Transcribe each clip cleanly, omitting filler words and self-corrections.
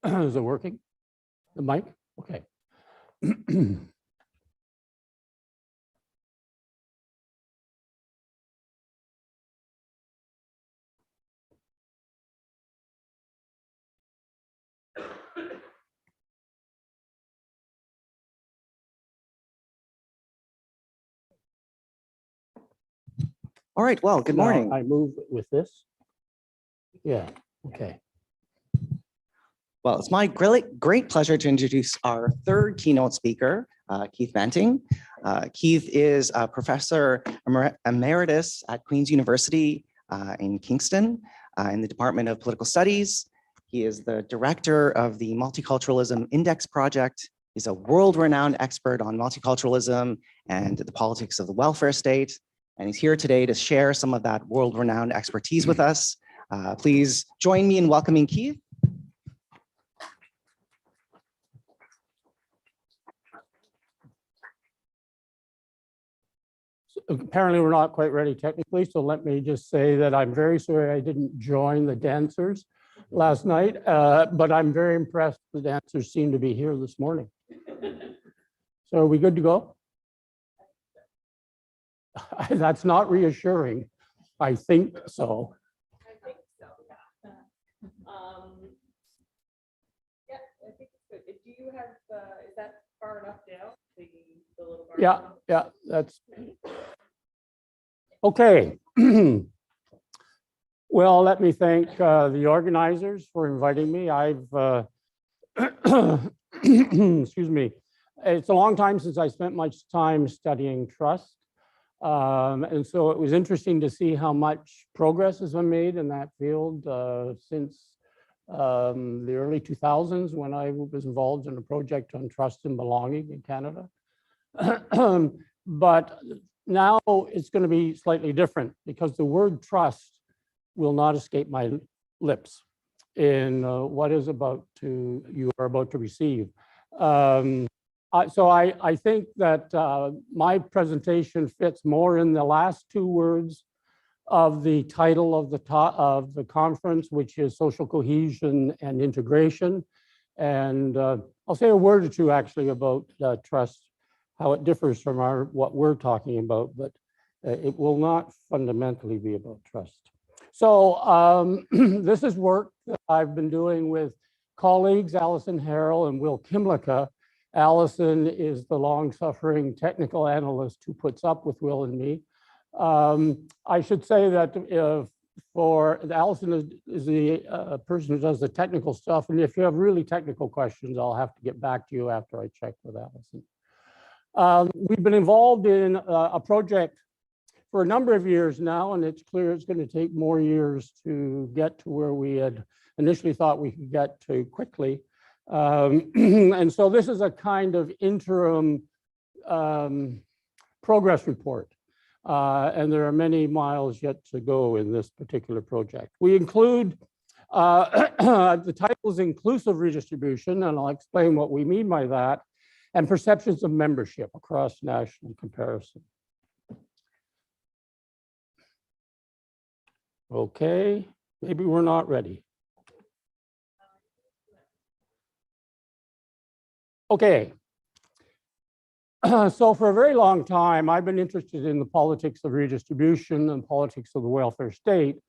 Is it working? The mic? Okay. All right, well, good morning. Now I move with this. Yeah, okay. Well, it's my great pleasure to introduce our third keynote speaker, Keith Banting. Keith is a professor emeritus at Queen's University in Kingston in the Department of Political Studies. He is the director of the Multiculturalism Index Project. He's a world-renowned expert on multiculturalism and the politics of the welfare state. And he's here today to share some of that world-renowned expertise with us. Please join me in welcoming Keith. Apparently we're not quite ready technically, so let me just say that I'm very sorry I didn't join the dancers last night, but I'm very impressed the dancers seem to be here this morning. So are we good to go? That's not reassuring. I think so. I think so, yeah. Yeah, I think it's good. Do you have, is that far enough down? The little bar Yeah, down? yeah, that's okay. Well, let me thank the organizers for inviting me. I've, excuse me, it's a long time since I spent much time studying trust. And so it was interesting to see how much progress has been made in that field since the early 2000s when I was involved in a project on trust and belonging in Canada. But now it's going to be slightly different because the word trust will not escape my lips in what is you are about to receive. So I think that my presentation fits more in the last two words of the title of the conference, which is social cohesion and integration. And I'll say a word or two actually about trust, how it differs from what we're talking about, but it will not fundamentally be about trust. So this is work that I've been doing with colleagues, Alison Harrell and Will Kimlicka. Alison is the long-suffering technical analyst who puts up with Will and me. I should say that Alison is the person who does the technical stuff, and if you have really technical questions, I'll have to get back to you after I check with Alison. We've been involved in a project for a number of years now, and it's clear it's going to take more years to get to where we had initially thought we could get to quickly. And so this is a kind of interim progress report. And there are many miles yet to go in this particular project. We include, the title is Inclusive Redistribution, and I'll explain what we mean by that, and perceptions of membership across national comparison. Okay, maybe we're not ready. Okay, so for a very long time, I've been interested in the politics of redistribution and politics of the welfare state, in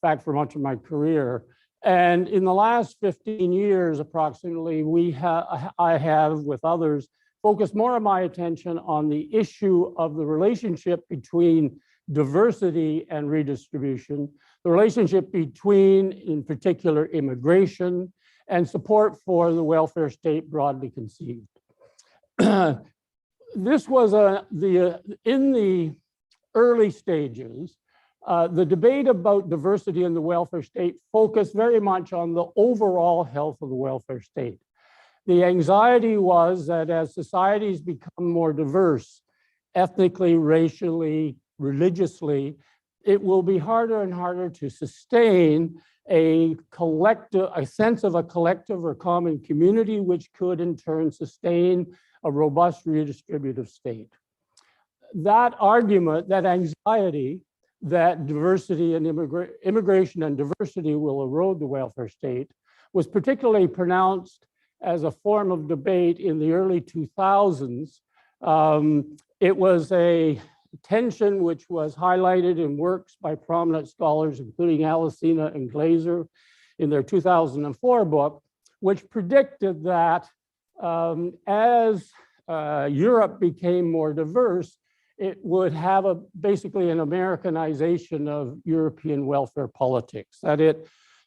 fact, for much of my career. And in the last 15 years, approximately, I have, with others, focused more of my attention on the issue of the relationship between diversity and redistribution, the relationship between, in particular, immigration, and support for the welfare state broadly conceived. This was in the early stages, the debate about diversity in the welfare state focused very much on the overall health of the welfare state. The anxiety was that as societies become more diverse, ethnically, racially, religiously, it will be harder and harder to sustain a sense of a collective or common community, which could in turn sustain a robust redistributive state. that argument, that anxiety that diversity and immigration and diversity will erode the welfare state was particularly pronounced as a form of debate in the early 2000s. It was a tension which was highlighted in works by prominent scholars, including Alesina and Glaser in their 2004 book, which predicted that as Europe became more diverse, it would have basically an Americanization of European welfare politics, that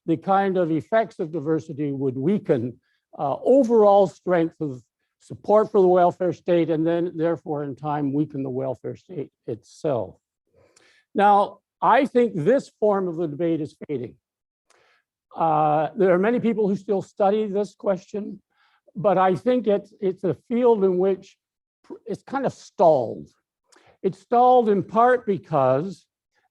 the kind of effects of diversity would weaken overall strength of support for the welfare state, and then therefore in time weaken the welfare state itself. Now, I think this form of the debate is fading. There are many people who still study this question, but I think it's a field in which it's kind of stalled. It's stalled in part because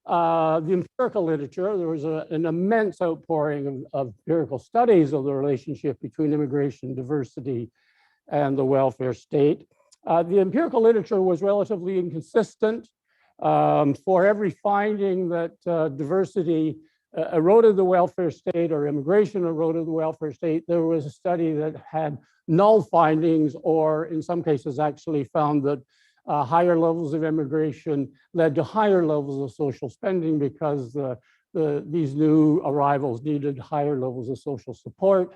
the empirical literature, there was an immense outpouring of empirical studies of the relationship between immigration, diversity, and the welfare state. The empirical literature was relatively inconsistent. For every finding that diversity eroded the welfare state or immigration eroded the welfare state, there was a study that had null findings, or in some cases actually found that higher levels of immigration led to higher levels of social spending because these new arrivals needed higher levels of social support.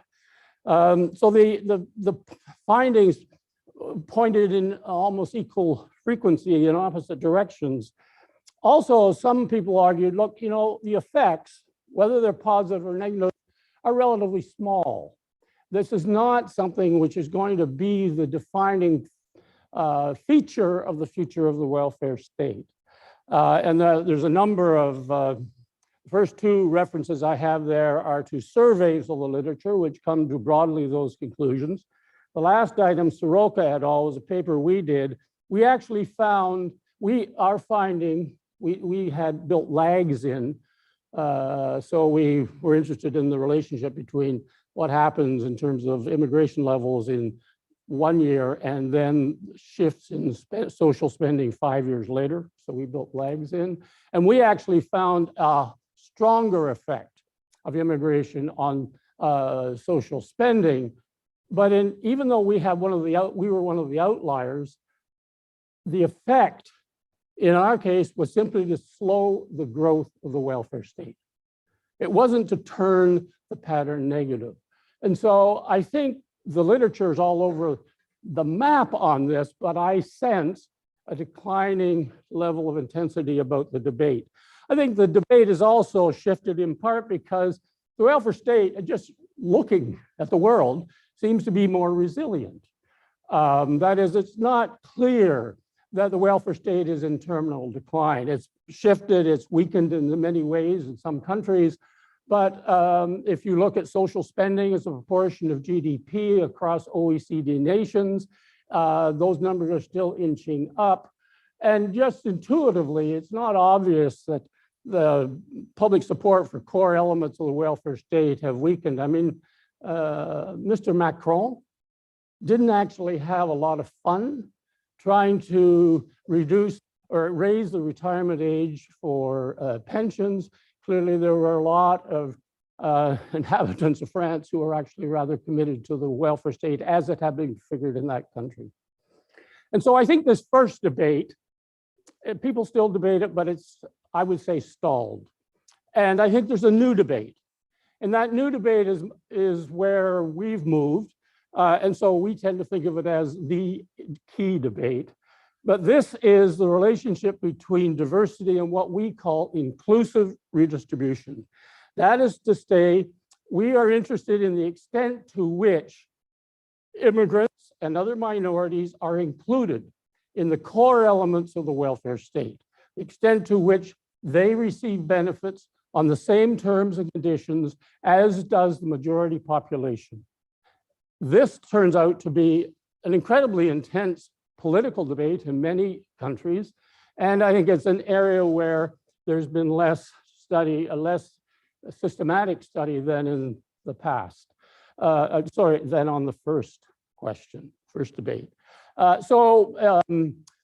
So the findings pointed in almost equal frequency in opposite directions. Also, some people argued, look, the effects, whether they're positive or negative, are relatively small. This is not something which is going to be the defining feature of the future of the welfare state. And there's a number of, first two references I have there are to surveys of the literature, which come to broadly those conclusions. The last item, Soroka et al., was a paper we did. We actually found, our finding, we had built lags in, so we were interested in the relationship between what happens in terms of immigration levels in 1 year and then shifts in social spending 5 years later. So we built lags in, and we actually found a stronger effect of immigration on social spending. But even though we were one of the outliers, the effect in our case was simply to slow the growth of the welfare state. It wasn't to turn the pattern negative. And so I think the literature is all over the map on this, but I sense a declining level of intensity about the debate. I think the debate is also shifted in part because the welfare state, just looking at the world, seems to be more resilient. That is, it's not clear that the welfare state is in terminal decline. It's shifted, it's weakened in many ways in some countries, but if you look at social spending as a proportion of GDP across OECD nations, those numbers are still inching up. And just intuitively, it's not obvious that the public support for core elements of the welfare state have weakened. I mean, Mr. Macron didn't actually have a lot of fun trying to reduce or raise the retirement age for pensions. Clearly, there were a lot of inhabitants of France who are actually rather committed to the welfare state as it had been figured in that country. And so I think this first debate, people still debate it, but it's, I would say, stalled. And I think there's a new debate. And that new debate is where we've moved. And so we tend to think of it as the key debate. But this is the relationship between diversity and what we call inclusive redistribution. That is to say, we are interested in the extent to which immigrants and other minorities are included in the core elements of the welfare state, the extent to which they receive benefits on the same terms and conditions as does the majority population. This turns out to be an incredibly intense political debate in many countries. And I think it's an area where there's been less study, a less systematic study than in the past. Than on the first question, first debate. So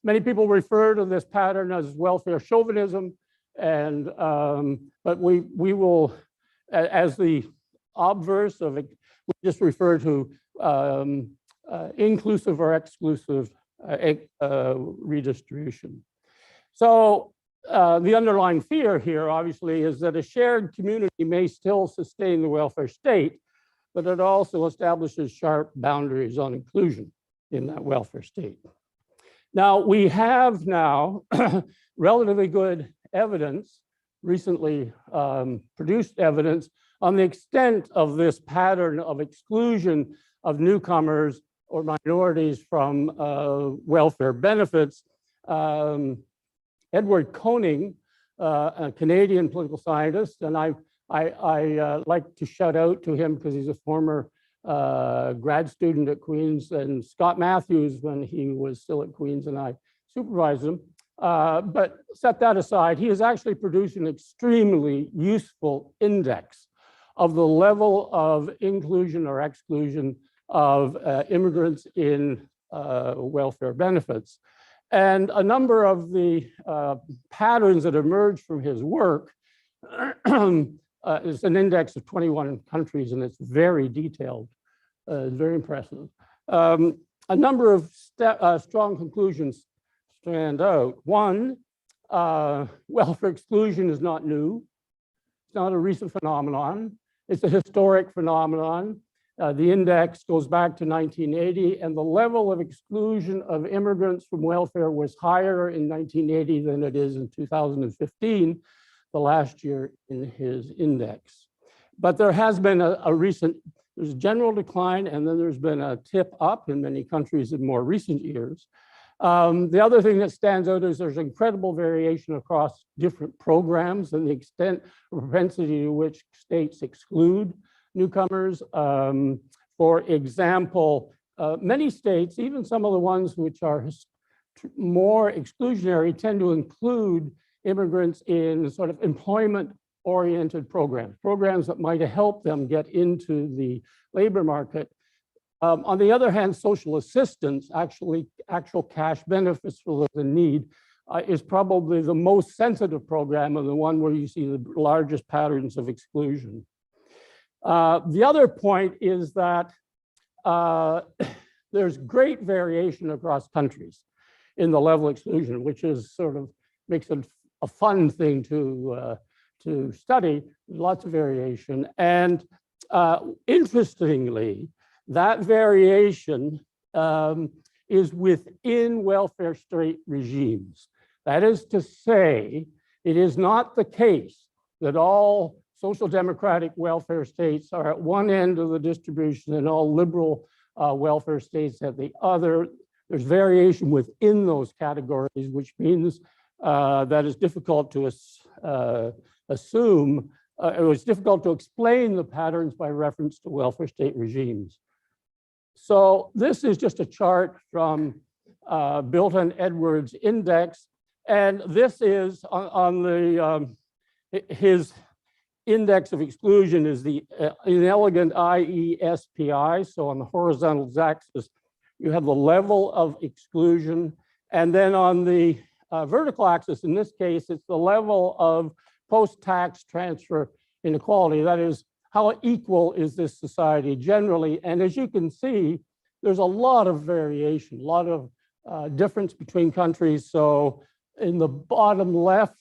Many people refer to this pattern as welfare chauvinism, and but we will, as the obverse of it, we just refer to inclusive or exclusive redistribution. So the underlying fear here, obviously, is that a shared community may still sustain the welfare state, but it also establishes sharp boundaries on inclusion in that welfare state. Now, we have now relatively good evidence, recently produced evidence, on the extent of this pattern of exclusion of newcomers or minorities from welfare benefits. Edward Koning, a Canadian political scientist, and I like to shout out to him because he's a former grad student at Queen's, and Scott Matthews when he was still at Queen's, and I supervised him. But set that aside, he has actually produced an extremely useful index of the level of inclusion or exclusion of immigrants in welfare benefits. And a number of the patterns that emerged from his work is an index of 21 countries, and it's very detailed, very impressive. A number of strong conclusions stand out. One, welfare exclusion is not new. It's not a recent phenomenon. It's a historic phenomenon. The index goes back to 1980, and the level of exclusion of immigrants from welfare was higher in 1980 than it is in 2015, the last year in his index. But there has been there's a general decline, and then there's been a tip up in many countries in more recent years. The other thing that stands out is there's incredible variation across different programs and the extent of propensity to which states exclude newcomers. For example, many states, even some of the ones which are more exclusionary, tend to include immigrants in sort of employment-oriented programs that might help them get into the labor market. On the other hand, social assistance, actual cash benefits for those in need, is probably the most sensitive program and the one where you see the largest patterns of exclusion. The other point is that there's great variation across countries in the level of exclusion, which is sort of makes it a fun thing to study. There's lots of variation, and interestingly, that variation is within welfare state regimes. That is to say, it is not the case that all social democratic welfare states are at one end of the distribution and all liberal welfare states at the other. There's variation within those categories, which means that it's difficult to assume, it was difficult to explain the patterns by reference to welfare state regimes. So this is just a chart from Bilton Edwards Index, and this is on the his index of exclusion is the inelegant IESPI. So on the horizontal axis, you have the level of exclusion, and then on the vertical axis, in this case, it's the level of post-tax transfer inequality. That is, how equal is this society generally? And as you can see, there's a lot of variation, a lot of difference between countries. So in the bottom left,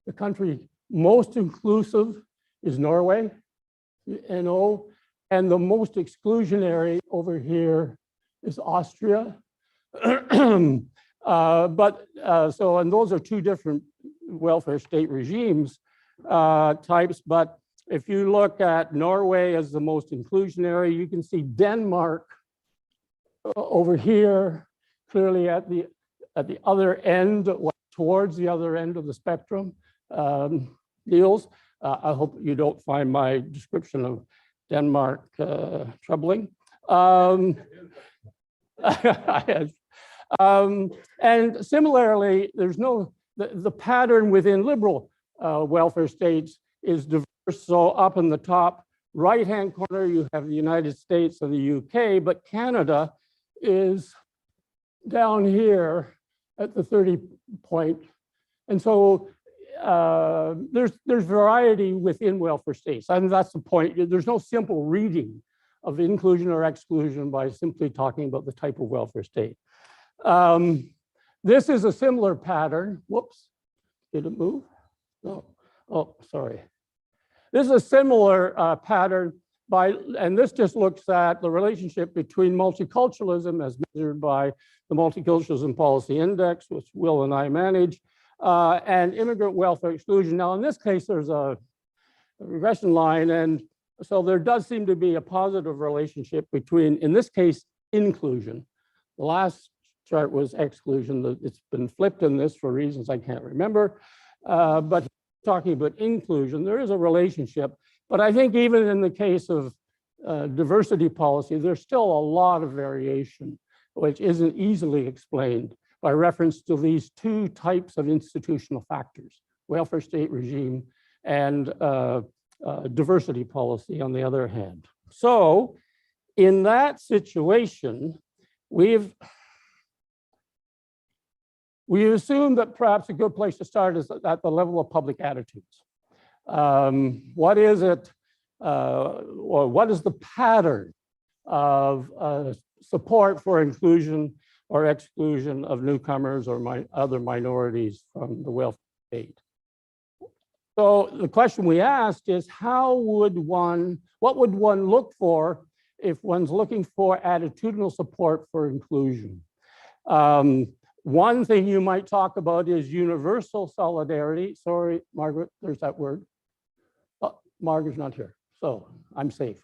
the country most inclusive is Norway, NO, and the most exclusionary over here is Austria. And those are two different welfare state regimes types, but if you look at Norway as the most inclusionary, you can see Denmark over here, clearly at the other end, towards the other end of the spectrum. Deals. I hope you don't find my description of Denmark troubling. And similarly, there's the pattern within liberal welfare states is diverse. So up in the top right-hand corner, you have the United States and the UK, but Canada is down here at the 30 point. And so there's variety within welfare states. And that's the point. There's no simple reading of inclusion or exclusion by simply talking about the type of welfare state. This is a similar pattern. Whoops, did it move? No, oh, sorry. This is a similar pattern and this just looks at the relationship between multiculturalism as measured by the Multiculturalism Policy Index, which Will and I manage, and immigrant welfare exclusion. Now, in this case, there's a regression line, and so there does seem to be a positive relationship between, in this case, inclusion. The last chart was exclusion. It's been flipped in this for reasons I can't remember, but talking about inclusion, there is a relationship. But I think even in the case of diversity policy, there's still a lot of variation, which isn't easily explained by reference to these two types of institutional factors, welfare state regime and diversity policy on the other hand. So in that situation, we assume that perhaps a good place to start is at the level of public attitudes. What is it, or what is the pattern of support for inclusion or exclusion of newcomers or other minorities from the welfare state? So the question we asked is, what would one look for if one's looking for attitudinal support for inclusion? One thing you might talk about is universal solidarity. Sorry, Margaret, there's that word. Oh, Margaret's not here, so I'm safe.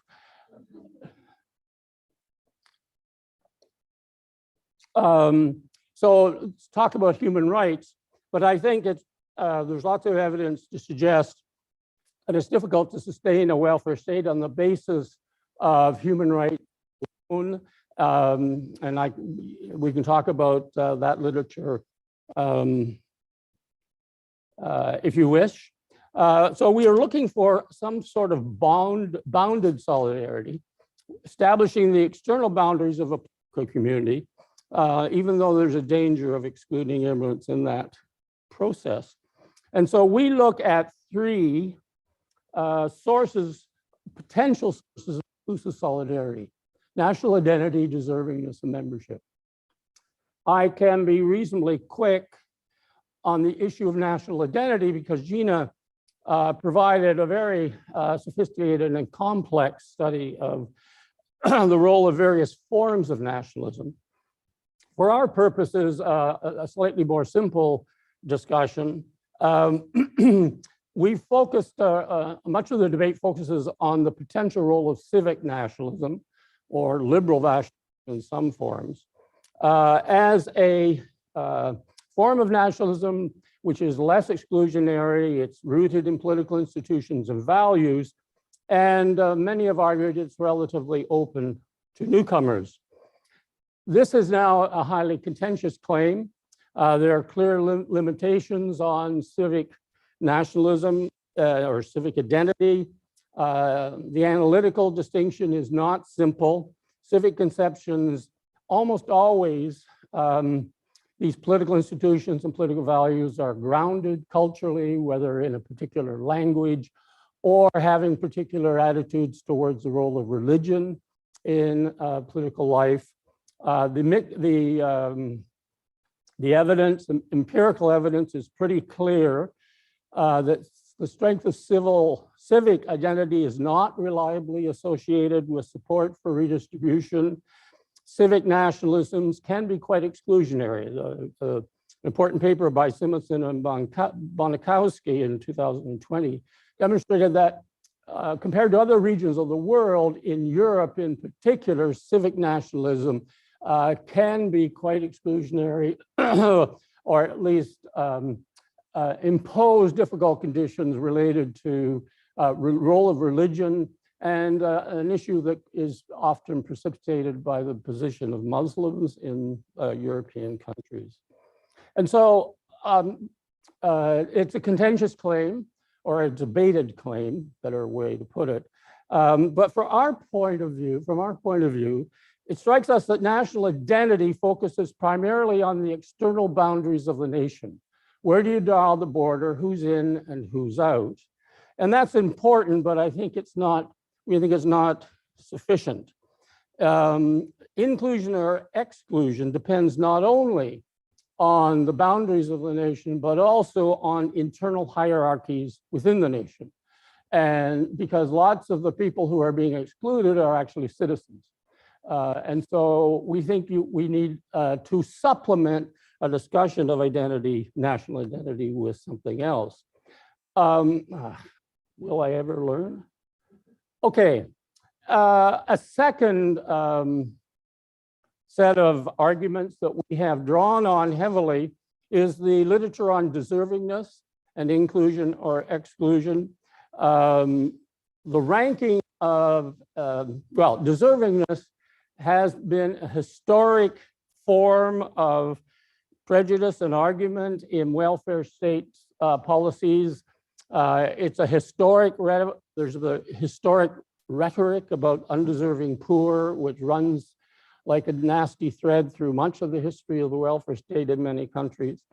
So let's talk about human rights, but I think there's lots of evidence to suggest that it's difficult to sustain a welfare state on the basis of human rights alone. And we can talk about that literature if you wish. So we are looking for some sort of bounded solidarity, establishing the external boundaries of a community, even though there's a danger of excluding immigrants in that process. And so we look at three potential sources of inclusive solidarity: national identity, deservingness, and membership. I can be reasonably quick on the issue of national identity because Gina provided a very sophisticated and complex study of the role of various forms of nationalism. For our purposes, a slightly more simple discussion, we focused, much of the debate focuses on the potential role of civic nationalism, or liberal nationalism in some forms, as a form of nationalism which is less exclusionary. It's rooted in political institutions and values, and many have argued it's relatively open to newcomers. This is now a highly contentious claim. There are clear limitations on civic nationalism or civic identity. The analytical distinction is not simple. Civic conceptions almost always, these political institutions and political values are grounded culturally, whether in a particular language or having particular attitudes towards the role of religion in political life. The evidence, the empirical evidence is pretty clear that the strength of civic identity is not reliably associated with support for redistribution. Civic nationalisms can be quite exclusionary. The important paper by Simonson and Bonikowski in 2020 demonstrated that compared to other regions of the world, in Europe in particular, civic nationalism can be quite exclusionary or at least impose difficult conditions related to role of religion and an issue that is often precipitated by the position of Muslims in European countries. And so it's a contentious claim, or a debated claim, better way to put it. But from our point of view, It strikes us that national identity focuses primarily on the external boundaries of the nation. Where do you draw the border? Who's in and who's out? And that's important, but I think it's not, we think it's not sufficient. Inclusion or exclusion depends not only on the boundaries of the nation, but also on internal hierarchies within the nation. And because lots of the people who are being excluded are actually citizens. And so we think we need to supplement a discussion of identity, national identity, with something else. Will I ever learn? Okay, a second set of arguments that we have drawn on heavily is the literature on deservingness and inclusion or exclusion. The ranking of, well, deservingness has been a historic form of prejudice and argument in welfare state policies. It's a historic, there's the historic rhetoric about undeserving poor, which runs like a nasty thread through much of the history of the welfare state in many countries.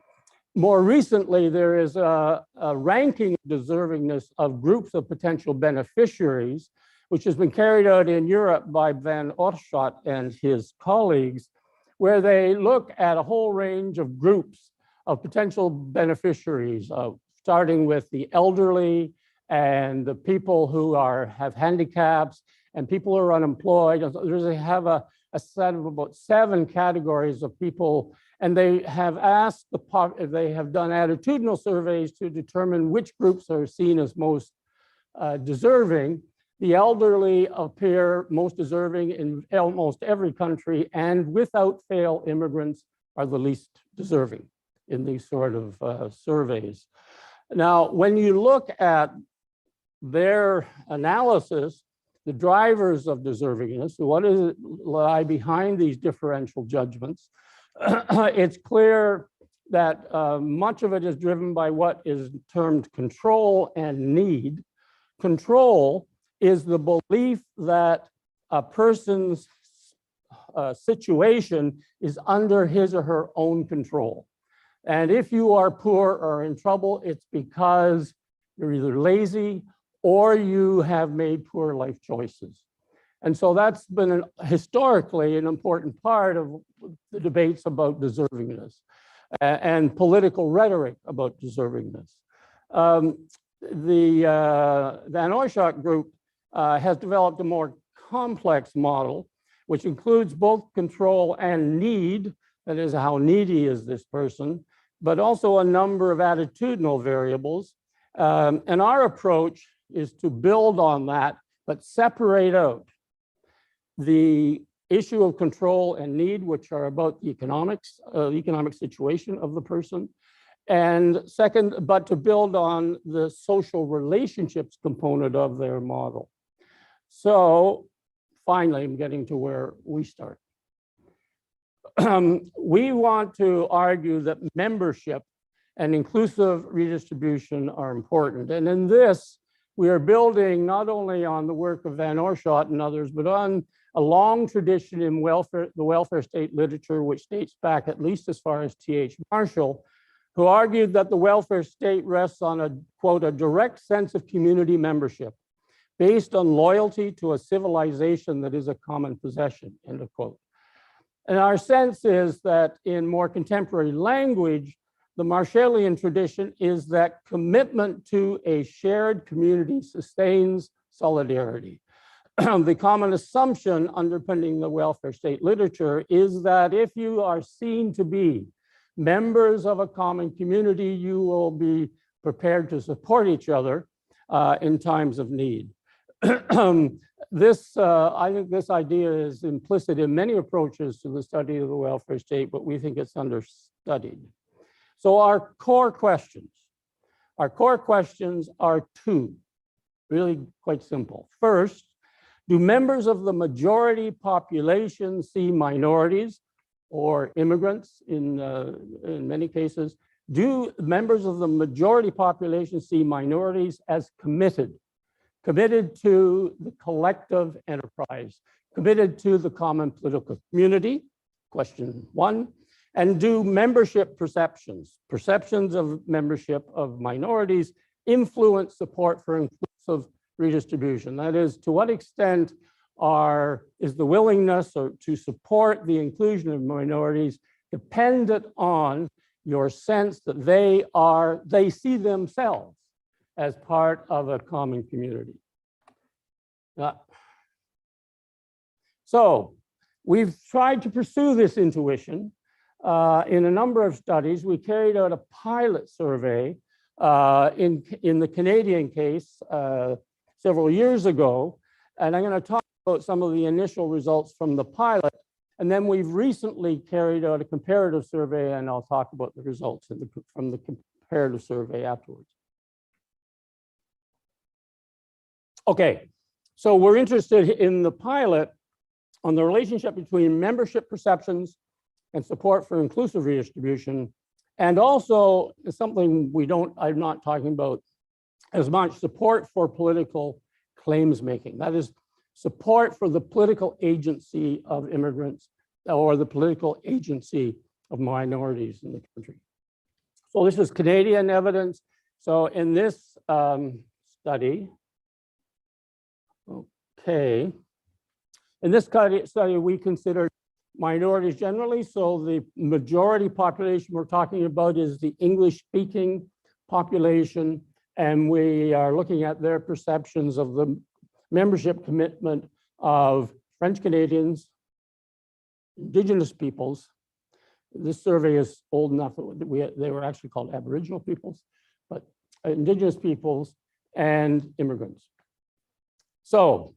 More recently, there is a ranking of deservingness of groups of potential beneficiaries, which has been carried out in Europe by Van Oorschot and his colleagues, where they look at a whole range of groups of potential beneficiaries, starting with the elderly and the people who have handicaps and people who are unemployed. They have a set of about 7 categories of people, and they have asked they have done attitudinal surveys to determine which groups are seen as most deserving. The elderly appear most deserving in almost every country, and without fail, immigrants are the least deserving in these sort of surveys. Now, when you look at their analysis, the drivers of deservingness, what is it lie behind these differential judgments? It's clear that much of it is driven by what is termed control and need. Control is the belief that a person's situation is under his or her own control. And if you are poor or in trouble, it's because you're either lazy or you have made poor life choices. And so that's been historically an important part of the debates about deservingness and political rhetoric about deservingness. The Van Oorschot group has developed a more complex model, which includes both control and need, that is, how needy is this person, but also a number of attitudinal variables. And our approach is to build on that, but separate out the issue of control and need, which are about the economic situation of the person. And second, but to build on the social relationships component of their model. So finally, I'm getting to where we start. We want to argue that membership and inclusive redistribution are important. And in this, we are building not only on the work of Van Oorschot and others, but on a long tradition in the welfare state literature, which dates back at least as far as T.H. Marshall, who argued that the welfare state rests on a, quote, a direct sense of community membership based on loyalty to a civilization that is a common possession, end of quote. And our sense is that in more contemporary language, the Marshallian tradition is that commitment to a shared community sustains solidarity. The common assumption underpinning the welfare state literature is that if you are seen to be members of a common community, you will be prepared to support each other in times of need. I think this idea is implicit in many approaches to the study of the welfare state, but we think it's understudied. So our core questions are 2, really quite simple. First, do members of the majority population see minorities or immigrants in many cases? Do members of the majority population see minorities as committed to the collective enterprise, committed to the common political community, question 1, and do membership perceptions of membership of minorities influence support for inclusive redistribution? That is, to what extent is the willingness to support the inclusion of minorities dependent on your sense that they see themselves as part of a common community? So we've tried to pursue this intuition in a number of studies. We carried out a pilot survey in the Canadian case several years ago, and I'm going to talk about some of the initial results from the pilot, and then we've recently carried out a comparative survey, and I'll talk about the results from the comparative survey afterwards. Okay, so we're interested in the pilot on the relationship between membership perceptions and support for inclusive redistribution, and also something I'm not talking about as much, support for political claims making. That is, support for the political agency of immigrants or the political agency of minorities in the country. So this is Canadian evidence. So in this study, okay, in this study, we considered minorities generally. So the majority population we're talking about is the English-speaking population, and we are looking at their perceptions of the membership commitment of French Canadians, Indigenous peoples. This survey is old enough that they were actually called Aboriginal peoples, but Indigenous peoples and immigrants. So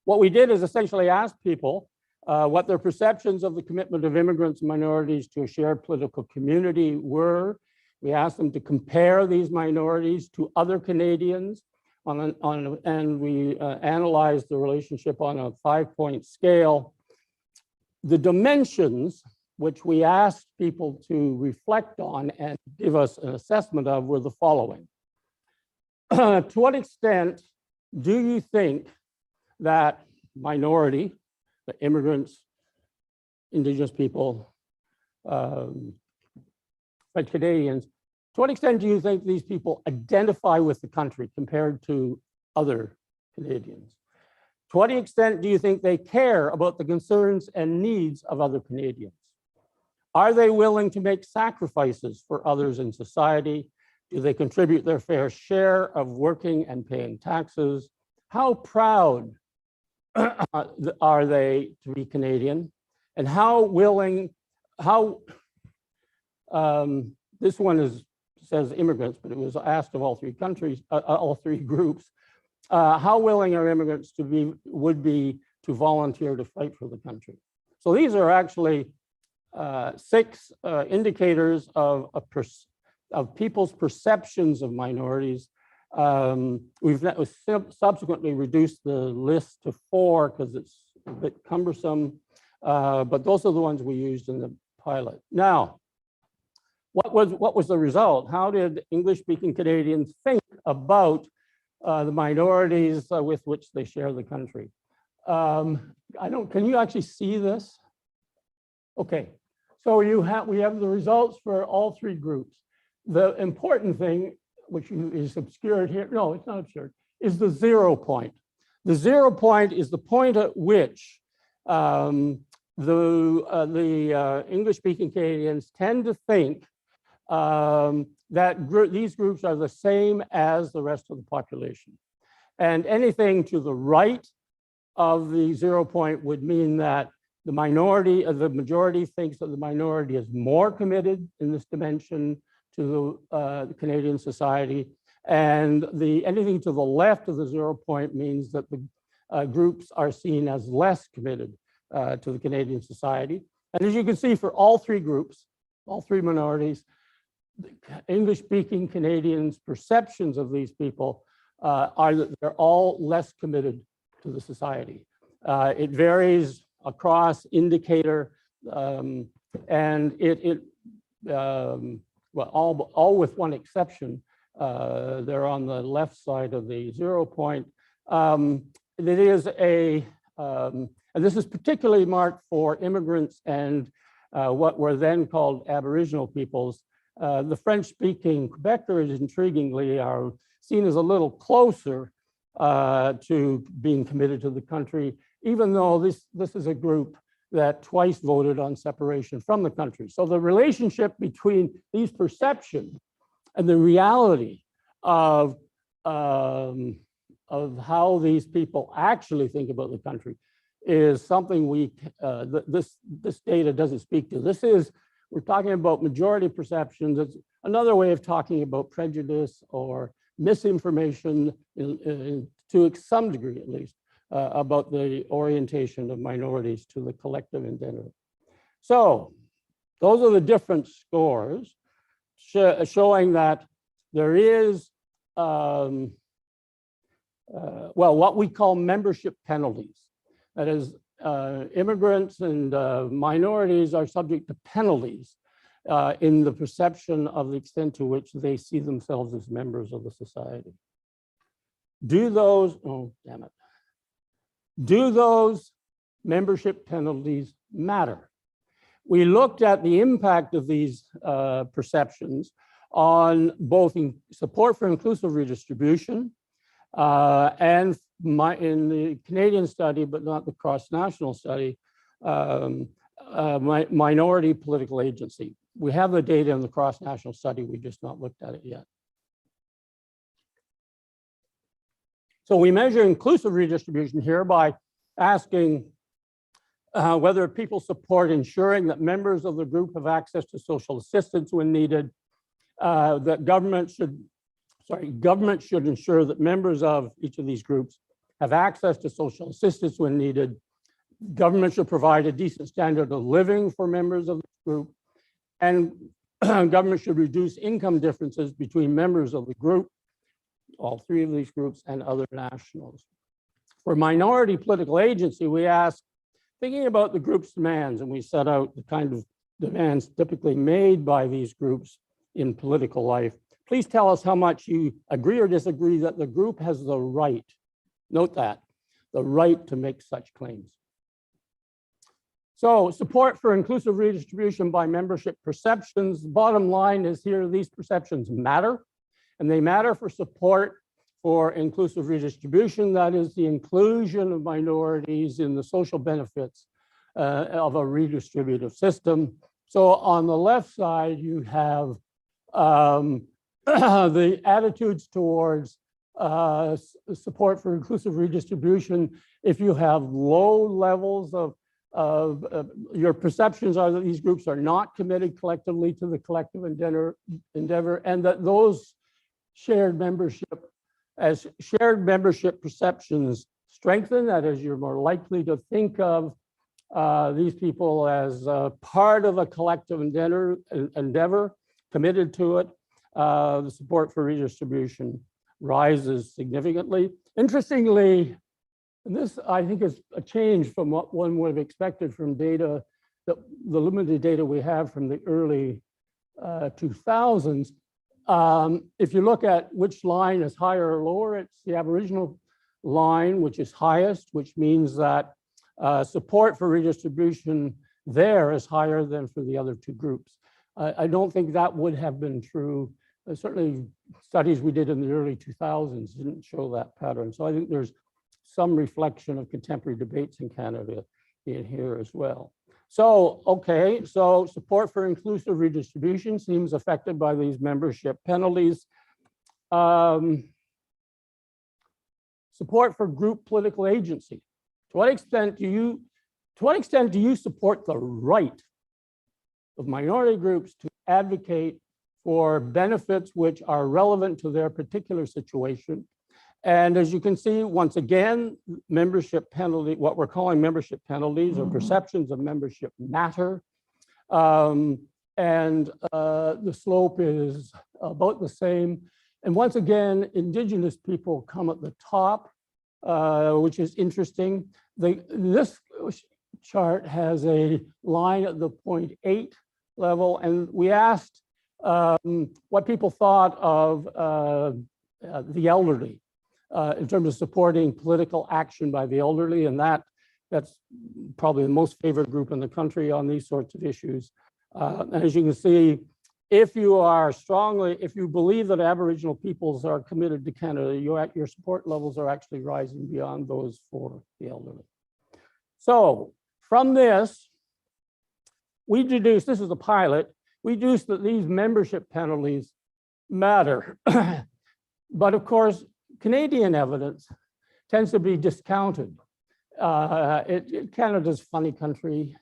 what we did is essentially ask people what their perceptions of the commitment of immigrants and minorities to a shared political community were. We asked them to compare these minorities to other Canadians, and we analyzed the relationship on a 5-point scale. The dimensions which we asked people to reflect on and give us an assessment of were the following. To what extent do you think that minority, the immigrants, Indigenous people, French Canadians, to what extent do you think these people identify with the country compared to other Canadians? To what extent do you think they care about the concerns and needs of other Canadians? Are they willing to make sacrifices for others in society? Do they contribute their fair share of working and paying taxes? How proud are they to be Canadian? And how willing, this one says immigrants, but it was asked of all three countries, all three groups. How willing are immigrants would be to volunteer to fight for the country? So these are actually 6 indicators of people's perceptions of minorities. We've subsequently reduced the list to 4 because it's a bit cumbersome, but those are the ones we used in the pilot. Now, what was the result? How did English-speaking Canadians think about the minorities with which they share the country? Can you actually see this? Okay, so we have the results for all 3 groups. The important thing, which is obscured here, no, it's not obscured, is the 0 point. The 0 point is the point at which the English-speaking Canadians tend to think that these groups are the same as the rest of the population. And anything to the right of the 0 point would mean that the majority thinks that the minority is more committed in this dimension to the Canadian society. And anything to the left of the 0 point means that the groups are seen as less committed to the Canadian society. And as you can see, for all 3 groups, all 3 minorities, English-speaking Canadians' perceptions of these people are that they're all less committed to the society. It varies across indicator, and well, all with one exception. They're on the left side of the 0 point. it is and this is particularly marked for immigrants and what were then called Aboriginal peoples. The French-speaking Quebecers, intriguingly, are seen as a little closer to being committed to the country, even though this is a group that twice voted on separation from the country. So the relationship between these perceptions and the reality of how these people actually think about the country is something this data doesn't speak to. We're talking about majority perceptions. It's another way of talking about prejudice or misinformation to some degree, at least, about the orientation of minorities to the collective identity. So those are the different scores showing that there is, well, what we call membership penalties. That is, immigrants and minorities are subject to penalties in the perception of the extent to which they see themselves as members of the society. Do those membership penalties matter? We looked at the impact of these perceptions on both support for inclusive redistribution and in the Canadian study, but not the cross-national study, minority political agency. We have the data in the cross-national study, we just not looked at it yet. So we measure inclusive redistribution here by asking whether people support ensuring that members of the group have access to social assistance when needed, that government should ensure that members of each of these groups have access to social assistance when needed. Government should provide a decent standard of living for members of the group, and government should reduce income differences between members of the group, all three of these groups, and other nationals. For minority political agency, we asked, thinking about the group's demands, and we set out the kind of demands typically made by these groups in political life. Please tell us how much you agree or disagree that the group has the right, note that, the right to make such claims. So support for inclusive redistribution by membership perceptions. Bottom line is here, these perceptions matter, and they matter for support for inclusive redistribution. That is the inclusion of minorities in the social benefits of a redistributive system. So on the left side, you have the attitudes towards support for inclusive redistribution. If you have low levels of your perceptions are that these groups are not committed collectively to the collective endeavor, and that those shared membership perceptions strengthen, that is, you're more likely to think of these people as part of a collective endeavor, committed to it, the support for redistribution rises significantly. Interestingly, and this I think is a change from what one would have expected from data, the limited data we have from the early 2000s. If you look at which line is higher or lower, it's the Aboriginal line, which is highest, which means that support for redistribution there is higher than for the other two groups. I don't think that would have been true. Certainly studies we did in the early 2000s didn't show that pattern. So I think there's some reflection of contemporary debates in Canada in here as well. So, okay, so support for inclusive redistribution seems affected by these membership penalties. Support for group political agency. To what extent do you support the right of minority groups to advocate for benefits which are relevant to their particular situation? And as you can see, once again, membership penalty, what we're calling membership penalties or perceptions of membership matter. The slope is about the same. And once again, Indigenous people come at the top, which is interesting. This chart has a line at the 0.8 level, and we asked what people thought of the elderly. in terms of supporting political action by the elderly, and that's probably the most favored group in the country on these sorts of issues. And as you can see, if you believe that Aboriginal peoples are committed to Canada, your support levels are actually rising beyond those for the elderly. So from this, we deduced, this is a pilot, we deduced that these membership penalties matter. But of course, Canadian evidence tends to be discounted. Canada's a funny country.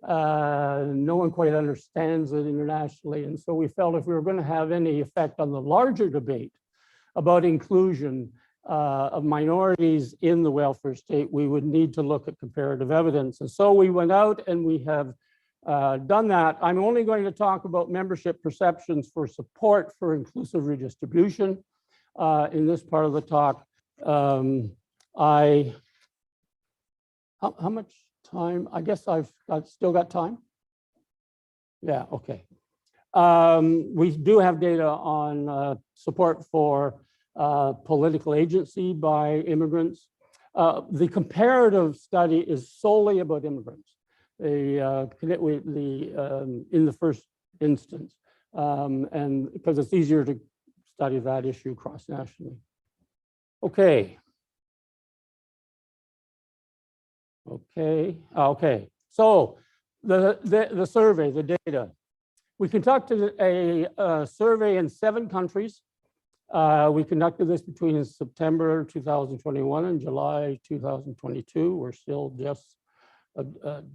No one quite understands it internationally. And so we felt if we were going to have any effect on the larger debate about inclusion of minorities in the welfare state, we would need to look at comparative evidence. And so we went out and we have done that. I'm only going to talk about membership perceptions for support for inclusive redistribution in this part of the talk. How much time? I guess I've still got time. Yeah, okay. We do have data on support for political agency by immigrants. The comparative study is solely about immigrants. In the first instance, and because it's easier to study that issue cross-nationally. Okay. So the survey, the data. We conducted a survey in 7 countries. We conducted this between September 2021 and July 2022. We're still just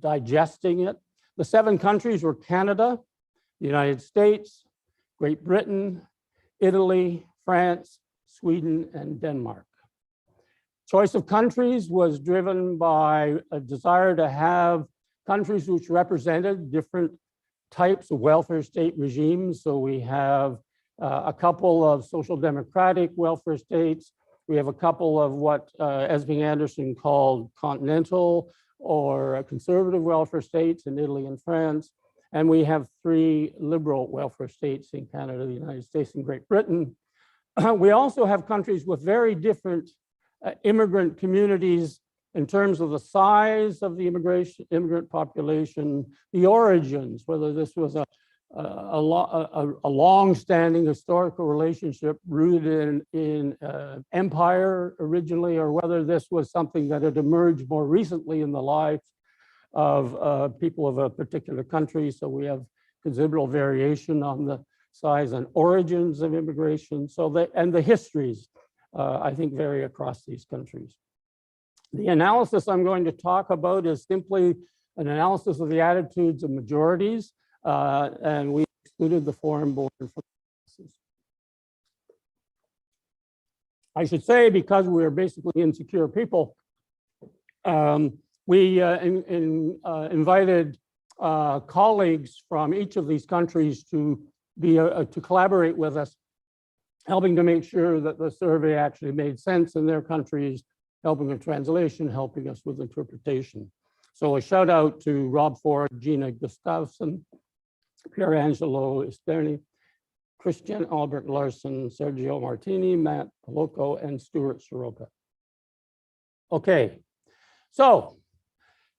digesting it. The 7 countries were Canada, the United States, Great Britain, Italy, France, Sweden, and Denmark. Choice of countries was driven by a desire to have countries which represented different types of welfare state regimes. So we have a couple of social democratic welfare states. We have a couple of what Esming Anderson called continental or conservative welfare states in Italy and France. And we have 3 liberal welfare states in Canada, the United States, and Great Britain. We also have countries with very different immigrant communities in terms of the size of the immigrant population, the origins, whether this was a long-standing historical relationship rooted in empire originally, or whether this was something that had emerged more recently in the lives of people of a particular country. So we have considerable variation on the size and origins of immigration. And the histories, I think, vary across these countries. The analysis I'm going to talk about is simply an analysis of the attitudes of majorities, and we excluded the foreign-born from analysis. I should say, because we're basically insecure people, we invited colleagues from each of these countries to collaborate with us, helping to make sure that the survey actually made sense in their countries, helping with translation, helping us with interpretation. So a shout out to Rob Ford, Gina Gustafsson, Pierangelo Esterni, Christian Albert Larson, Sergio Martini, Matt Poloco, and Stuart Soroka. Okay, so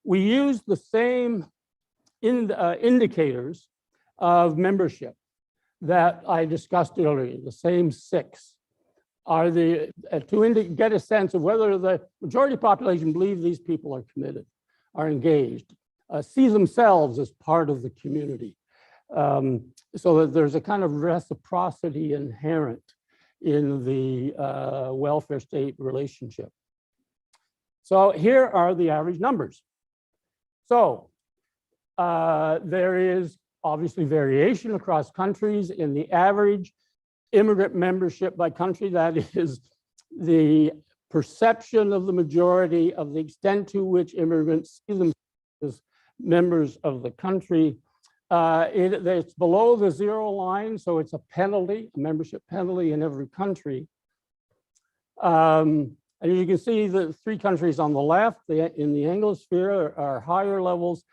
we used the same indicators of membership that I discussed earlier, the same 6, are to get a sense of whether the majority population believe these people are committed, are engaged, see themselves as part of the community. So that there's a kind of reciprocity inherent in the welfare state relationship. So here are the average numbers. So there is obviously variation across countries in the average immigrant membership by country. That is the perception of the majority of the extent to which immigrants see themselves as members of the country. It's below the 0 line, so it's a penalty, a membership penalty in every country. And you can see the 3 countries on the left in the Anglosphere are higher levels.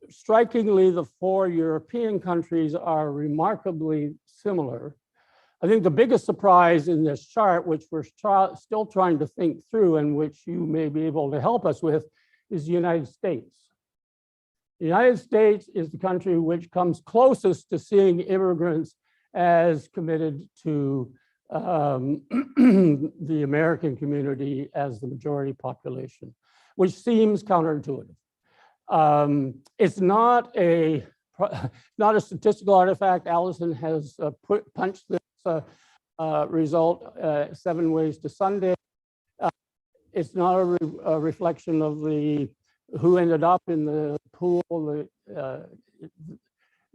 Strikingly, the 4 European countries are remarkably similar. I think the biggest surprise in this chart, which we're still trying to think through and which you may be able to help us with, is the United States. The United States is the country which comes closest to seeing immigrants as committed to the American community as the majority population, which seems counterintuitive. It's not a statistical artifact. Allison has punched this result 7 ways to Sunday. It's not a reflection of who ended up in the pool.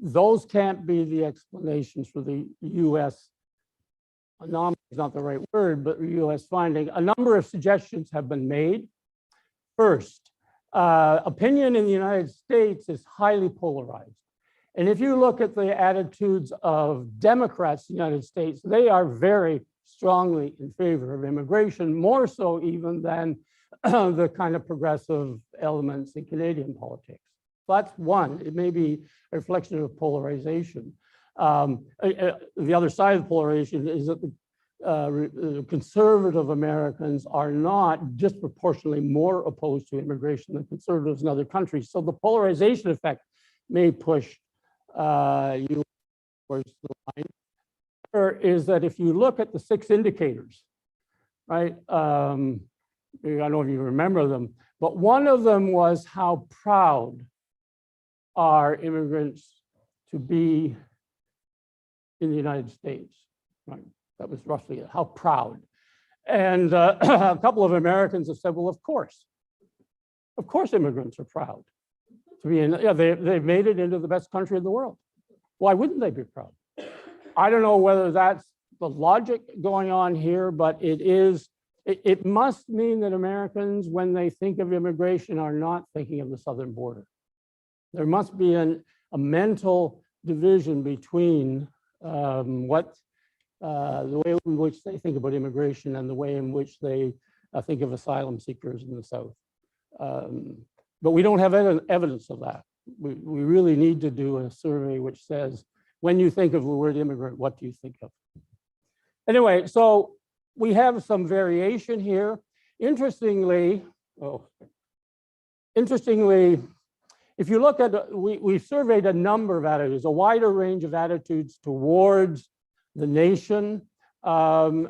Those can't be the explanations for the U.S. anomaly, is not the right word, but U.S. finding. A number of suggestions have been made. First, opinion in the United States is highly polarized. And if you look at the attitudes of Democrats in the United States, they are very strongly in favor of immigration, more so even than the kind of progressive elements in Canadian politics. That's one. It may be a reflection of polarization. The other side of the polarization is that the conservative Americans are not disproportionately more opposed to immigration than conservatives in other countries. So the polarization effect may push you towards the line. Is that if you look at the 6 indicators, right? I don't know if you remember them, but one of them was how proud are immigrants to be in the United States, right? That was roughly it, how proud. And a couple of Americans have said, well, of course immigrants are proud to be in, yeah, they've made it into the best country in the world. Why wouldn't they be proud? I don't know whether that's the logic going on here, but it must mean that Americans, when they think of immigration, are not thinking of the southern border. There must be a mental division between the way in which they think about immigration and the way in which they think of asylum seekers in the South. But we don't have evidence of that. We really need to do a survey which says, when you think of the word immigrant, what do you think of? Anyway, so we have some variation here. Interestingly, if you look at, we've surveyed a number of attitudes, a wider range of attitudes towards the nation. So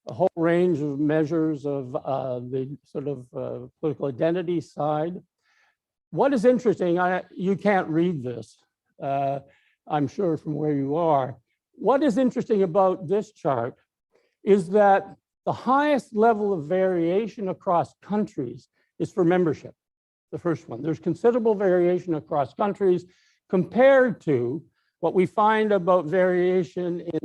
a whole range of measures of the sort of political identity side. What is interesting, you can't read this, I'm sure from where you are. What is interesting about this chart is that the highest level of variation across countries is for membership, the first one. There's considerable variation across countries compared to what we find about variation in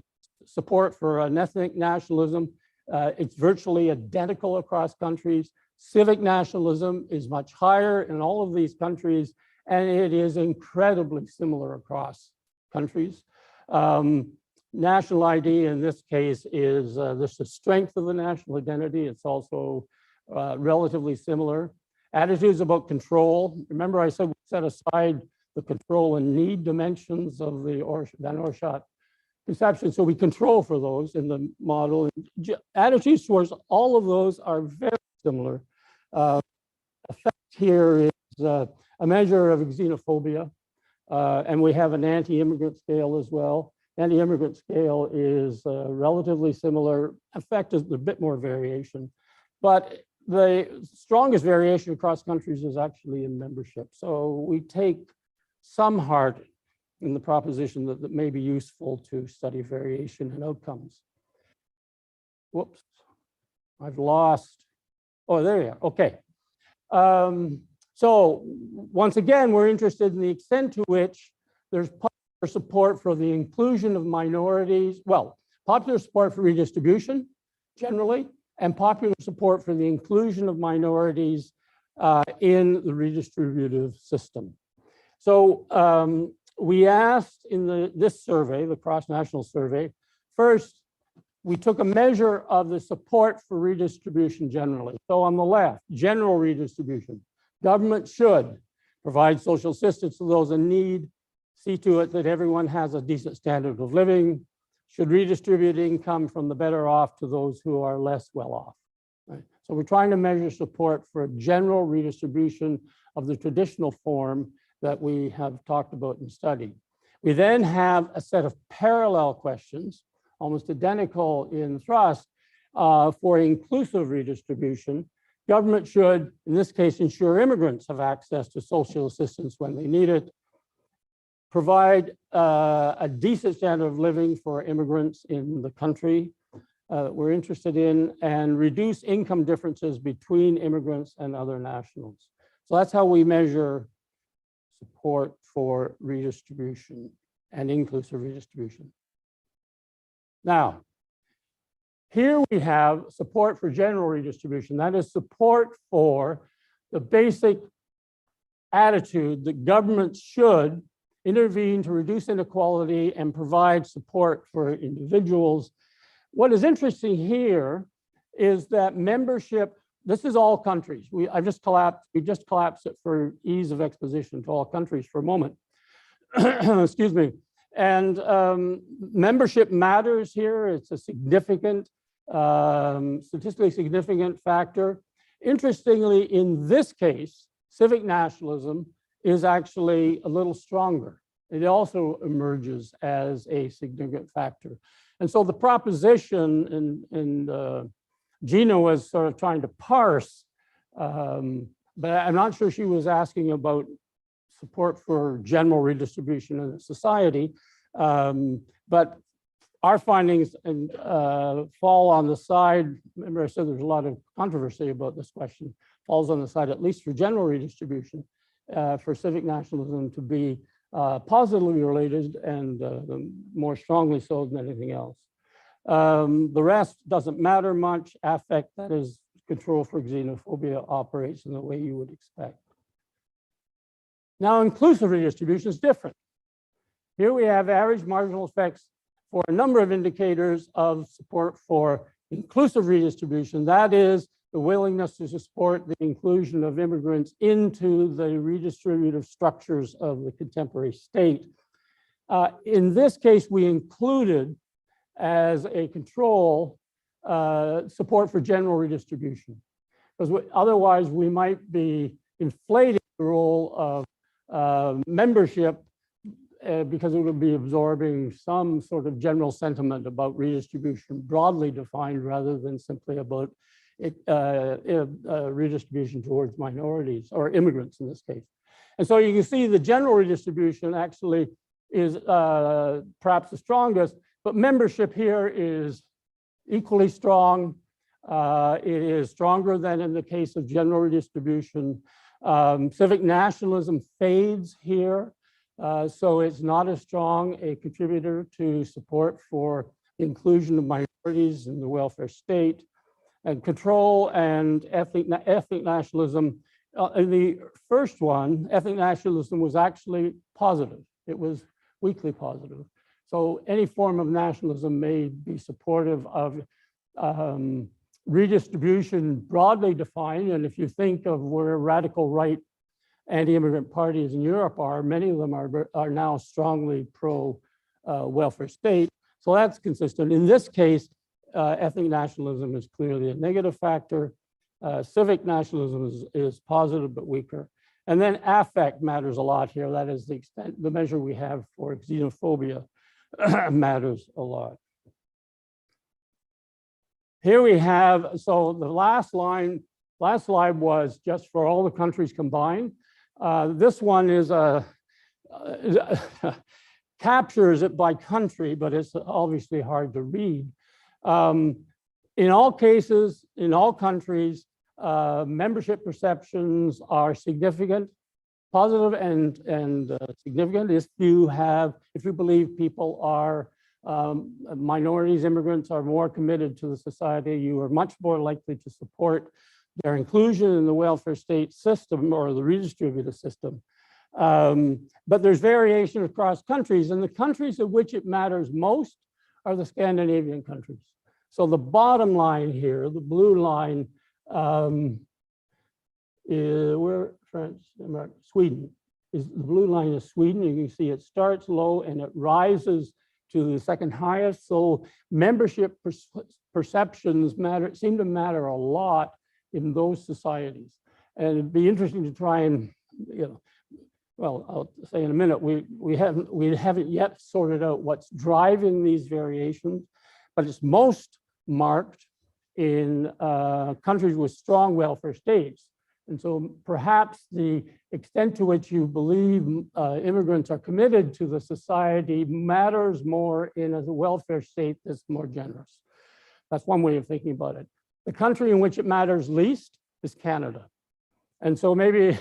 support for an ethnic nationalism. It's virtually identical across countries. Civic nationalism is much higher in all of these countries, and it is incredibly similar across countries. National ID in this case is this the strength of the national identity. It's also relatively similar. Attitudes about control. Remember I said we set aside the control and need dimensions of the Van Oorschot conception. So we control for those in the model. Attitudes towards all of those are very similar. Effect here is a measure of xenophobia, and we have an anti-immigrant scale as well. Anti-immigrant scale is relatively similar. Effect is a bit more variation, but the strongest variation across countries is actually in membership. So we take some heart in the proposition that may be useful to study variation and outcomes. Whoops, I've lost. Oh, there you are. Okay. So once again, we're interested in the extent to which there's popular support for the inclusion of minorities. Well, popular support for redistribution generally, and popular support for the inclusion of minorities in the redistributive system. So we asked in this survey, the cross-national survey, first, we took a measure of the support for redistribution generally. So on the left, general redistribution. Government should provide social assistance to those in need, see to it that everyone has a decent standard of living, should redistribute income from the better off to those who are less well off. Right? So we're trying to measure support for a general redistribution of the traditional form that we have talked about and studied. We then have a set of parallel questions, almost identical in thrust, for inclusive redistribution. Government should, in this case, ensure immigrants have access to social assistance when they need it, provide a decent standard of living for immigrants in the country we're interested in, and reduce income differences between immigrants and other nationals. So that's how we measure support for redistribution and inclusive redistribution. Now, here we have support for general redistribution. That is support for the basic attitude that governments should intervene to reduce inequality and provide support for individuals. What is interesting here is that membership, this is all countries. We just collapsed it for ease of exposition to all countries for a moment. Excuse me. And membership matters here. It's a significant, statistically significant factor. Interestingly, in this case, civic nationalism is actually a little stronger. It also emerges as a significant factor. And so the proposition, and Gina was sort of trying to parse, but I'm not sure she was asking about support for general redistribution in society. But our findings fall on the side, remember I said there's a lot of controversy about this question, falls on the side, at least for general redistribution, for civic nationalism to be positively related and more strongly so than anything else. The rest doesn't matter much. Affect, that is control for xenophobia, operates in the way you would expect. Now, inclusive redistribution is different. Here we have average marginal effects for a number of indicators of support for inclusive redistribution. That is the willingness to support the inclusion of immigrants into the redistributive structures of the contemporary state. In this case, we included as a control support for general redistribution, because otherwise we might be inflating the role of membership because it would be absorbing some sort of general sentiment about redistribution broadly defined rather than simply about redistribution towards minorities or immigrants in this case. And so you can see the general redistribution actually is perhaps the strongest, but membership here is equally strong. It is stronger than in the case of general redistribution. Civic nationalism fades here. So it's not as strong a contributor to support for inclusion of minorities in the welfare state. And control and ethnic nationalism, in the first one, ethnic nationalism was actually positive. It was weakly positive. So any form of nationalism may be supportive of redistribution broadly defined. And if you think of where radical right anti-immigrant parties in Europe are, many of them are now strongly pro-welfare state. So that's consistent. In this case, ethnic nationalism is clearly a negative factor. Civic nationalism is positive but weaker. And then affect matters a lot here. That is the extent, the measure we have for xenophobia matters a lot. Here we have, so the last slide was just for all the countries combined. This one is captures it by country, but it's obviously hard to read. In all cases, in all countries, membership perceptions are significant, positive and significant. If you believe people are minorities, immigrants are more committed to the society, you are much more likely to support their inclusion in the welfare state system or the redistributive system. But there's variation across countries, and the countries of which it matters most are the Scandinavian countries. So the bottom line here, the blue line, is France, Sweden. is the blue line is Sweden. You can see it starts low and it rises to the second highest. So membership perceptions seem to matter a lot in those societies. And it'd be interesting to try and, well, I'll say in a minute, we haven't yet sorted out what's driving these variations, but it's most marked in countries with strong welfare states. And so perhaps the extent to which you believe immigrants are committed to the society matters more in a welfare state that's more generous. That's one way of thinking about it. The country in which it matters least is Canada. And so maybe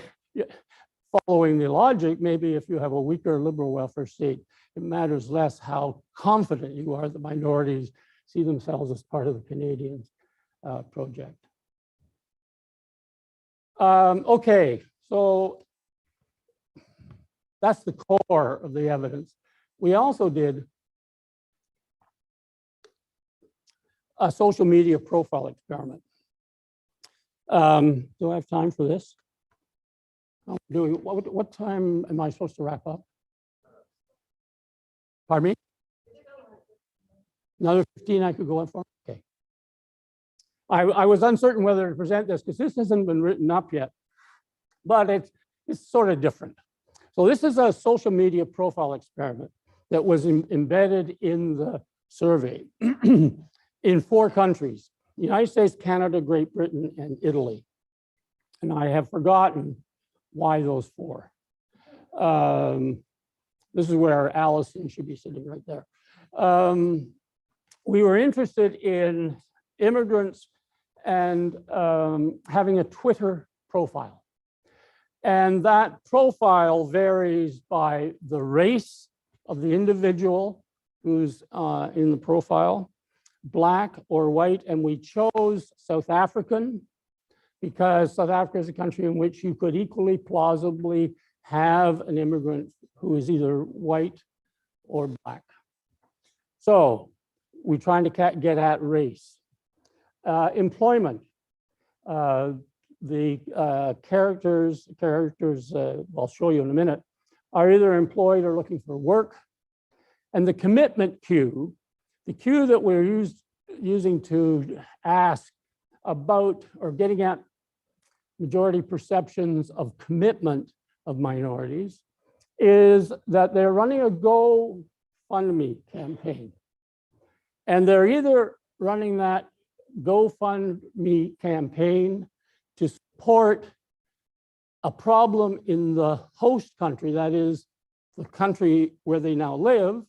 following the logic, maybe if you have a weaker liberal welfare state, it matters less how confident you are that minorities see themselves as part of the Canadian project. Okay, so that's the core of the evidence. We also did a social media profile experiment. Do I have time for this? What time am I supposed to wrap up? Pardon me? Another 15 I could go up for? Okay. I was uncertain whether to present this because this hasn't been written up yet, but it's sort of different. So this is a social media profile experiment that was embedded in the survey in 4 countries: the United States, Canada, Great Britain, and Italy. And I have forgotten why those 4. This is where Allison should be sitting right there. We were interested in immigrants and having a Twitter profile. And that profile varies by the race of the individual who's in the profile, Black or white, and we chose South African because South Africa is a country in which you could equally plausibly have an immigrant who is either white or Black. So we're trying to get at race. Employment. The characters I'll show you in a minute, are either employed or looking for work. And the commitment cue, the cue that we're using to ask about or getting at majority perceptions of commitment of minorities, is that they're running a GoFundMe campaign. And they're either running that GoFundMe campaign to support a problem in the host country, that is the country where they now live,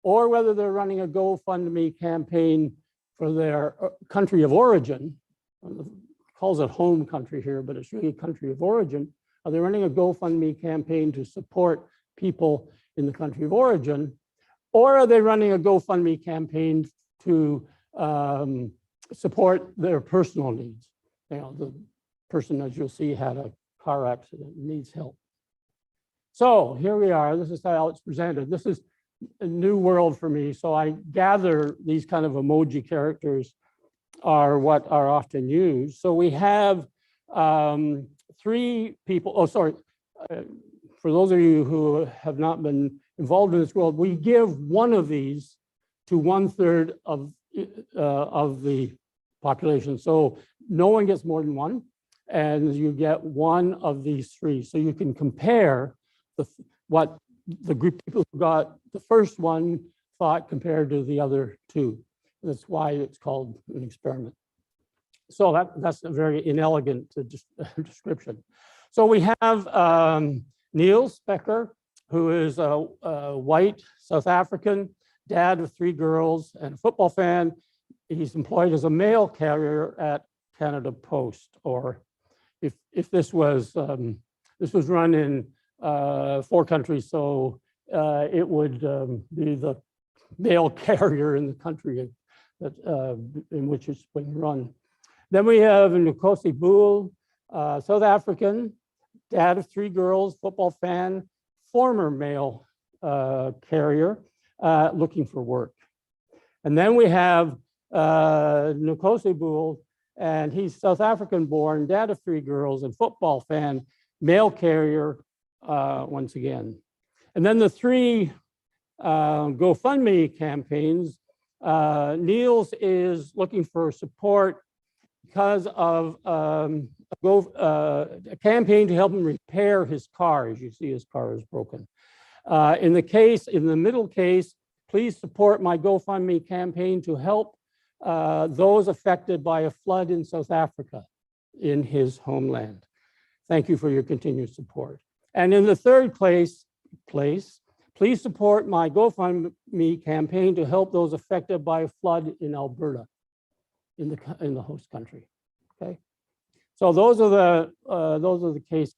or whether they're running a GoFundMe campaign for their country of origin. Calls it home country here, but it's really country of origin. Are they running a GoFundMe campaign to support people in the country of origin? Or are they running a GoFundMe campaign to support their personal needs? You know, the person, as you'll see, had a car accident and needs help. So here we are. This is how it's presented. This is a new world for me. So I gather these kind of emoji characters are what are often used. So we have 3 people. Oh, sorry. For those of you who have not been involved in this world, we give one of these to 1/3 of the population. So no one gets more than one, and you get one of these 3. So you can compare what the group of people who got the first one thought compared to the other 2. That's why it's called an experiment. So that's a very inelegant description. So we have Neil Specker, who is a white South African, dad of 3 girls and a football fan. He's employed as a mail carrier at Canada Post, or if this was run in 4 countries, so it would be the mail carrier in the country that in which it's been run. Then we have Nkosi Bull, South African, dad of 3 girls, football fan, former mail carrier, looking for work. And then we have Nkosi Bull, and he's South African born, dad of 3 girls, and football fan, mail carrier, once again. And then the three GoFundMe campaigns. Niels is looking for support because of a campaign to help him repair his car. As you see, his car is broken. In the middle case, please support my GoFundMe campaign to help those affected by a flood in South Africa in his homeland. Thank you for your continued support. And in the third place, please support my GoFundMe campaign to help those affected by a flood in Alberta, in the host country. Okay, so those are the cases.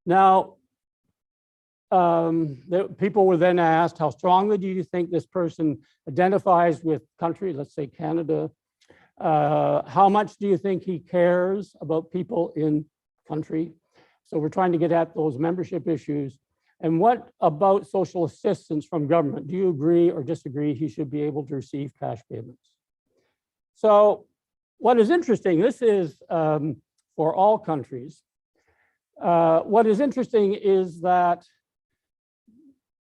Now, people were then asked, how strongly do you think this person identifies with country, let's say Canada? How much do you think he cares about people in country? So we're trying to get at those membership issues. And what about social assistance from government? Do you agree or disagree he should be able to receive cash payments? So what is interesting, this is for all countries. What is interesting is that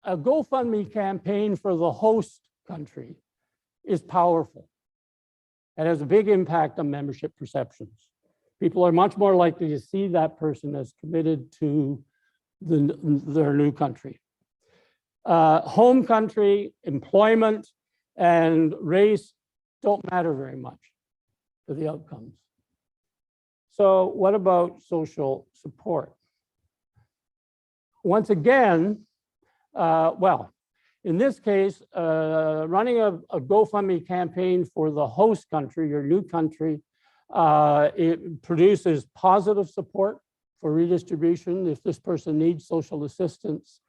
a GoFundMe campaign for the host country is powerful. It has a big impact on membership perceptions. People are much more likely to see that person as committed to their new country. Home country, employment, and race don't matter very much to the outcomes. So what about social support? Once again, well, in this case, running a GoFundMe campaign for the host country, your new country, it produces positive support for redistribution if this person needs social assistance.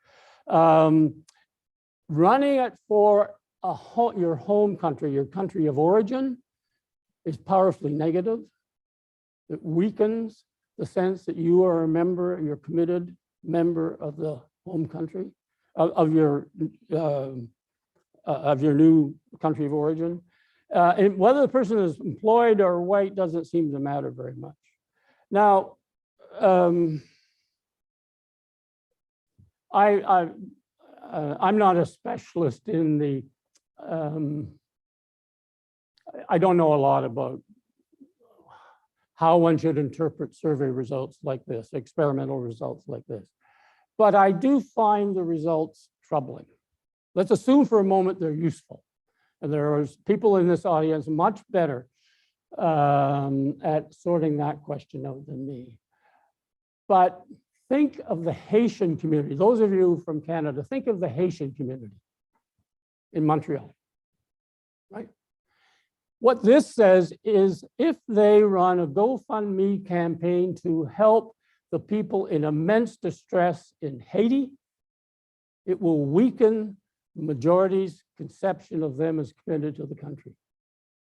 Running it for your home country, your country of origin, is powerfully negative. It weakens the sense that you are a member, you're a committed member of the home country, of your new country of origin. And whether the person is employed or white doesn't seem to matter very much. Now, I'm not a specialist in the, I don't know a lot about how one should interpret survey results like this, experimental results like this. But I do find the results troubling. Let's assume for a moment they're useful. And there are people in this audience much better at sorting that question out than me. But think of the Haitian community. Those of you from Canada, think of the Haitian community in Montreal, right? What this says is if they run a GoFundMe campaign to help the people in immense distress in Haiti, it will weaken the majority's conception of them as committed to the country.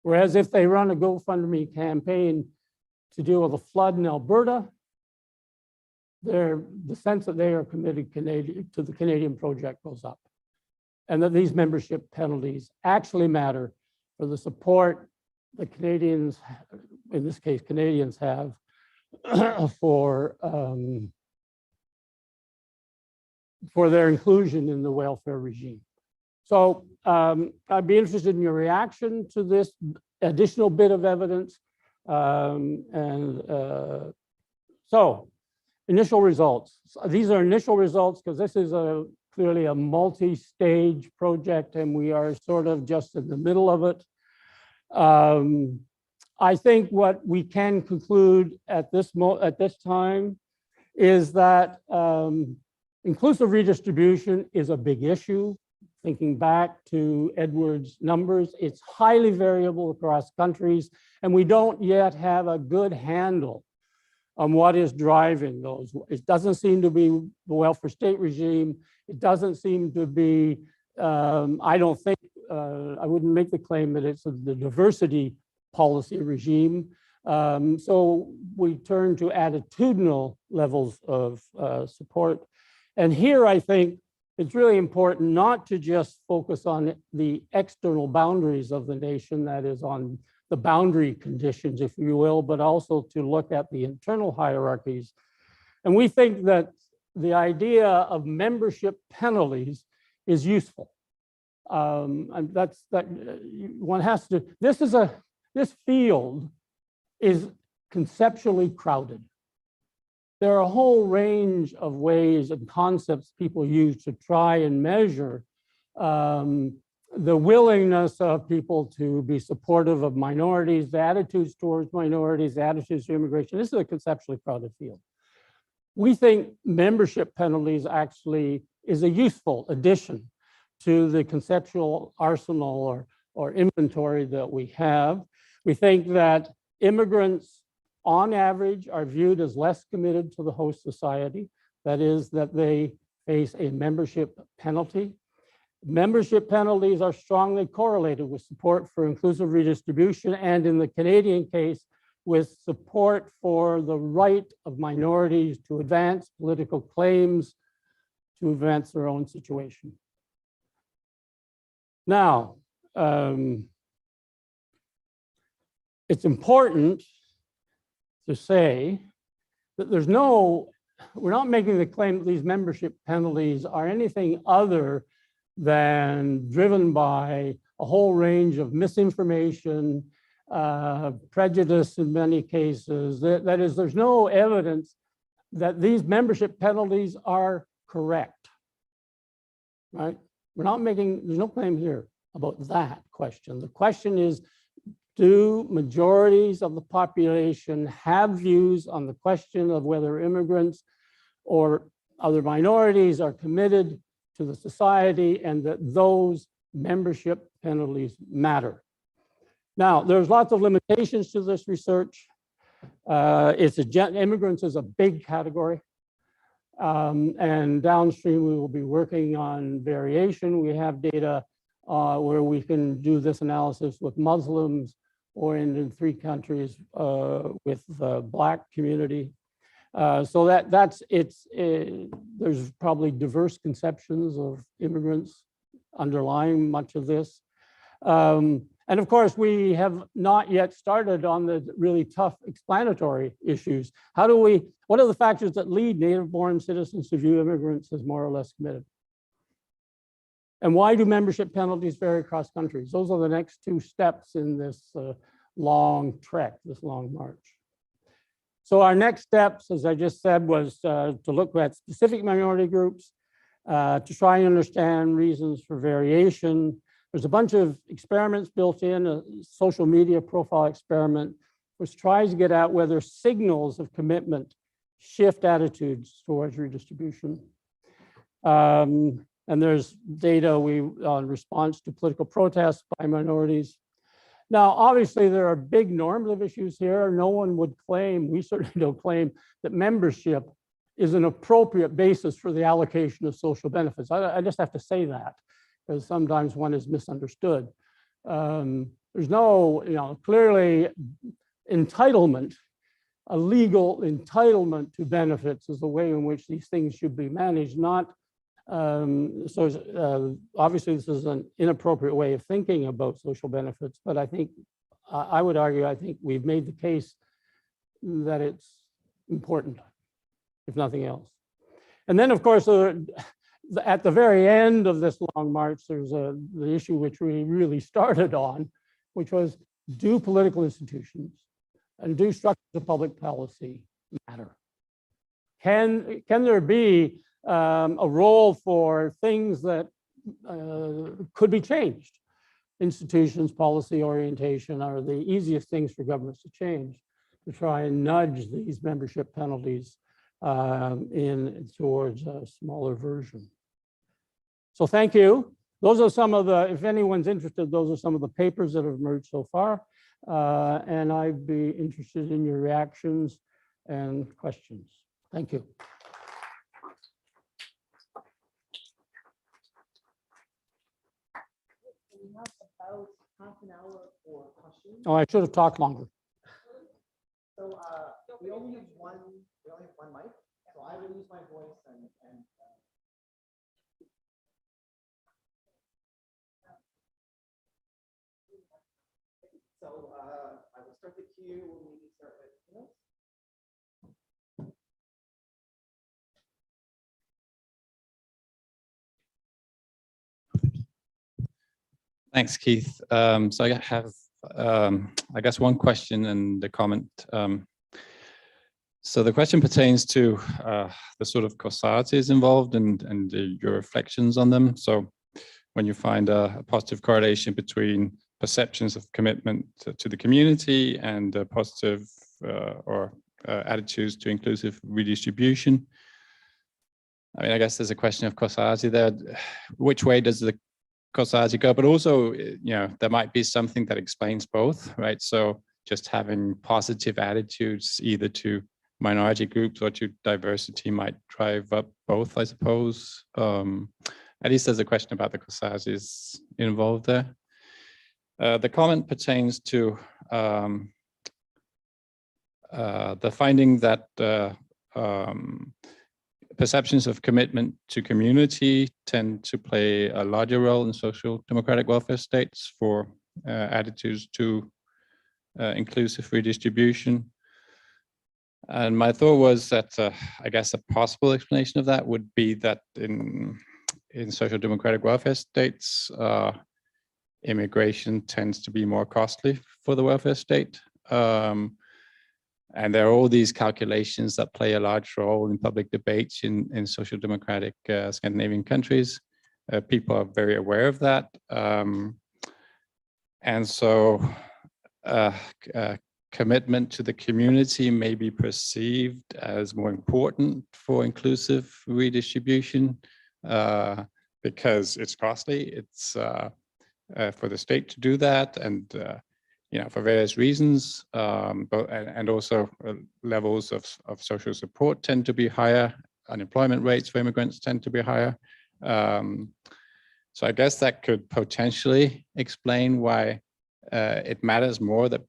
Whereas if they run a GoFundMe campaign to deal with a flood in Alberta, the sense that they are committed to the Canadian project goes up. And that these membership penalties actually matter for the support the Canadians, in this case, Canadians have for their inclusion in the welfare regime. So I'd be interested in your reaction to this additional bit of evidence. So initial results. These are initial results because this is clearly a multi-stage project and we are sort of just in the middle of it. I think what we can conclude at this time is that inclusive redistribution is a big issue. Thinking back to Edward's numbers, it's highly variable across countries, and we don't yet have a good handle on what is driving those. It doesn't seem to be the welfare state regime. It doesn't seem to be, I don't think, I wouldn't make the claim that it's the diversity policy regime. So we turn to attitudinal levels of support. And here I think it's really important not to just focus on the external boundaries of the nation, that is on the boundary conditions, if you will, but also to look at the internal hierarchies. And we think that the idea of membership penalties is useful. And that's that one has to. This field is conceptually crowded. There are a whole range of ways and concepts people use to try and measure the willingness of people to be supportive of minorities, the attitudes towards minorities, the attitudes to immigration. This is a conceptually crowded field. We think membership penalties actually is a useful addition to the conceptual arsenal or inventory that we have. We think that immigrants, on average, are viewed as less committed to the host society. That is, that they face a membership penalty. Membership penalties are strongly correlated with support for inclusive redistribution, and in the Canadian case, with support for the right of minorities to advance political claims, to advance their own situation. Now, it's important to say that we're not making the claim that these membership penalties are anything other than driven by a whole range of misinformation, prejudice in many cases. That is, there's no evidence that these membership penalties are correct, right? There's no claim here about that question. The question is, do majorities of the population have views on the question of whether immigrants or other minorities are committed to the society, and that those membership penalties matter? Now, there's lots of limitations to this research. Immigrants is a big category. And downstream, we will be working on variation. We have data where we can do this analysis with Muslims, or in 3 countries with the Black community. So there's probably diverse conceptions of immigrants underlying much of this. And of course, we have not yet started on the really tough explanatory issues. What are the factors that lead native-born citizens to view immigrants as more or less committed? And why do membership penalties vary across countries? Those are the next 2 steps in this long trek, this long march. So our next steps, as I just said, was to look at specific minority groups, to try and understand reasons for variation. There's a bunch of experiments built in, a social media profile experiment, which tries to get at whether signals of commitment shift attitudes towards redistribution. And there's data on response to political protests by minorities. Now, obviously, there are big normative issues here. No one would claim, we certainly don't claim, that membership is an appropriate basis for the allocation of social benefits. I just have to say that, because sometimes one is misunderstood. There's no, clearly entitlement, a legal entitlement to benefits is the way in which these things should be managed, not obviously this is an inappropriate way of thinking about social benefits, but I think, I would argue, I think we've made the case that it's important, if nothing else. And then, of course, at the very end of this long march, there's the issue which we really started on, which was, do political institutions and do structures of public policy matter? Can there be a role for things that could be changed? Institutions, policy orientation are the easiest things for governments to change, to try and nudge these membership penalties towards a smaller version. So thank you. Those are some of if anyone's interested, those are some of the papers that have emerged so far. And I'd be interested in your reactions and questions. Thank you. We have about half an hour for questions. Oh, I should have talked longer. So we only have one mic, so I will use my voice and so I will start the queue when we start with Thanks, Keith. So I have, I guess, one question and a comment. So the question pertains to the sort of causalities involved and your reflections on them. So when you find a positive correlation between perceptions of commitment to the community and positive attitudes to inclusive redistribution. I mean, I guess there's a question of causality there. Which way does the causality go? But also, there might be something that explains both, right? So just having positive attitudes either to minority groups or to diversity might drive up both, I suppose. At least there's a question about the causalities involved there. The comment pertains to the finding that perceptions of commitment to community tend to play a larger role in social democratic welfare states for attitudes to inclusive redistribution. And my thought was that I guess a possible explanation of that would be that in social democratic welfare states, immigration tends to be more costly for the welfare state. And there are all these calculations that play a large role in public debates in social democratic Scandinavian countries. People are very aware of that. And so commitment to the community may be perceived as more important for inclusive redistribution because it's costly. It's for the state to do that, and for various reasons, and also levels of social support tend to be higher. Unemployment rates for immigrants tend to be higher. So I guess that could potentially explain why it matters more that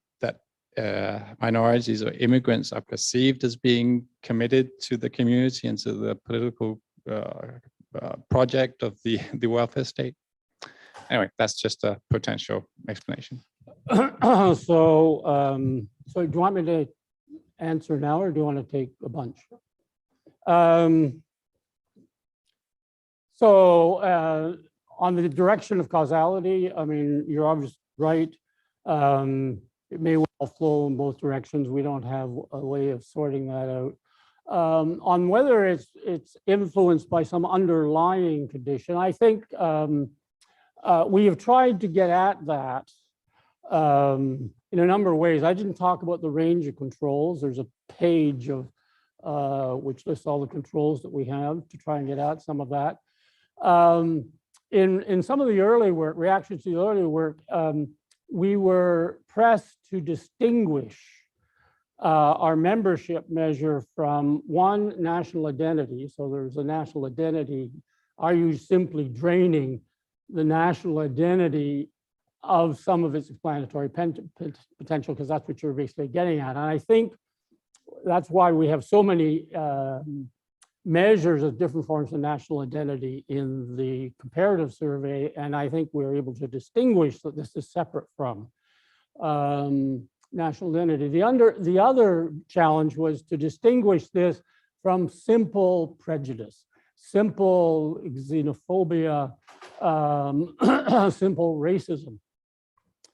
minorities or immigrants are perceived as being committed to the community and to the political project of the welfare state. Anyway, that's just a potential explanation. So do you want me to answer now, or do you want to take a bunch? On the direction of causality, I mean, you're obviously right. It may well flow in both directions. We don't have a way of sorting that out. On whether it's influenced by some underlying condition, I think we have tried to get at that in a number of ways. I didn't talk about the range of controls. There's a page of which lists all the controls that we have to try and get at some of that. In some of the early work, reactions to the early work, we were pressed to distinguish our membership measure from one national identity. So there's a national identity. Are you simply draining the national identity of some of its explanatory potential? Because that's what you're basically getting at. And I think that's why we have so many measures of different forms of national identity in the comparative survey. And I think we're able to distinguish that this is separate from national identity. The other challenge was to distinguish this from simple prejudice, simple xenophobia, simple racism.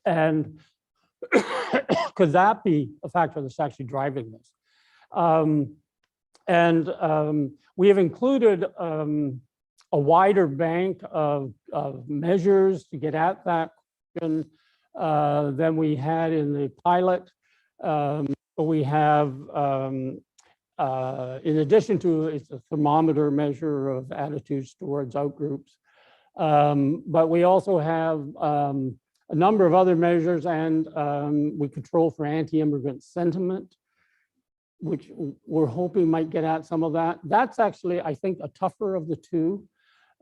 And could that be a factor that's actually driving this? We have included a wider bank of measures to get at that question than we had in the pilot. We have, in addition to it's a thermometer measure of attitudes towards outgroups, but we also have a number of other measures, and we control for anti-immigrant sentiment, which we're hoping might get at some of that. That's actually, I think, a tougher of the two,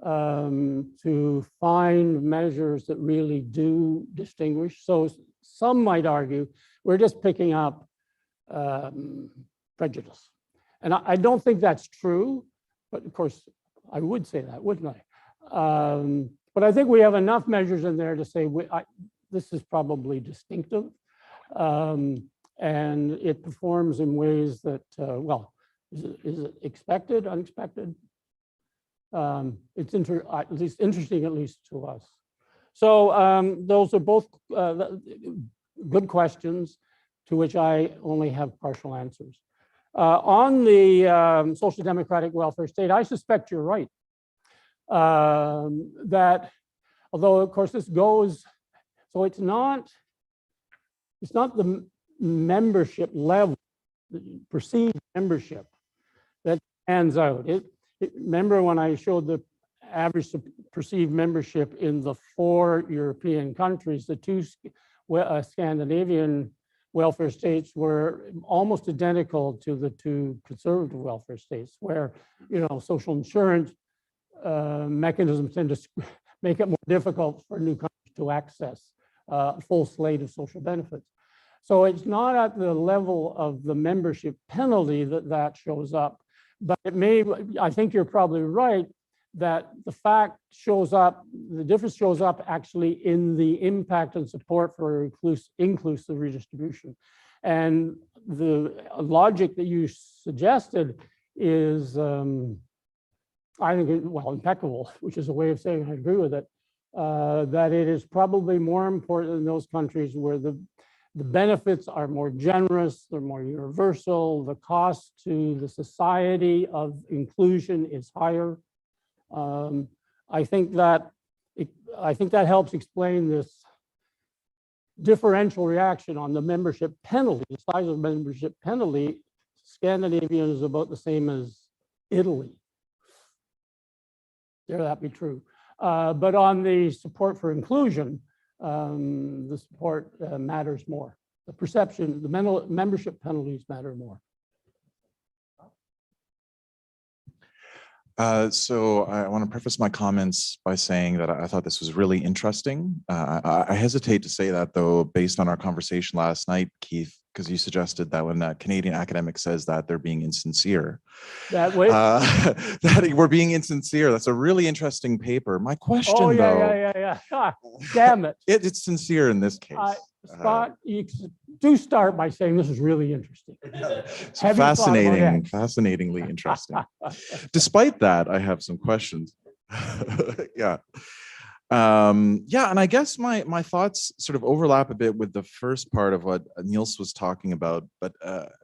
to find measures that really do distinguish. So some might argue we're just picking up prejudice. And I don't think that's true, but of course I would say that, wouldn't I? But I think we have enough measures in there to say this is probably distinctive. And it performs in ways that, well, is it expected, unexpected? It's at least interesting, at least to us. So those are both good questions to which I only have partial answers. On the social democratic welfare state, I suspect you're right. That although of course this goes, so it's not the membership level, the perceived membership that stands out. Remember when I showed the average perceived membership in the 4 European countries, the 2 Scandinavian welfare states were almost identical to the 2 conservative welfare states, where, you know, social insurance mechanisms tend to make it more difficult for new countries to access a full slate of social benefits. So it's not at the level of the membership penalty that shows up, but it may, I think you're probably right, that the fact shows up, the difference shows up actually in the impact and support for inclusive redistribution. And the logic that you suggested is, I think, well, impeccable, which is a way of saying I agree with it, that it is probably more important in those countries where the benefits are more generous, they're more universal, the cost to the society of inclusion is higher. I think that helps explain this differential reaction on the membership penalty, the size of membership penalty. Scandinavia is about the same as Italy. Dare that be true. But on the support for inclusion, the support matters more. The perception, the membership penalties matter more. So I want to preface my comments by saying that I thought this was really interesting. I hesitate to say that, though, based on our conversation last night, Keith, because you suggested that when a Canadian academic says that, they're being insincere. That way. That we're being insincere. That's a really interesting paper. My question, Oh, though. yeah. Ah, damn it. It's sincere in this case. Scott, you do start by saying this is really interesting. It's Have you thought about fascinating, X? fascinatingly interesting. Despite that, I have some questions. Yeah. Yeah, and I guess my thoughts sort of overlap a bit with the first part of what Niels was talking about, but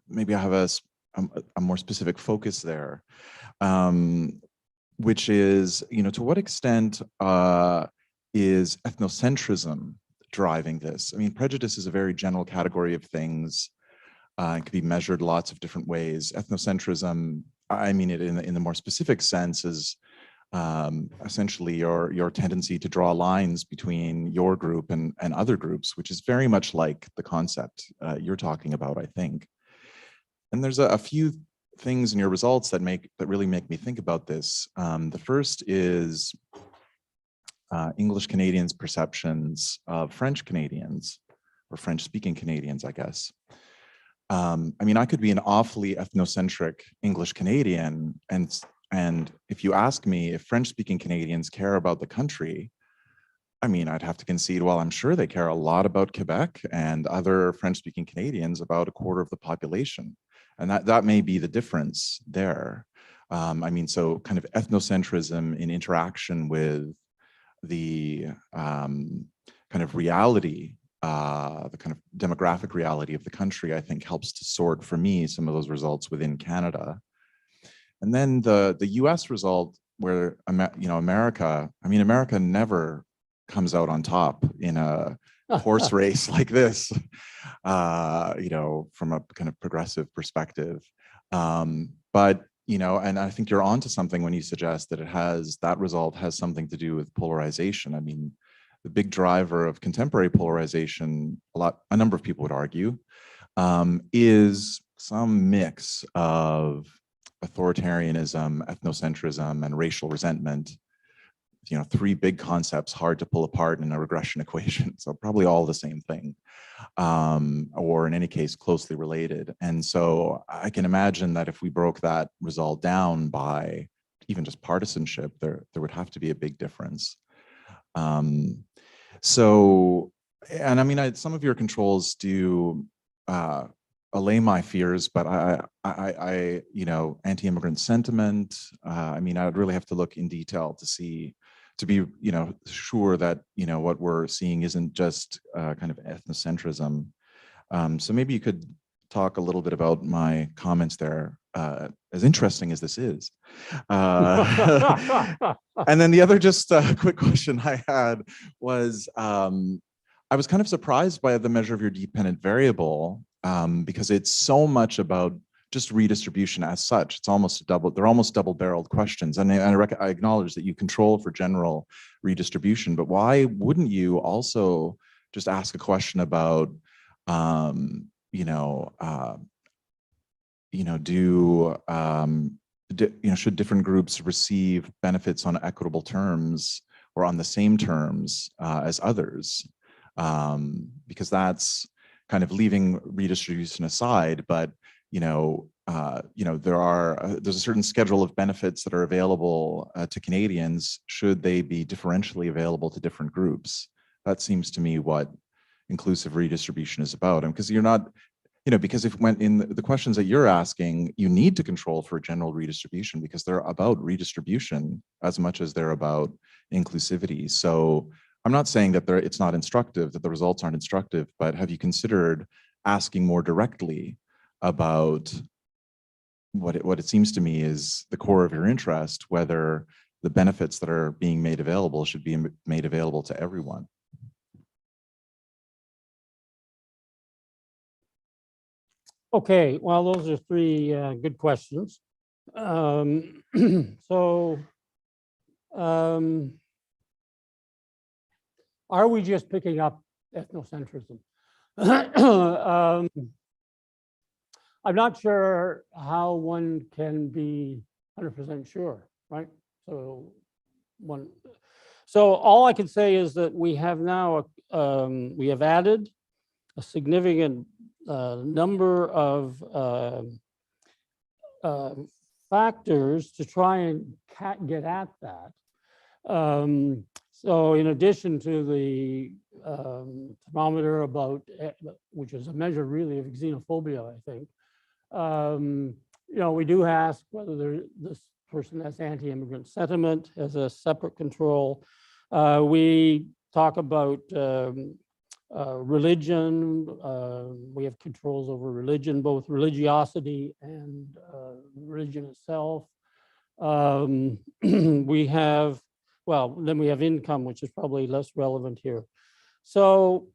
maybe I have a more specific focus there, which is, you know, to what extent is ethnocentrism driving this? I mean, prejudice is a very general category of things. It could be measured lots of different ways. Ethnocentrism, I mean it in the more specific sense, is essentially your tendency to draw lines between your group and other groups, which is very much like the concept you're talking about, I think. And there's a few things in your results that really make me think about this. The first is English Canadians' perceptions of French Canadians, or French-speaking Canadians, I guess. I mean, I could be an awfully ethnocentric English Canadian, and if you ask me if French-speaking Canadians care about the country, I mean, I'd have to concede, well, I'm sure they care a lot about Quebec, and other French-speaking Canadians about a quarter of the population. And that may be the difference there. I mean, so kind of ethnocentrism in interaction with the kind of reality, the kind of demographic reality of the country, I think helps to sort, for me, some of those results within Canada. And then the US result, where, you know, America never comes out on top in a horse race like this, you know, from a kind of progressive perspective. But, you know, and I think you're onto something when you suggest that that result has something to do with polarization. I mean, the big driver of contemporary polarization, a number of people would argue, is some mix of authoritarianism, ethnocentrism, and racial resentment. You know, 3 big concepts hard to pull apart in a regression equation. So probably all the same thing, or in any case, closely related. And so I can imagine that if we broke that result down by even just partisanship, there would have to be a big difference. So, and I mean, some of your controls do allay my fears, but I you know, anti-immigrant sentiment, I mean, I would really have to look in detail to see to be, sure that, what we're seeing isn't just kind of ethnocentrism. So maybe you could talk a little bit about my comments there, as interesting as this is. And then the other just quick question I had was, I was kind of surprised by the measure of your dependent variable, because it's so much about just redistribution as such. It's almost they're almost double-barreled questions. And I acknowledge that you control for general redistribution, but why wouldn't you also just ask a question about, should different groups receive benefits on equitable terms or on the same terms as others? Because that's kind of leaving redistribution aside, but there's a certain schedule of benefits that are available to Canadians should they be differentially available to different groups. That seems to me what inclusive redistribution is about. And because you're not, because if when in the questions that you're asking, you need to control for general redistribution because they're about redistribution as much as they're about inclusivity. So I'm not saying that it's not instructive, that the results aren't instructive, but have you considered asking more directly about what it seems to me is the core of your interest, whether the benefits that are being made available should be made available to everyone? Okay, well, those are three good questions. Are we just picking up ethnocentrism? I'm not sure how one can be 100% sure, right? So all I can say is that we have now we have added a significant number of factors to try and get at that. So in addition to the thermometer which is a measure really of xenophobia, I think, we do ask whether this person has anti-immigrant sentiment as a separate control. We talk about religion. We have controls over religion, both religiosity and religion itself. We have, then we have income, which is probably less relevant here. So,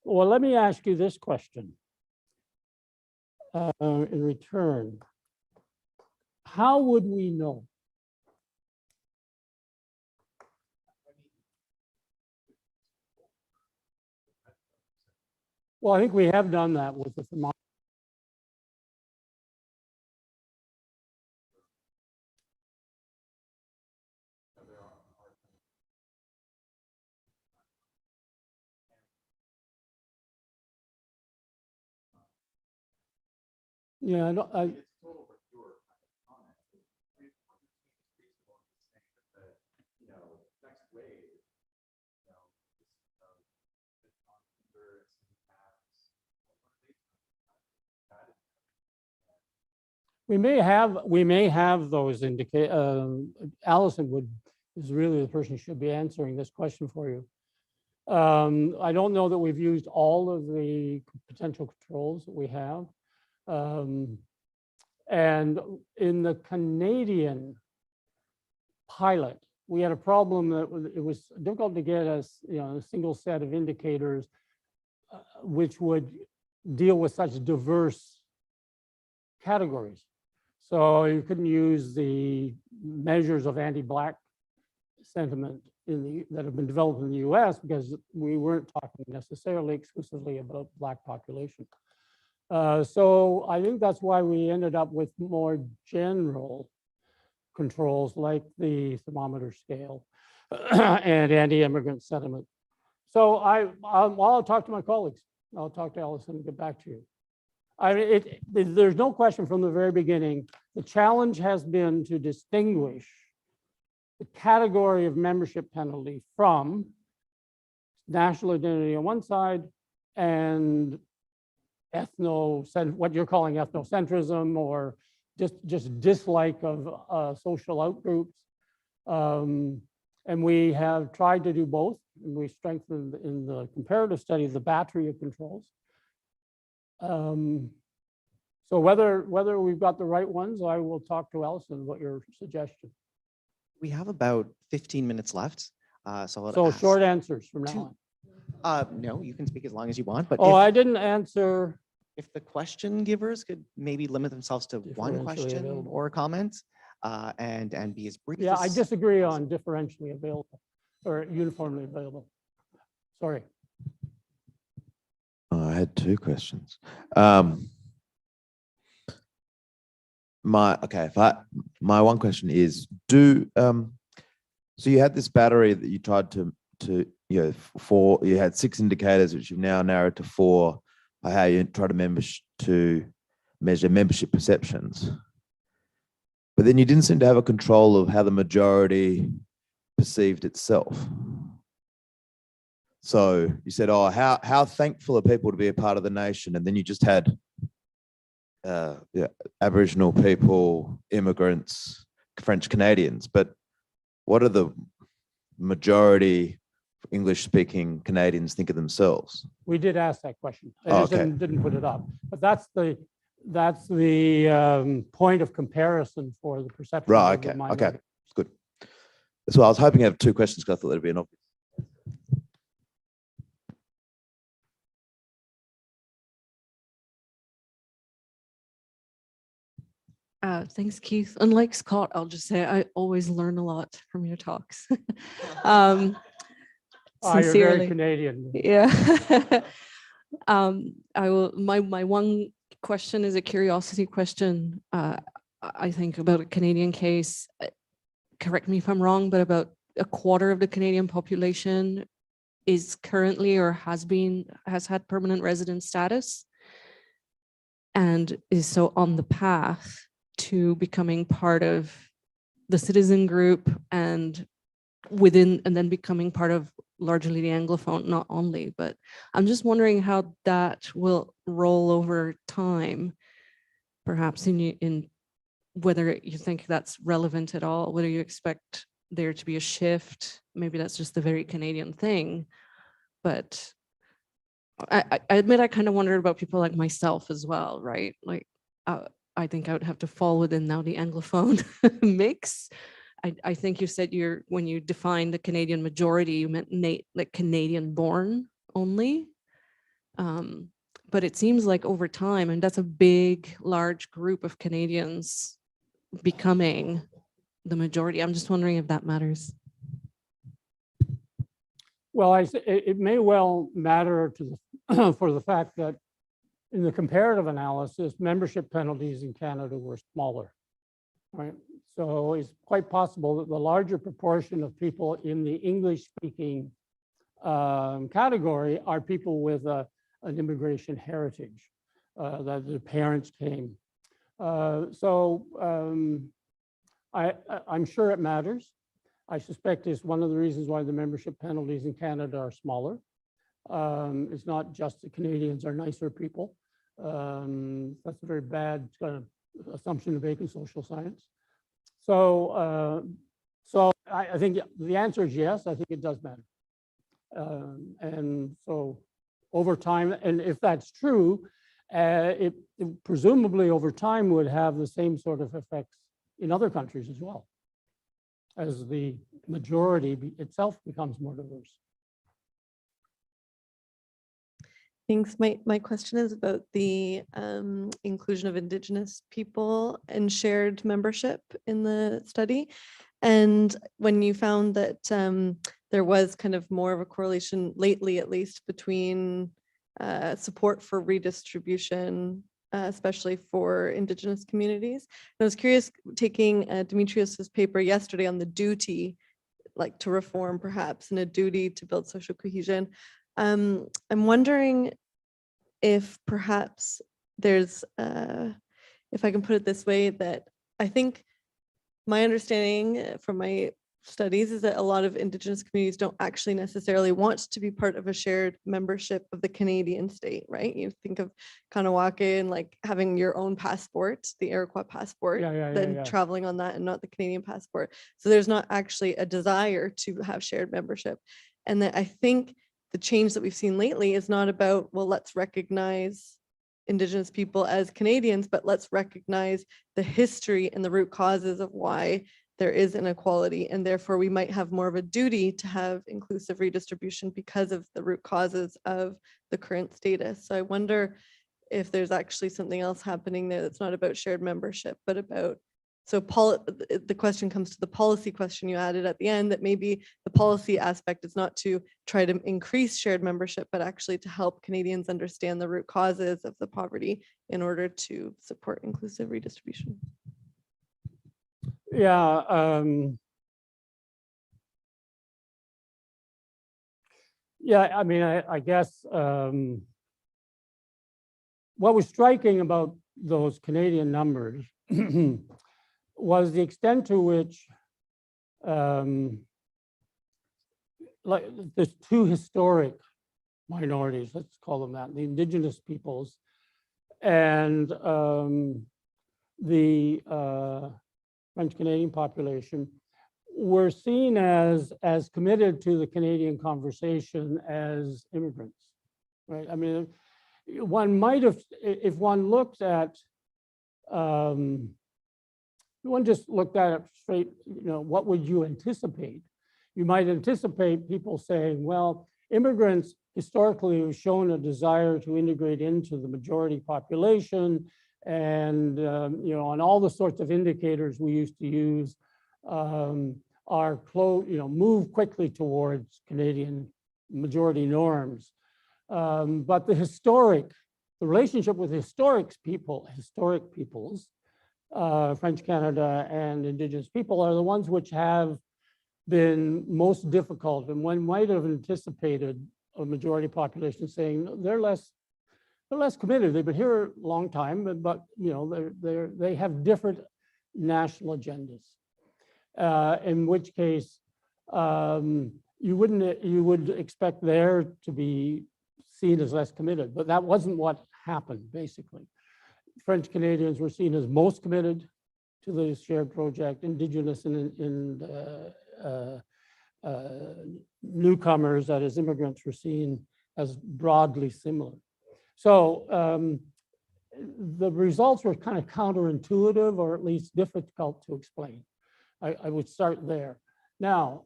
well, let me ask you this question in return. How would we know? Well, I think we have done that with the thermometer. Yeah, we may have those indicate. Allison is really the person who should be answering this question for you. I don't know that we've used all of the potential controls that we have. And in the Canadian pilot, we had a problem that it was difficult to get a single set of indicators which would deal with such diverse categories. So you couldn't use the measures of anti-Black sentiment that have been developed in the US because we weren't talking necessarily exclusively about Black population. So I think that's why we ended up with more general controls like the thermometer scale and anti-immigrant sentiment. So I'll talk to my colleagues. I'll talk to Allison and get back to you. I mean, there's no question from the very beginning, the challenge has been to distinguish the category of membership penalty from national identity on one side and what you're calling ethnocentrism or just dislike of social outgroups. And we have tried to do both, and we strengthened in the comparative study the battery of controls. So whether we've got the right ones, I will talk to Alison about your suggestion. We have about 15 minutes left. So So short answers from now on. No, you can speak as long as you want, but Oh, I didn't answer. if the question givers could maybe limit themselves to one Differentially question available. or comment and be as brief Yeah, I as disagree on differentially available or uniformly available. Sorry. I had two questions. My one question is, so you had this battery that you tried to you had 6 indicators, which you've now narrowed to 4, by how you try to measure membership perceptions. But then you didn't seem to have a control of how the majority perceived itself. So you said, oh, how thankful are people to be a part of the nation? And then you just had Aboriginal people, immigrants, French Canadians. But what do the majority English-speaking Canadians think of themselves? We did ask that question. I Oh, just okay. didn't put it up. But that's the point of comparison for the perception. Right, of the okay, minority. it's good. So I was hoping to have 2 questions because I thought that'd be an obvious. Thanks, Keith. Unlike Scott, I'll just say I always learn a lot from your talks. um, Ah, you're very sincerely. Canadian. Yeah. I will. My one question is a curiosity question. I think about a Canadian case. Correct me if I'm wrong, but about a quarter of the Canadian population is currently or has had permanent resident status, and is so on the path to becoming part of the citizen group and then becoming part of largely the Anglophone, not only, but I'm just wondering how that will roll over time, perhaps in whether you think that's relevant at all, whether you expect there to be a shift. Maybe that's just a very Canadian thing, but I admit I kind of wondered about people like myself as well, right? Like, I think I would have to fall within now the Anglophone mix. I think you said when you defined the Canadian majority, you meant like Canadian born only. But it seems like over time, and that's a big, large group of Canadians becoming the majority. I'm just wondering if that matters. Well, it may well matter to the, for the fact that in the comparative analysis, membership penalties in Canada were smaller, right? So it's quite possible that the larger proportion of people in the English-speaking category are people with an immigration heritage, that their parents came. I'm sure it matters. I suspect it's one of the reasons why the membership penalties in Canada are smaller. It's not just the Canadians are nicer people. That's a very bad kind of assumption to make in social science. So I think the answer is yes. I think it does matter. And so over time, and if that's true, it presumably over time would have the same sort of effects in other countries as well, as the majority itself becomes more diverse. Thanks. My question is about the inclusion of Indigenous people and shared membership in the study. And when you found that there was kind of more of a correlation lately, at least, between support for redistribution, especially for Indigenous communities. And I was curious, taking Demetrius's paper yesterday on the duty, like to reform perhaps, and a duty to build social cohesion. I'm wondering if perhaps there's, if I can put it this way, that I think my understanding from my studies is that a lot of Indigenous communities don't actually necessarily want to be part of a shared membership of the Canadian state, right? You think of Kanawake and like having your own passport, the Iroquois passport, then yeah. traveling on that and not the Canadian passport. So there's not actually a desire to have shared membership. And that I think the change that we've seen lately is not about, well, let's recognize Indigenous people as Canadians, but let's recognize the history and the root causes of why there is inequality, and therefore we might have more of a duty to have inclusive redistribution because of the root causes of the current status. So I wonder if there's actually something else happening there that's not about shared membership, but about, so the question comes to the policy question you added at the end, that maybe the policy aspect is not to try to increase shared membership, but actually to help Canadians understand the root causes of the poverty in order to support inclusive redistribution. Yeah. Yeah, I mean, I guess what was striking about those Canadian numbers was the extent to which like there's two historic minorities, let's call them that, the Indigenous peoples and the French Canadian population were seen as committed to the Canadian conversation as immigrants, right? I mean, one might have, if one looks at, one just looked at it straight, you know, what would you anticipate? You might anticipate people saying, well, immigrants historically have shown a desire to integrate into the majority population, and you know, on all the sorts of indicators we used to use, are close, you know, move quickly towards Canadian majority norms. But the relationship with historic peoples, French Canada and Indigenous people, are the ones which have been most difficult, and one might have anticipated a majority population saying they're less committed. They've been here a long time, but you know, they have different national agendas. In which case, you would expect there to be seen as less committed, but that wasn't what happened. Basically, French Canadians were seen as most committed to the shared project. Indigenous and newcomers, that is immigrants, were seen as broadly similar. So the results were kind of counterintuitive, or at least difficult to explain. I would start there. Now,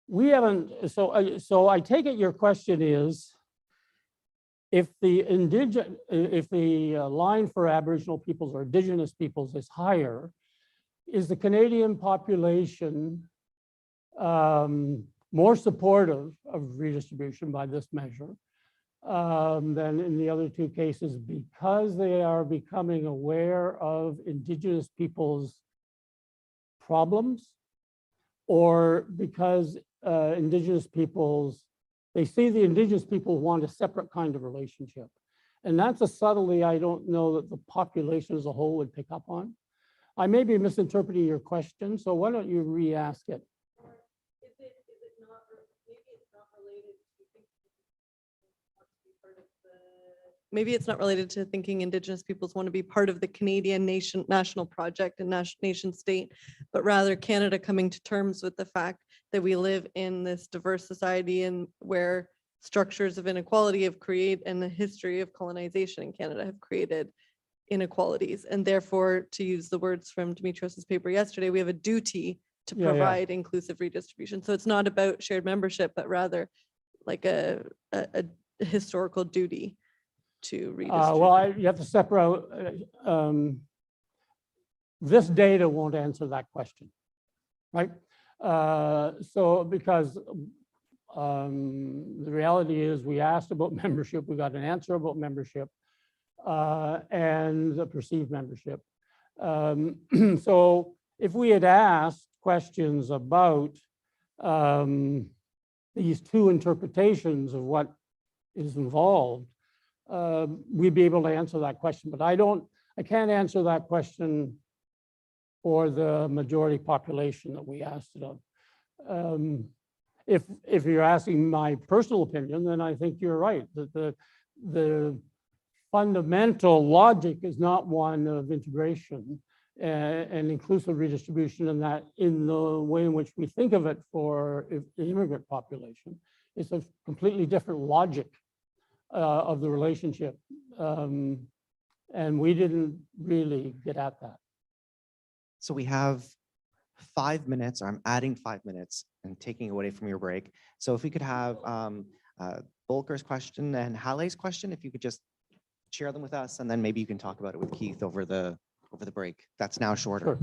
we haven't, so I take it your question is, if the line for Aboriginal peoples or Indigenous peoples is higher, is the Canadian population more supportive of redistribution by this measure than in the other two cases, because they are becoming aware of Indigenous people's problems, or because Indigenous peoples, they see the Indigenous people want a separate kind of relationship? And that's a subtlety I don't know that the population as a whole would pick up on. I may be misinterpreting your question, so why don't you re-ask it? Maybe it's not related to thinking Indigenous peoples want to be part of the Canadian national project and nation state, but rather Canada coming to terms with the fact that we live in this diverse society and where structures of inequality have created, and the history of colonization in Canada have created inequalities. And therefore, to use the words from Dimitrios's paper yesterday, we have a duty to provide inclusive redistribution. So it's not about shared membership, but rather like a historical duty to redistribute. Well, you have to separate. This data won't answer that question, right? So because the reality is we asked about membership, we got an answer about membership and the perceived membership. So if we had asked questions about these two interpretations of what is involved, we'd be able to answer that question. But I can't answer that question or the majority population that we asked it of. If you're asking my personal opinion, then I think you're right, that the fundamental logic is not one of integration and inclusive redistribution, and that in the way in which we think of it for the immigrant population, it's a completely different logic of the relationship. And we didn't really get at that. So we have 5 minutes, or I'm adding 5 minutes and taking away from your break. So if we could have Volker's question and Halle's question, if you could just share them with us, and then maybe you can talk about it with Keith over the break. That's now shorter.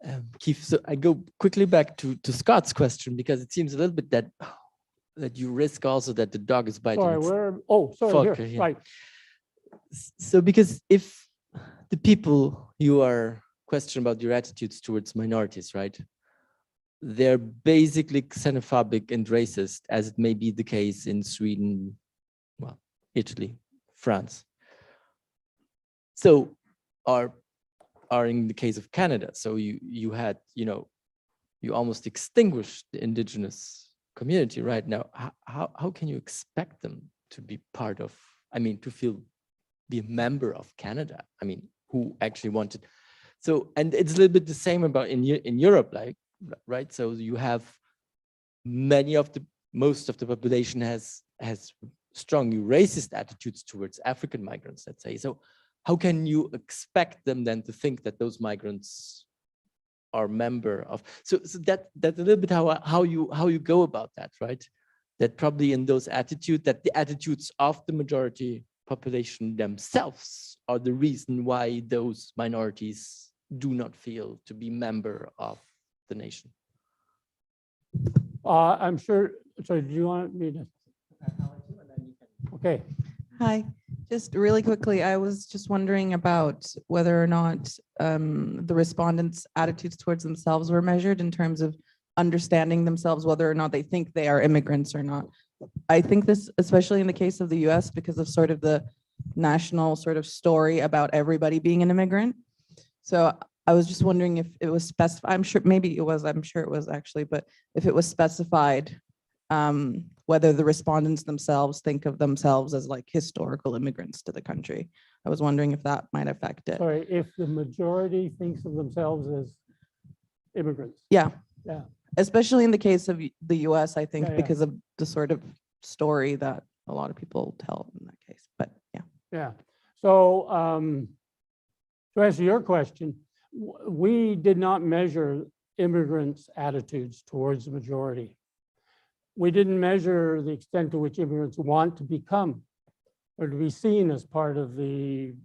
Sure. Keith, so I go quickly back to Scott's question, because it seems a little bit that you risk also that the dog is biting. Sorry, sorry, Volker, here, yeah. right. So because if the people you are questioning about your attitudes towards minorities, right, they're basically xenophobic and racist, as it may be the case in Sweden, well, Italy, France. So are in the case of Canada, so you had, you almost extinguished the indigenous community right now. How can you expect them to be part of, be a member of Canada? I mean, who actually wanted? So, and it's a little bit the same about in Europe, like, right? So you have most of the population has strongly racist attitudes towards African migrants, let's say. So how can you expect them then to think that those migrants are member of? So that's a little bit how you go about that, right? That probably in those attitudes, that the attitudes of the majority population themselves are the reason why those minorities do not feel to be member of the nation. I'm sure, sorry, do you want me to? Okay. Hi, just really quickly, I was just wondering about whether or not the respondents' attitudes towards themselves were measured in terms of understanding themselves, whether or not they think they are immigrants or not. I think this, especially in the case of the US, because of sort of the national sort of story about everybody being an immigrant. So I was just wondering if it was specified, I'm sure it was actually, but if it was specified, whether the respondents themselves think of themselves as like historical immigrants to the country. I was wondering if that might affect it. Sorry, if the majority thinks of themselves as immigrants. Yeah. Yeah. Especially in the case of the US, I think, Yeah, yeah. because of the sort of story that a lot of people tell in that case, but yeah. Yeah. So to answer your question, we did not measure immigrants' attitudes towards the majority. We didn't measure the extent to which immigrants want to become or to be seen as part of the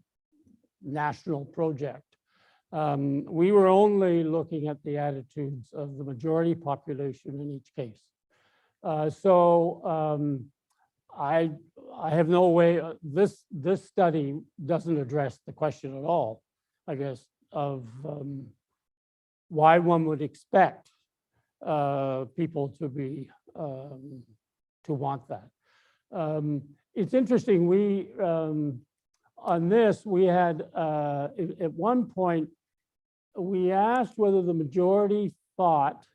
national project. We were only looking at the attitudes of the majority population in each case. I have no way, this study doesn't address the question at all, I guess, of why one would expect people to be to want that. It's interesting, we on this, we had at one point, we asked whether the majority thought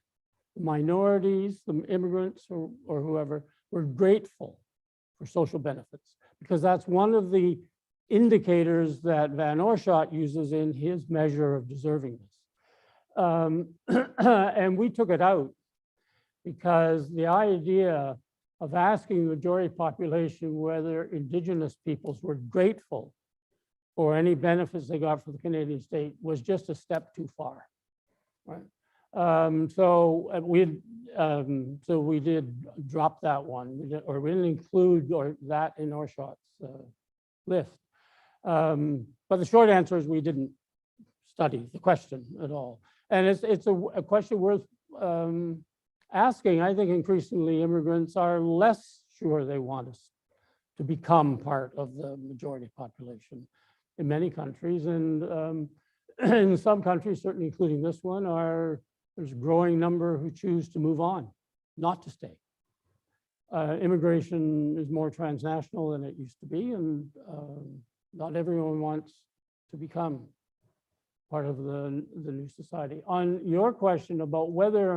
minorities, the immigrants or whoever, were grateful for social benefits, because that's one of the indicators that Van Oorschot uses in his measure of deservingness. And we took it out because the idea of asking the majority population whether Indigenous peoples were grateful for any benefits they got from the Canadian state was just a step too far, right? So we did drop that one, we didn't include that in Oorschot's list. But the short answer is we didn't study the question at all. And it's a question worth asking. I think increasingly immigrants are less sure they want us to become part of the majority population in many countries. And in some countries, certainly including this one, there's a growing number who choose to move on, not to stay. Immigration is more transnational than it used to be, and not everyone wants to become part of the new society. On your question about whether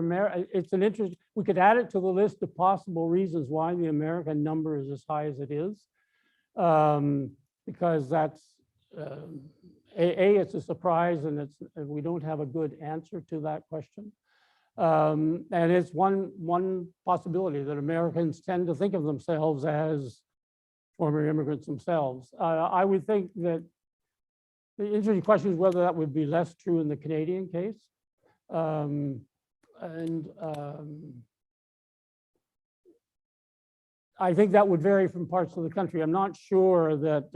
it's an interest, we could add it to the list of possible reasons why the American number is as high as it is. Because that's, it's a surprise and we don't have a good answer to that question. And it's one possibility that Americans tend to think of themselves as former immigrants themselves. I would think that the interesting question is whether that would be less true in the Canadian case. I think that would vary from parts of the country. I'm not sure that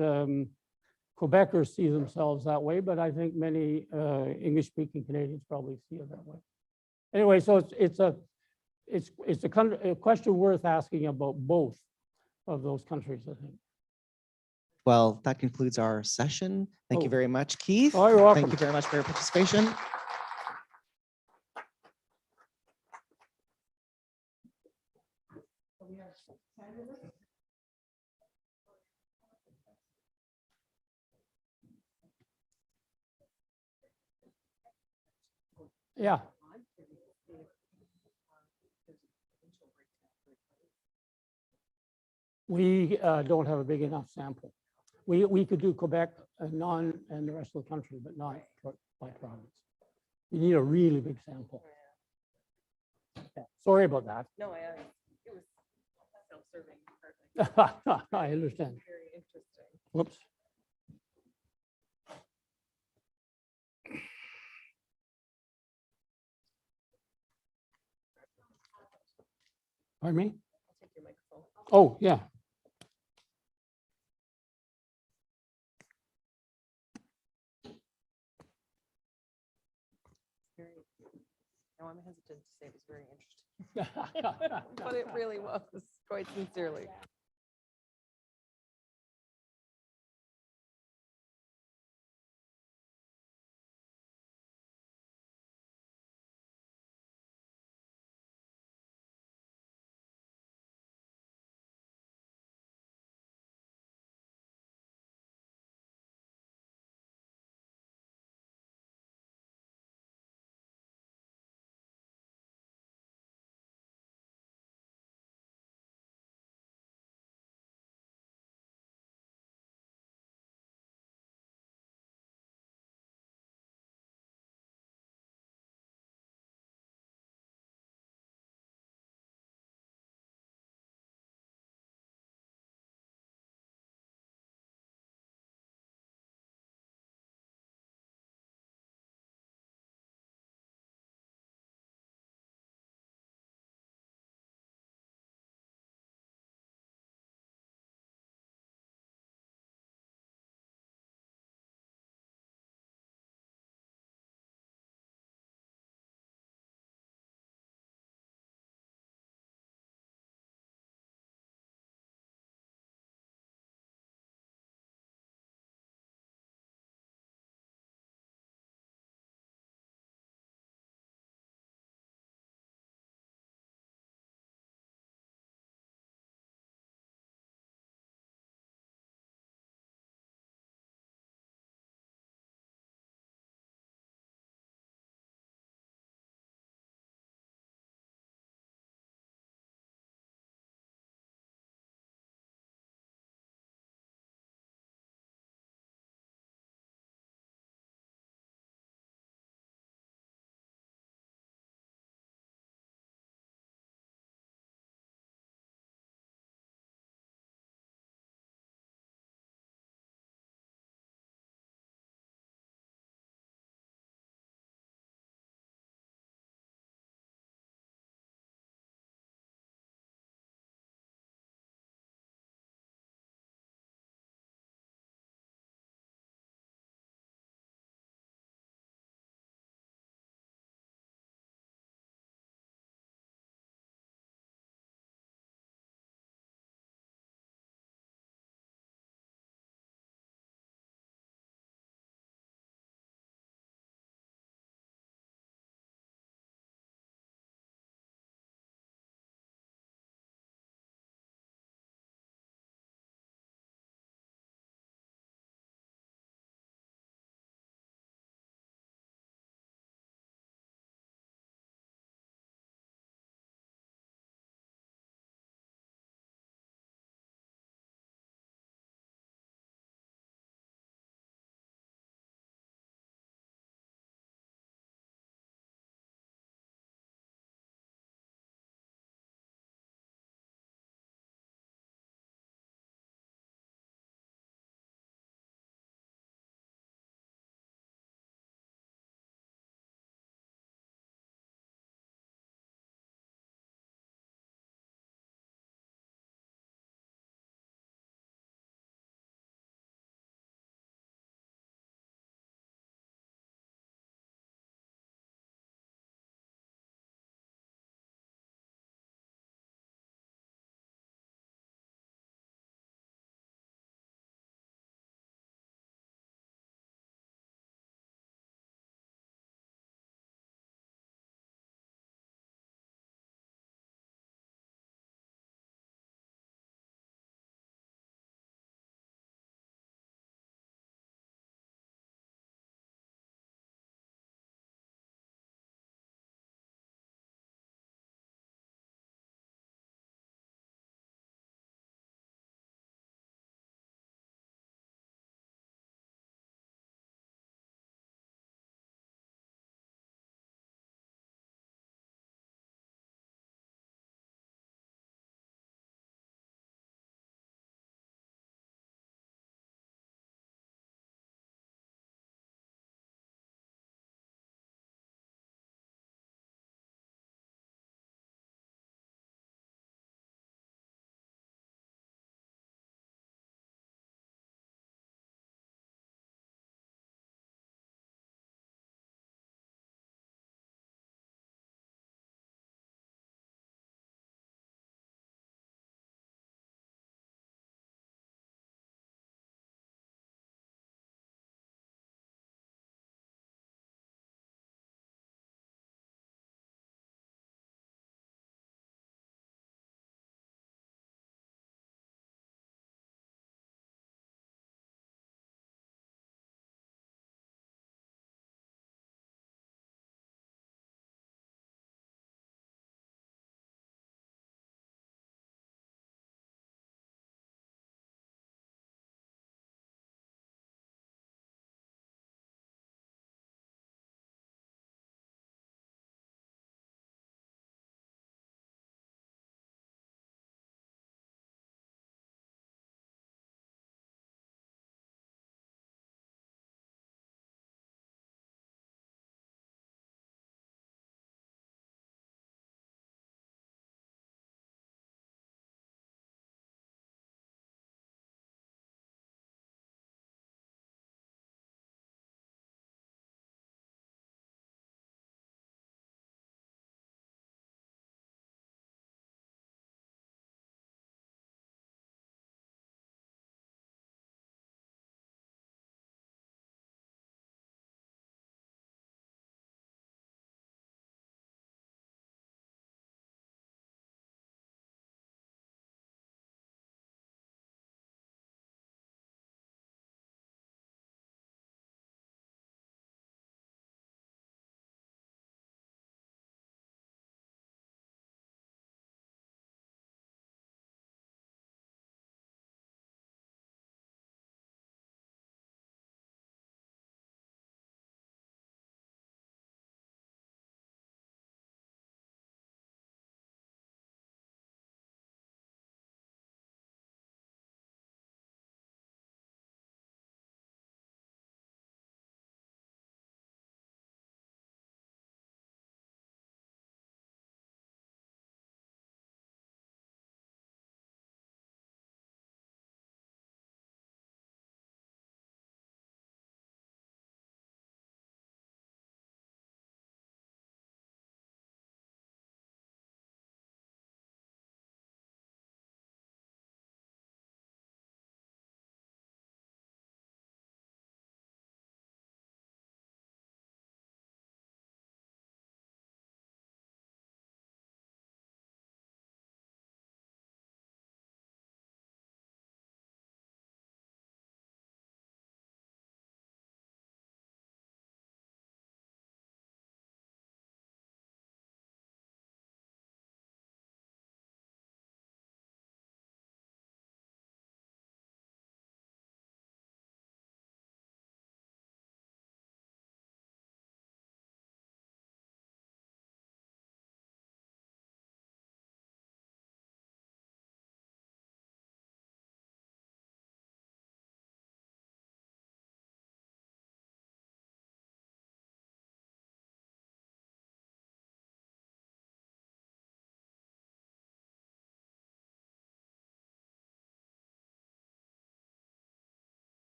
Quebecers see themselves that way, but I think many English-speaking Canadians probably see it that way. Anyway, so it's a question worth asking about both of those countries, I think. Well, that concludes our session. Thank you Oh. very much, Keith. Oh, you're welcome. Thank you very much for your participation. Yeah. We don't have a big enough sample. We could do Quebec and the rest of the country, but not by province. You need a really big sample. Yeah, sorry about that. No, it was self-serving. Perfect. I understand. Very interesting. Whoops. Pardon me? I'll take your microphone. Oh, yeah. No, I'm hesitant to say it was very interesting, but it really was, quite sincerely.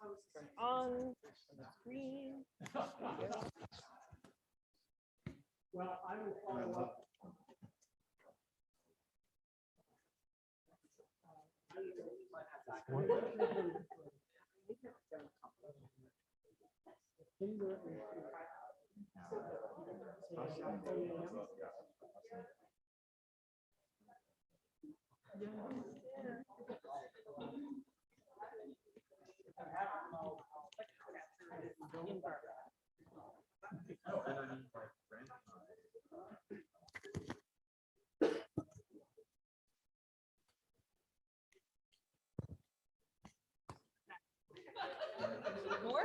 On the screen. Well, I will follow up. More?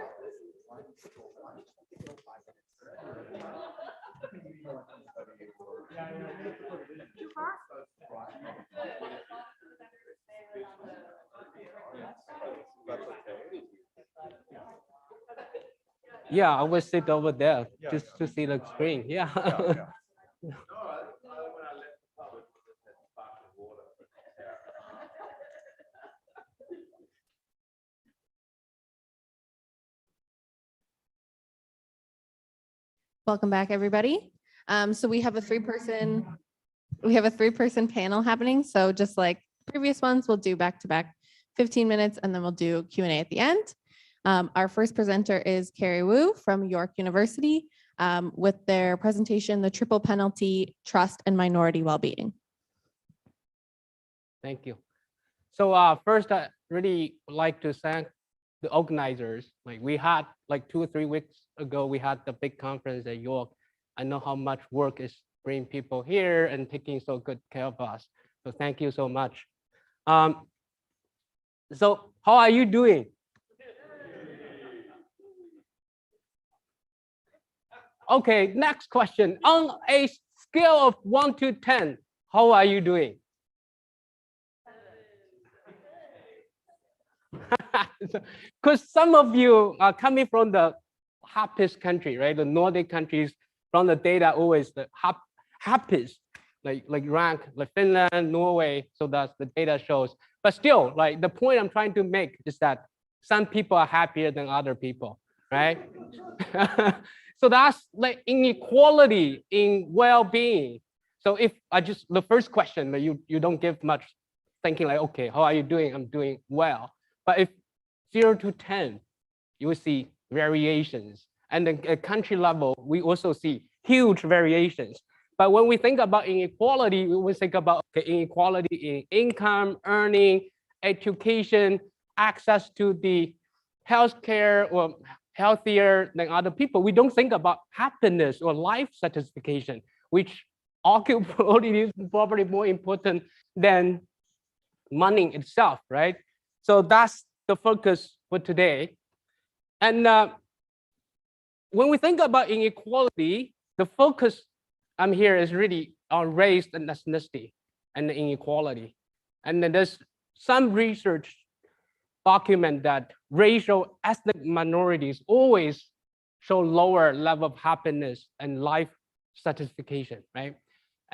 Yeah, I will sit over there just to see the screen. Yeah. Welcome back, everybody. So we have a three-person panel happening. So just like previous ones, we'll do back-to-back 15 minutes, and then we'll do Q&A at the end. Our first presenter is Carrie Wu from York University with their presentation, The Triple Penalty, Trust and Minority Wellbeing. Thank you. So first, I really would like to thank the organizers. Like we had like 2 or 3 weeks ago, we had the big conference at York. I know how much work is bringing people here and taking so good care of us. So thank you so much. So how are you doing? Okay, next question. On a scale of 1 to 10, how are you doing? Because some of you are coming from the happiest country, right? The Nordic countries, from the data always the happiest, like rank, like Finland, Norway. So that's the data shows. But still, like the point I'm trying to make is that some people are happier than other people, right? So that's like inequality in well-being. So if I just, the first question that you don't give much thinking like, okay, how are you doing? I'm doing well. But if 0 to 10, you will see variations. And then at country level, we also see huge variations. But when we think about inequality, we will think about inequality in income, earning, education, access to the healthcare or healthier than other people. We don't think about happiness or life satisfaction, which arguably is probably more important than money itself, right? So that's the focus for today. And when we think about inequality, the focus here is really on race and ethnicity and inequality. And then there's some research document that racial ethnic minorities always show lower level of happiness and life satisfaction, right?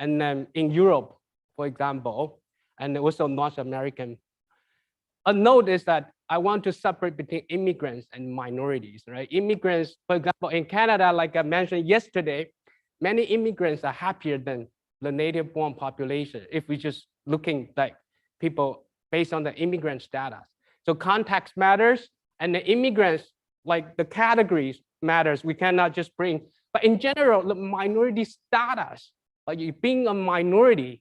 And then in Europe, for example, and also North American, a note is that I want to separate between immigrants and minorities, right? Immigrants, for example, in Canada, like I mentioned yesterday, many immigrants are happier than the native born population if we just looking like people based on the immigrant status. So context matters, and the immigrants, like the categories matters. We cannot just bring, but in general, the minority status, like you being a minority,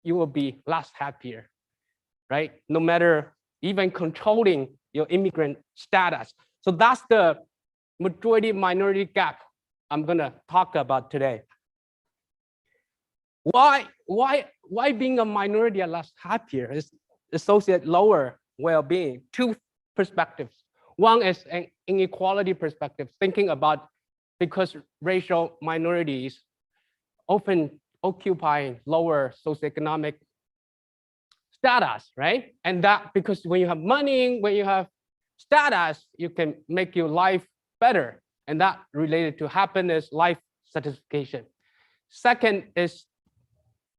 you will be less happier, right? No matter even controlling your immigrant status. So that's the majority minority gap I'm gonna talk about today. Why being a minority are less happier is associate lower well-being? 2 perspectives. One is an inequality perspective, thinking about because racial minorities often occupying lower socioeconomic status, right? And that because when you have money, when you have status, you can make your life better. And that related to happiness, life satisfaction. Second is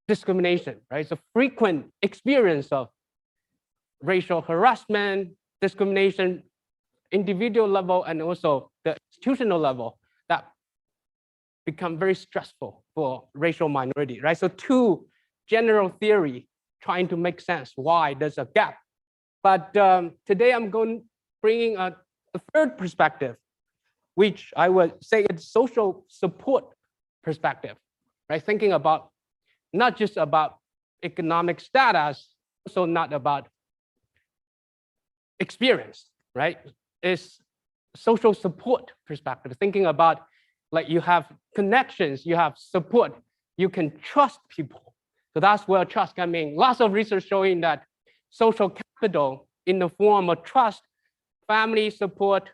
discrimination, right? So frequent experience of racial harassment, discrimination individual level and also the institutional level that become very stressful for racial minority, right? So two general theory trying to make sense why there's a gap. But today I'm bringing a third perspective, which I would say it's social support perspective, right? Thinking about not just about economic status, also not about experience, right? It's social support perspective, thinking about like you have connections, you have support, you can trust people. So that's where trust comes in. Lots of research showing that social capital in the form of trust, family support,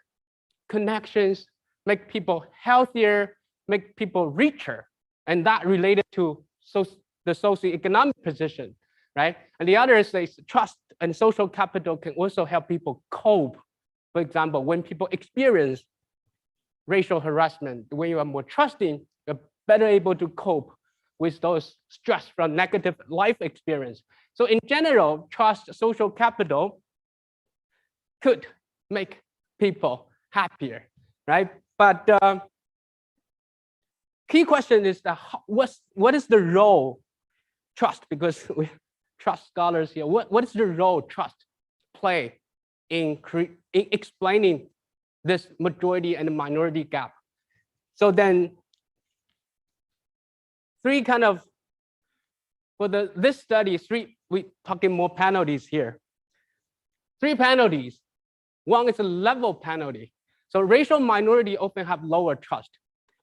connections, make people healthier, make people richer. And that related to the socioeconomic position, right? And the other is trust and social capital can also help people cope. For example, when people experience racial harassment, when you are more trusting, you're better able to cope with those stress from negative life experience. So in general, trust, social capital could make people happier, right? But key question is what is the role trust? Because we trust scholars here. What is the role trust play in explaining this majority and minority gap? So then three kind of, for this study, we talking more penalties here. Three penalties. One is a level penalty. So racial minority often have lower trust,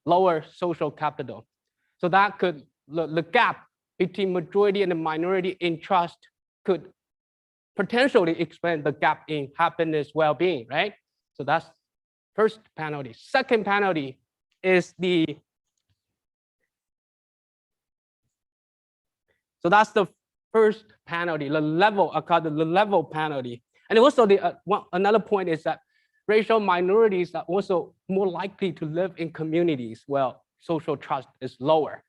lower social capital. So that could, the gap between majority and the minority in trust could potentially explain the gap in happiness, well-being, right? So that's first penalty. Second penalty is so that's the first penalty, the level, I call it the level penalty. And also another point is that racial minorities are also more likely to live in communities where social trust is lower.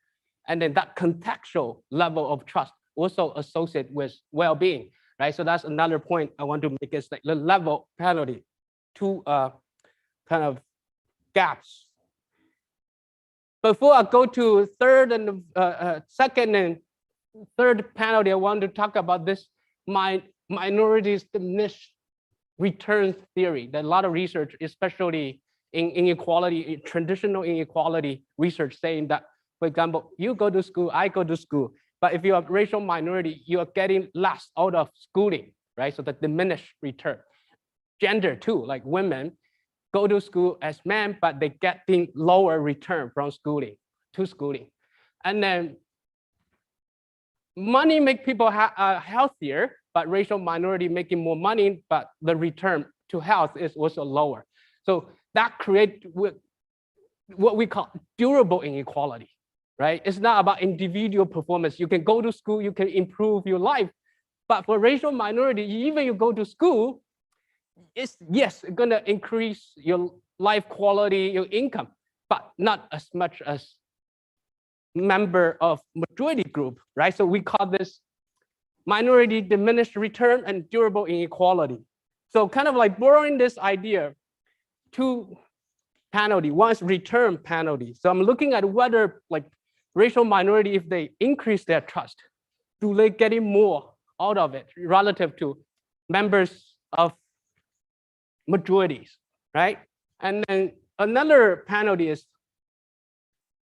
And then that contextual level of trust also associated with well-being, right? So that's another point I want to make is like the level penalty, two kind of gaps. Before I go to third and second and third penalty, I want to talk about this minorities diminished return theory. There's a lot of research, especially in inequality, traditional inequality research saying that, for example, you go to school, I go to school, but if you're a racial minority, you are getting less out of schooling, right? So the diminished return. Gender too, like women go to school as men, but they getting lower return from schooling to schooling. And then money make people healthier, but racial minority making more money, but the return to health is also lower. So that creates what we call durable inequality, right? It's not about individual performance. You can go to school, you can improve your life, but for racial minority, even you go to school, it's gonna increase your life quality, your income, but not as much as member of majority group, right? So we call this minority diminished return and durable inequality. So kind of like borrowing this idea, two penalty, one is return penalty. So I'm looking at whether like racial minority, if they increase their trust, do they getting more out of it relative to members of majorities, right? And then another penalty is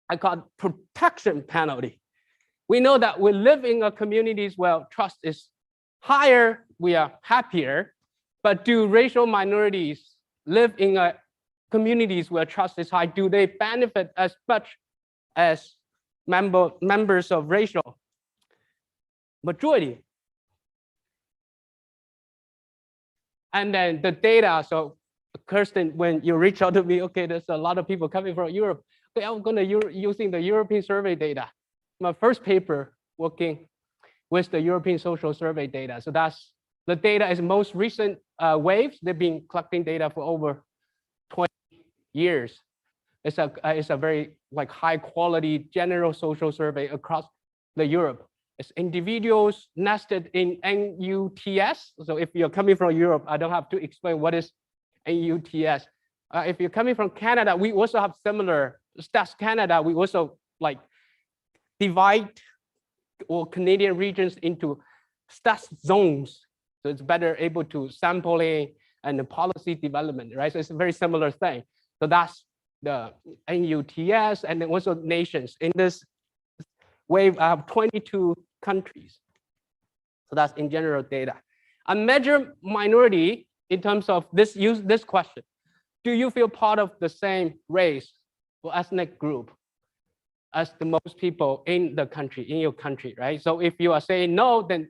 I call it protection penalty. We know that we live in a communities where trust is higher, we are happier, but do racial minorities live in a communities where trust is high? Do they benefit as much as members of racial majority? And then the data, so Kirsten, when you reach out to me, okay, there's a lot of people coming from Europe. Okay, I'm gonna using the European survey data. My first paper working with the European social survey data. So that's the data is most recent waves. They've been collecting data for over 20 years. It's a very like high quality general social survey across the Europe. It's individuals nested in NUTS. So if you're coming from Europe, I don't have to explain what is NUTS. If you're coming from Canada, we also have similar Stats Canada. We also like divide or Canadian regions into stats zones. So it's better able to sampling and the policy development, right? So it's a very similar thing. So that's the NUTS and then also nations. In this wave, I have 22 countries. So that's in general data. A major minority in terms of this question. Do you feel part of the same race or ethnic group as the most people in the country, in your country, right? So if you are saying no, then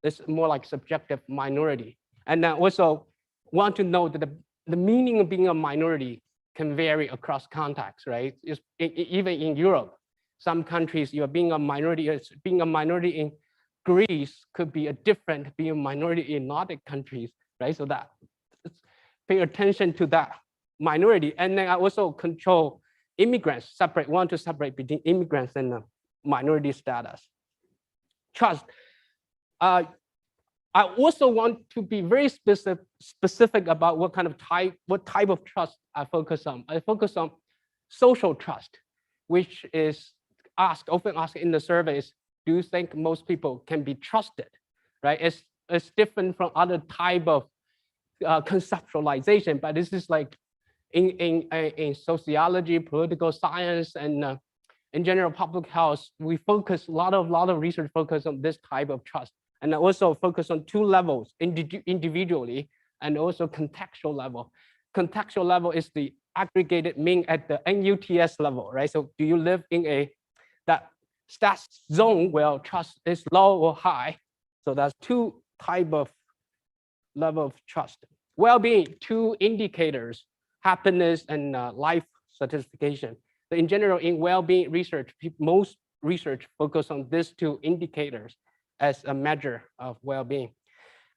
it's more like subjective minority. And then also want to know that the meaning of being a minority can vary across contexts, right? Even in Europe, some countries you're being a minority in Greece could be a different being a minority in Nordic countries, right? So that pay attention to that minority. And then I also control immigrants, want to separate between immigrants and minority status. Trust. I also want to be very specific about what type of trust I focus on. I focus on social trust, which is often asked in the surveys, do you think most people can be trusted, right? It's different from other type of conceptualization, but this is like in sociology, political science, and in general public health, we focus a lot of research focus on this type of trust, and also focus on two levels, individually and also contextual level. Contextual level is the aggregated mean at the NUTS level, right? So do you live in that stats zone where trust is low or high? So that's two type of level of trust. Well-being, two indicators, happiness and life satisfaction. So in general, in well-being research, most research focus on these two indicators as a measure of well-being.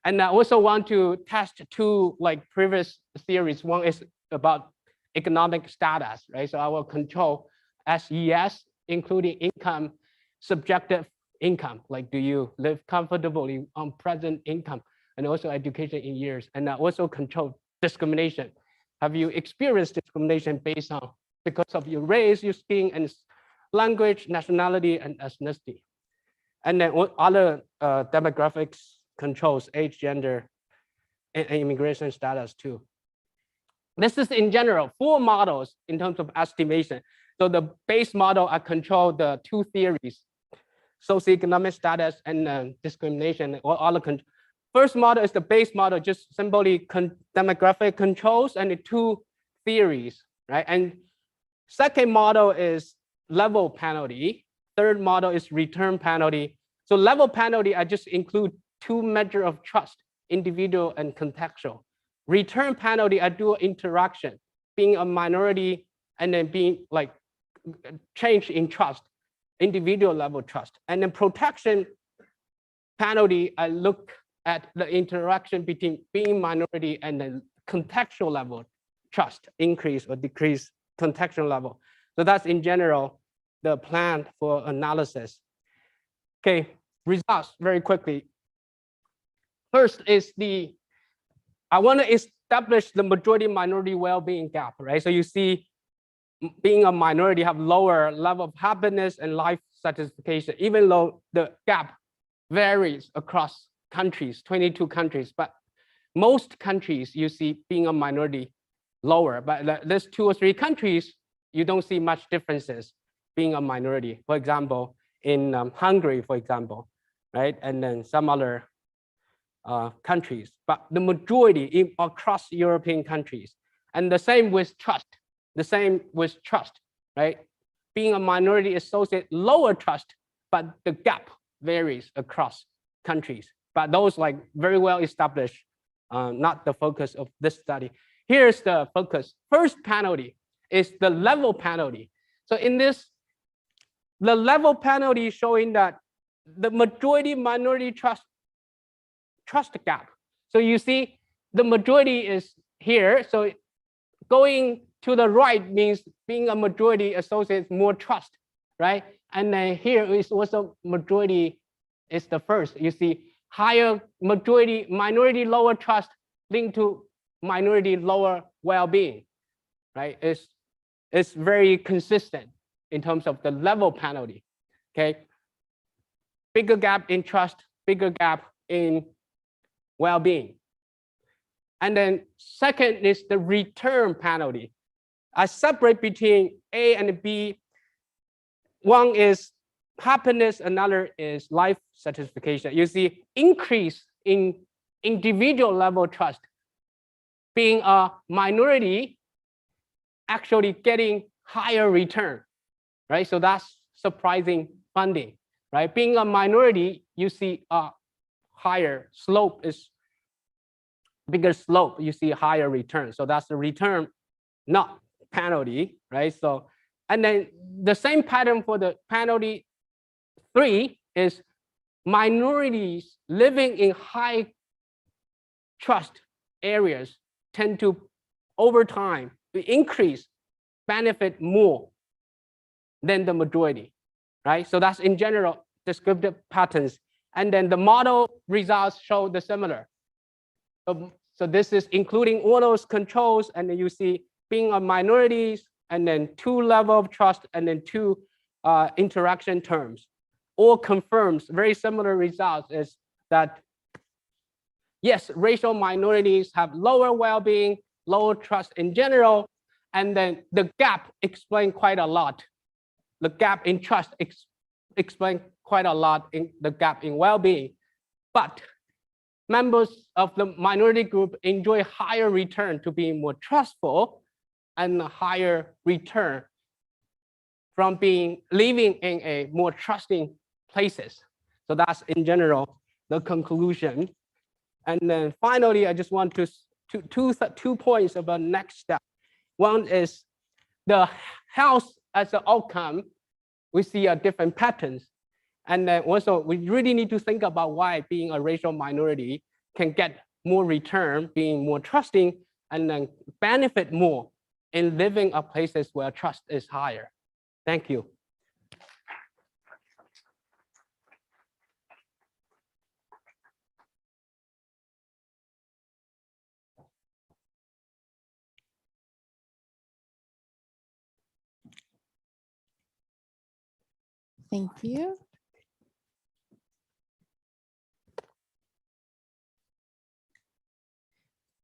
And I also want to test two like previous theories. One is about economic status, right? So I will control SES, including income, subjective income, like do you live comfortably on present income, and also education in years. And I also control discrimination. Have you experienced discrimination based on because of your race, your skin, and language, nationality, and ethnicity? And then other demographics controls, age, gender, and immigration status too. This is in general 4 models in terms of estimation. So the base model, I control the 2 theories, socioeconomic status and discrimination, or other control. First model is the base model, just simply demographic controls and the 2 theories, right? And second model is level penalty. Third model is return penalty. So level penalty, I just include 2 measures of trust, individual and contextual. Return penalty, I do interaction, being a minority and then being like change in trust, individual level trust. And then protection penalty, I look at the interaction between being minority and the contextual level trust, increase or decrease contextual level. So that's in general the plan for analysis. Okay, results very quickly. First is I want to establish the majority minority well-being gap, right? So you see being a minority have lower level of happiness and life satisfaction, even though the gap varies across countries, 22 countries, but most countries you see being a minority lower, but there's 2 or 3 countries, you don't see much differences being a minority. For example, in Hungary, for example, right? And then some other countries, but the majority across European countries. And the same with trust, right? Being a minority associate lower trust, but the gap varies across countries. But those like very well established, not the focus of this study. Here's the focus. First penalty is the level penalty. So in this, the level penalty showing that the majority minority trust gap. So you see the majority is here. So going to the right means being a majority associates more trust, right? And then here is also majority is the first. You see higher majority, minority lower trust linked to minority lower well-being, right? It's very consistent in terms of the level penalty, okay? Bigger gap in trust, bigger gap in well-being. And then second is the return penalty. I separate between A and B. One is happiness, another is life satisfaction. You see increase in individual level trust. Being a minority, actually getting higher return, right? So that's surprising funding, right? Being a minority, you see a higher slope is bigger slope, you see higher return. So that's the return, not penalty, right? So, and then the same pattern for the penalty 3 is minorities living in high trust areas tend to, over time, increase benefit more than the majority, right? So that's in general descriptive patterns. And then the model results show the similar. So this is including all those controls, and then you see being a minorities, and then 2 level of trust, and then 2 interaction terms. All confirms very similar results is that, yes, racial minorities have lower well-being, lower trust in general, and then the gap explains quite a lot. The gap in trust explains quite a lot in the gap in well-being. But members of the minority group enjoy higher return to being more trustful and higher return from living in a more trusting places. So that's in general the conclusion. And then finally, I just want to two points about next step. One is the health as an outcome. We see different patterns. And then also we really need to think about why being a racial minority can get more return, being more trusting, and then benefit more in living in places where trust is higher. Thank you. Thank you.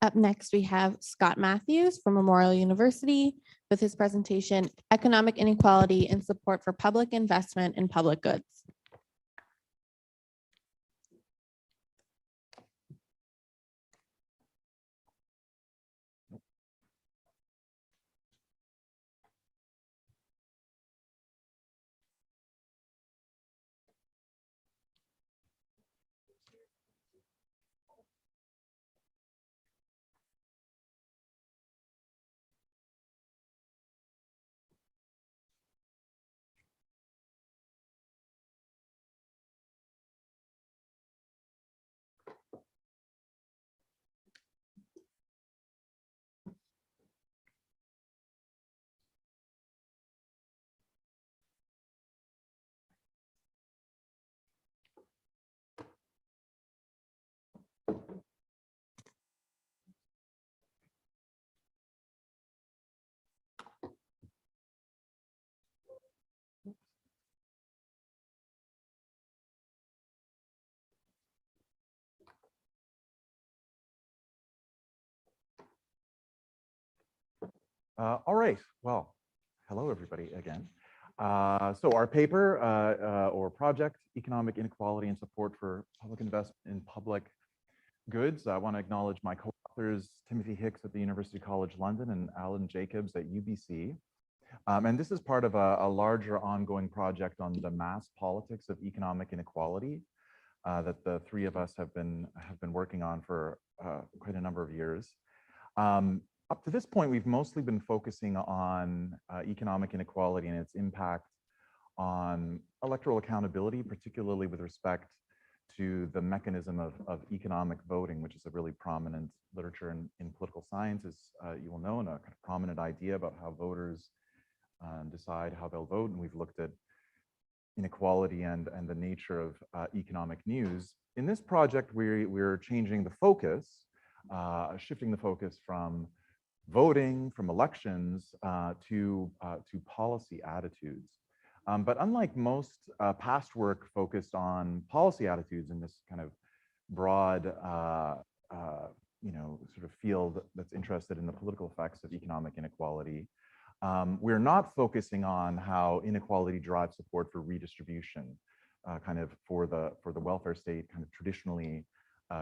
Up next, we have Scott Matthews from Memorial University with his presentation, Economic Inequality and Support for Public Investment in Public Goods. All right, well, hello everybody again. So our paper or project, Economic Inequality and Support for Public Investment in Public Goods. I want to acknowledge my co-authors, Timothy Hicks at the University College London and Alan Jacobs at UBC. And this is part of a larger ongoing project on the mass politics of economic inequality that the three of us have been working on for quite a number of years. Up to this point, we've mostly been focusing on economic inequality and its impact on electoral accountability, particularly with respect to the mechanism of economic voting, which is a really prominent literature in political science, as you will know, and a kind of prominent idea about how voters decide how they'll vote. And we've looked at inequality and the nature of economic news. In this project, we're changing the focus shifting the focus from voting, from elections to policy attitudes. But unlike most past work focused on policy attitudes in this kind of broad, sort of field that's interested in the political effects of economic inequality, we're not focusing on how inequality drives support for redistribution, kind of for the welfare state, kind of traditionally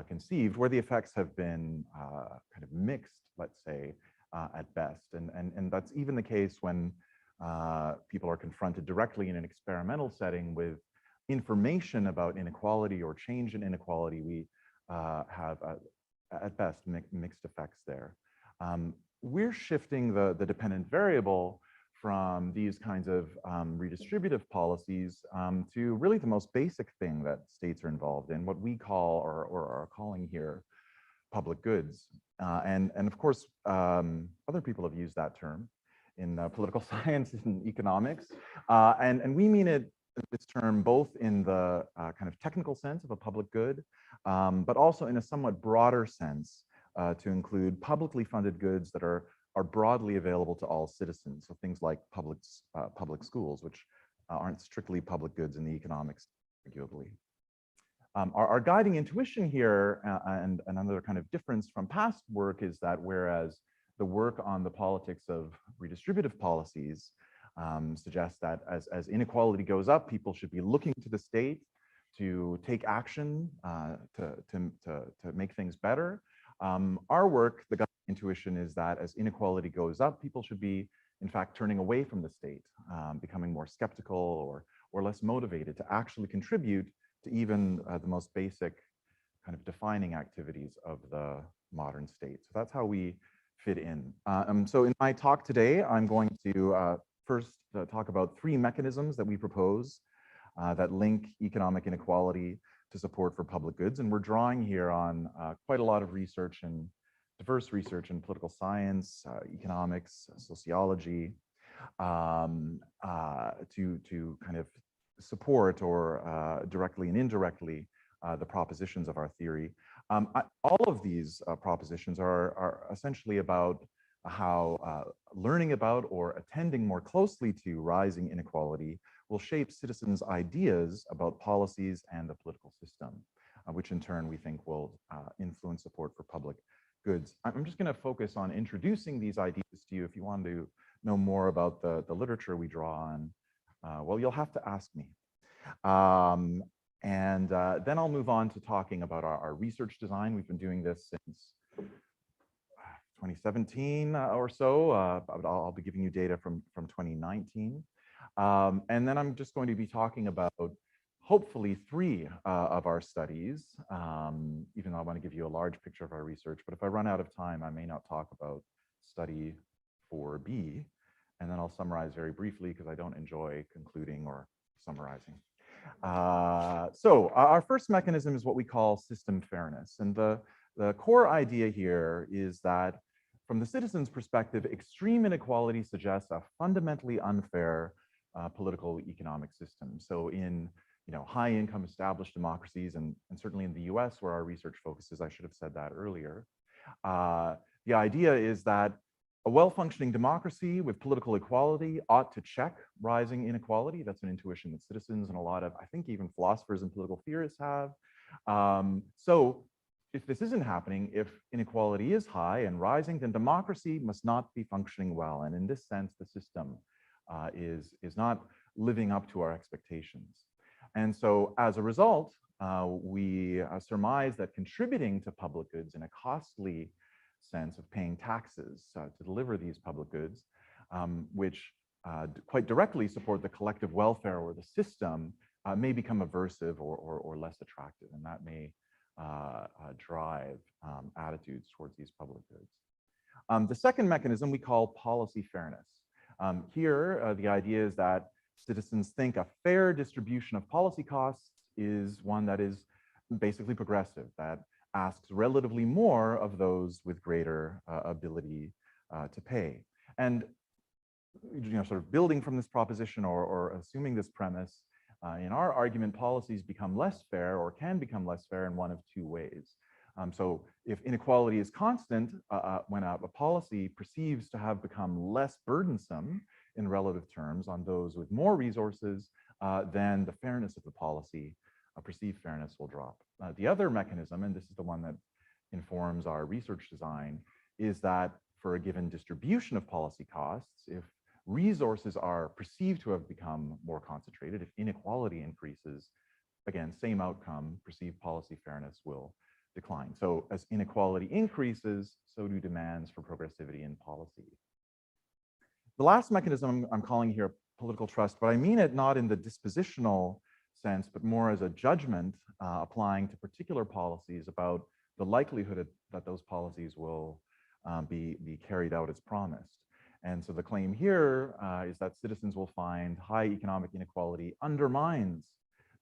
conceived, where the effects have been kind of mixed, let's say, at best. And that's even the case when people are confronted directly in an experimental setting with information about inequality or change in inequality. We have, at best, mixed effects there. We're shifting the dependent variable from these kinds of redistributive policies to really the most basic thing that states are involved in, what we call or are calling here public goods. And of course, other people have used that term in political science and economics. And we mean this term both in the kind of technical sense of a public good, but also in a somewhat broader sense to include publicly funded goods that are broadly available to all citizens. So things like public schools, which aren't strictly public goods in the economics, arguably. Our guiding intuition here, and another kind of difference from past work, is that whereas the work on the politics of redistributive policies suggests that as inequality goes up, people should be looking to the state to take action to make things better. Our work, the guiding intuition, is that as inequality goes up, people should be, in fact, turning away from the state, becoming more skeptical or less motivated to actually contribute to even the most basic kind of defining activities of the modern state. So that's how we fit in. So in my talk today, I'm going to first talk about 3 mechanisms that we propose that link economic inequality to support for public goods. And we're drawing here on quite a lot of research and diverse research in political science, economics, sociology, to kind of support or directly and indirectly the propositions of our theory. All of these propositions are essentially about how learning about or attending more closely to rising inequality will shape citizens' ideas about policies and the political system, which in turn we think will influence support for public goods. I'm just going to focus on introducing these ideas to you. If you want to know more about the literature we draw on, well, you'll have to ask me. And then I'll move on to talking about our research design. We've been doing this since 2017 or so. I'll be giving you data from 2019. And then I'm just going to be talking about hopefully 3 of our studies, even though I want to give you a large picture of our research. But if I run out of time, I may not talk about study 4B. And then I'll summarize very briefly because I don't enjoy concluding or summarizing. So our first mechanism is what we call system fairness. And the core idea here is that from the citizen's perspective, extreme inequality suggests a fundamentally unfair political economic system. So in high income established democracies, and certainly in the US where our research focuses, I should have said that earlier, the idea is that a well-functioning democracy with political equality ought to check rising inequality. That's an intuition that citizens and a lot of, I think, even philosophers and political theorists have. So if this isn't happening, if inequality is high and rising, then democracy must not be functioning well. And in this sense, the system is not living up to our expectations. And so as a result, we surmise that contributing to public goods in a costly sense of paying taxes to deliver these public goods, which quite directly support the collective welfare or the system, may become aversive or less attractive, and that may drive attitudes towards these public goods. The second mechanism we call policy fairness. Here, the idea is that citizens think a fair distribution of policy costs is one that is basically progressive, that asks relatively more of those with greater ability to pay. And sort of building from this proposition or assuming this premise, in our argument, policies become less fair or can become less fair in one of 2 ways. So if inequality is constant, when a policy perceives to have become less burdensome in relative terms on those with more resources, then the fairness of the policy, perceived fairness, will drop. The other mechanism, and this is the one that informs our research design, is that for a given distribution of policy costs, if resources are perceived to have become more concentrated, if inequality increases, again, same outcome, perceived policy fairness will decline. So as inequality increases, so do demands for progressivity in policy. The last mechanism I'm calling here political trust, but I mean it not in the dispositional sense, but more as a judgment applying to particular policies about the likelihood that those policies will be carried out as promised. And so the claim here is that citizens will find high economic inequality undermines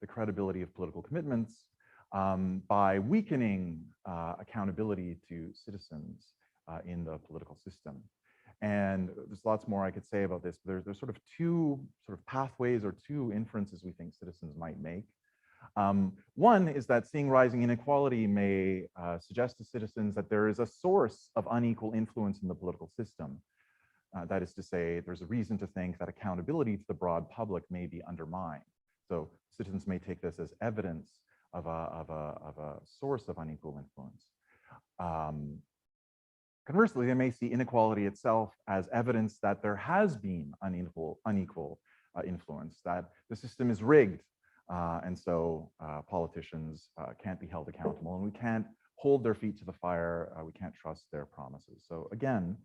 the credibility of political commitments by weakening accountability to citizens in the political system. And there's lots more I could say about this, but there's sort of two pathways or two inferences we think citizens might make. One is that seeing rising inequality may suggest to citizens that there is a source of unequal influence in the political system. That is to say, there's a reason to think that accountability to the broad public may be undermined. So citizens may take this as evidence of a source of unequal influence. Conversely, they may see inequality itself as evidence that there has been unequal influence, that the system is rigged, and so politicians can't be held accountable, and we can't hold their feet to the fire, we can't trust their promises. So again,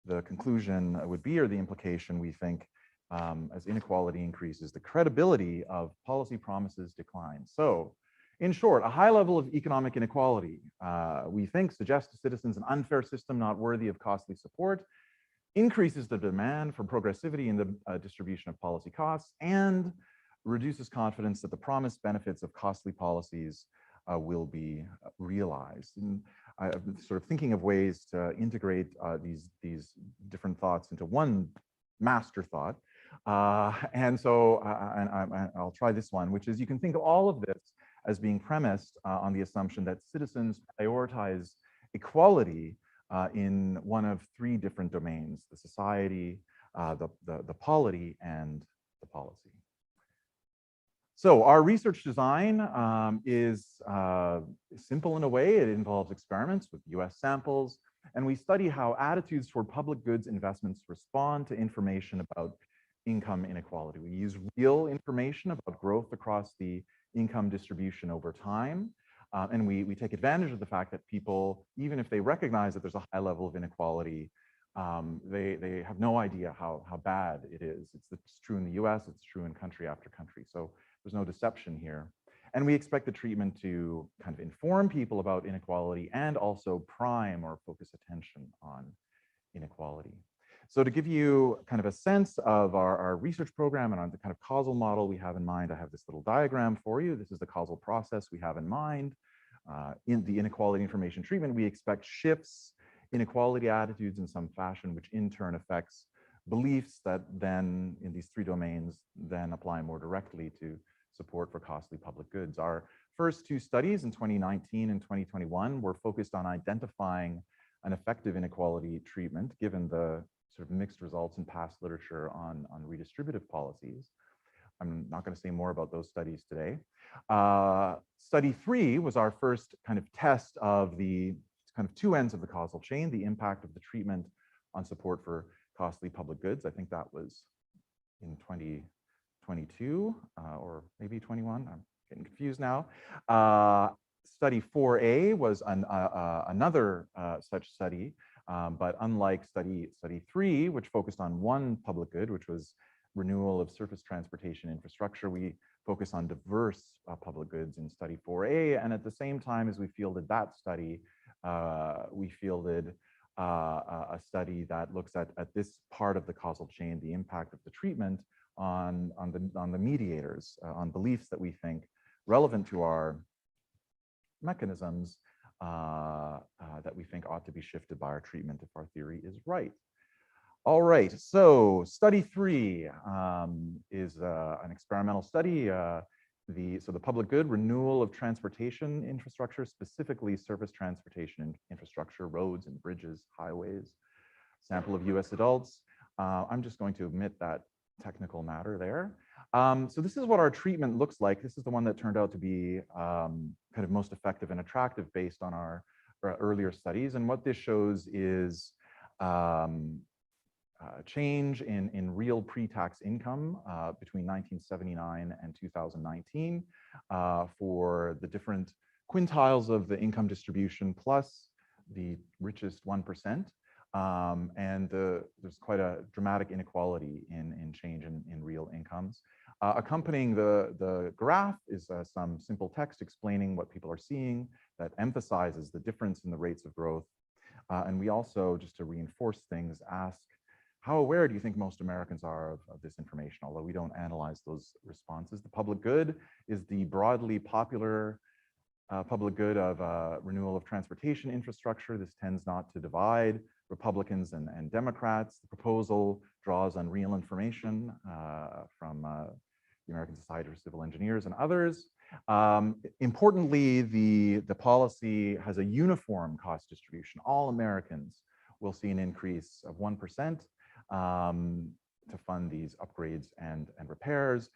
the conclusion would be, or the implication, we think, as inequality increases, the credibility of policy promises declines. So in short, a high level of economic inequality, we think, suggests to citizens an unfair system not worthy of costly support, increases the demand for progressivity in the distribution of policy costs, and reduces confidence that the promised benefits of costly policies will be realized. And I've been sort of thinking of ways to integrate these different thoughts into one master thought. And so I'll try this one, which is you can think of all of this as being premised on the assumption that citizens prioritize equality in one of three different domains: the society, the polity, and the policy. So our research design is simple in a way. It involves experiments with US samples, and we study how attitudes toward public goods investments respond to information about income inequality. We use real information about growth across the income distribution over time. And we take advantage of the fact that people, even if they recognize that there's a high level of inequality, they have no idea how bad it is. It's true in the US, it's true in country after country. So there's no deception here. And we expect the treatment to kind of inform people about inequality and also prime or focus attention on inequality. So to give you kind of a sense of our research program and on the kind of causal model we have in mind, I have this little diagram for you. This is the causal process we have in mind. In the inequality information treatment, we expect shifts inequality attitudes in some fashion, which in turn affects beliefs that then in these three domains then apply more directly to support for costly public goods. Our first two studies in 2019 and 2021 were focused on identifying an effective inequality treatment given the sort of mixed results in past literature on redistributive policies. I'm not going to say more about those studies today. Study 3 was our first kind of test of the kind of two ends of the causal chain, the impact of the treatment on support for costly public goods. I think that was in 2022 or maybe 21. I'm getting confused now. Study 4A was another such study, but unlike study 3, which focused on one public good, which was renewal of surface transportation infrastructure, we focus on diverse public goods in study 4A. And at the same time as we fielded that study, we fielded a study that looks at this part of the causal chain, the impact of the treatment on the mediators, on beliefs that we think relevant to our mechanisms that we think ought to be shifted by our treatment if our theory is right. All right, so study 3 is an experimental study So the public good, renewal of transportation infrastructure, specifically surface transportation infrastructure, roads and bridges, highways, sample of US adults. I'm just going to omit that technical matter there. So this is what our treatment looks like. This is the one that turned out to be kind of most effective and attractive based on our earlier studies. And what this shows is change in real pre-tax income between 1979 and 2019 for the different quintiles of the income distribution plus the richest 1%. And there's quite a dramatic inequality in change in real incomes. Accompanying the graph is some simple text explaining what people are seeing that emphasizes the difference in the rates of growth. And we also, just to reinforce things, ask, how aware do you think most Americans are of this information? Although we don't analyze those responses. The public good is the broadly popular public good of renewal of transportation infrastructure. This tends not to divide Republicans and Democrats. The proposal draws on real information from the American Society for Civil Engineers and others. Importantly, the policy has a uniform cost distribution. All Americans will see an increase of 1% to fund these upgrades and repairs.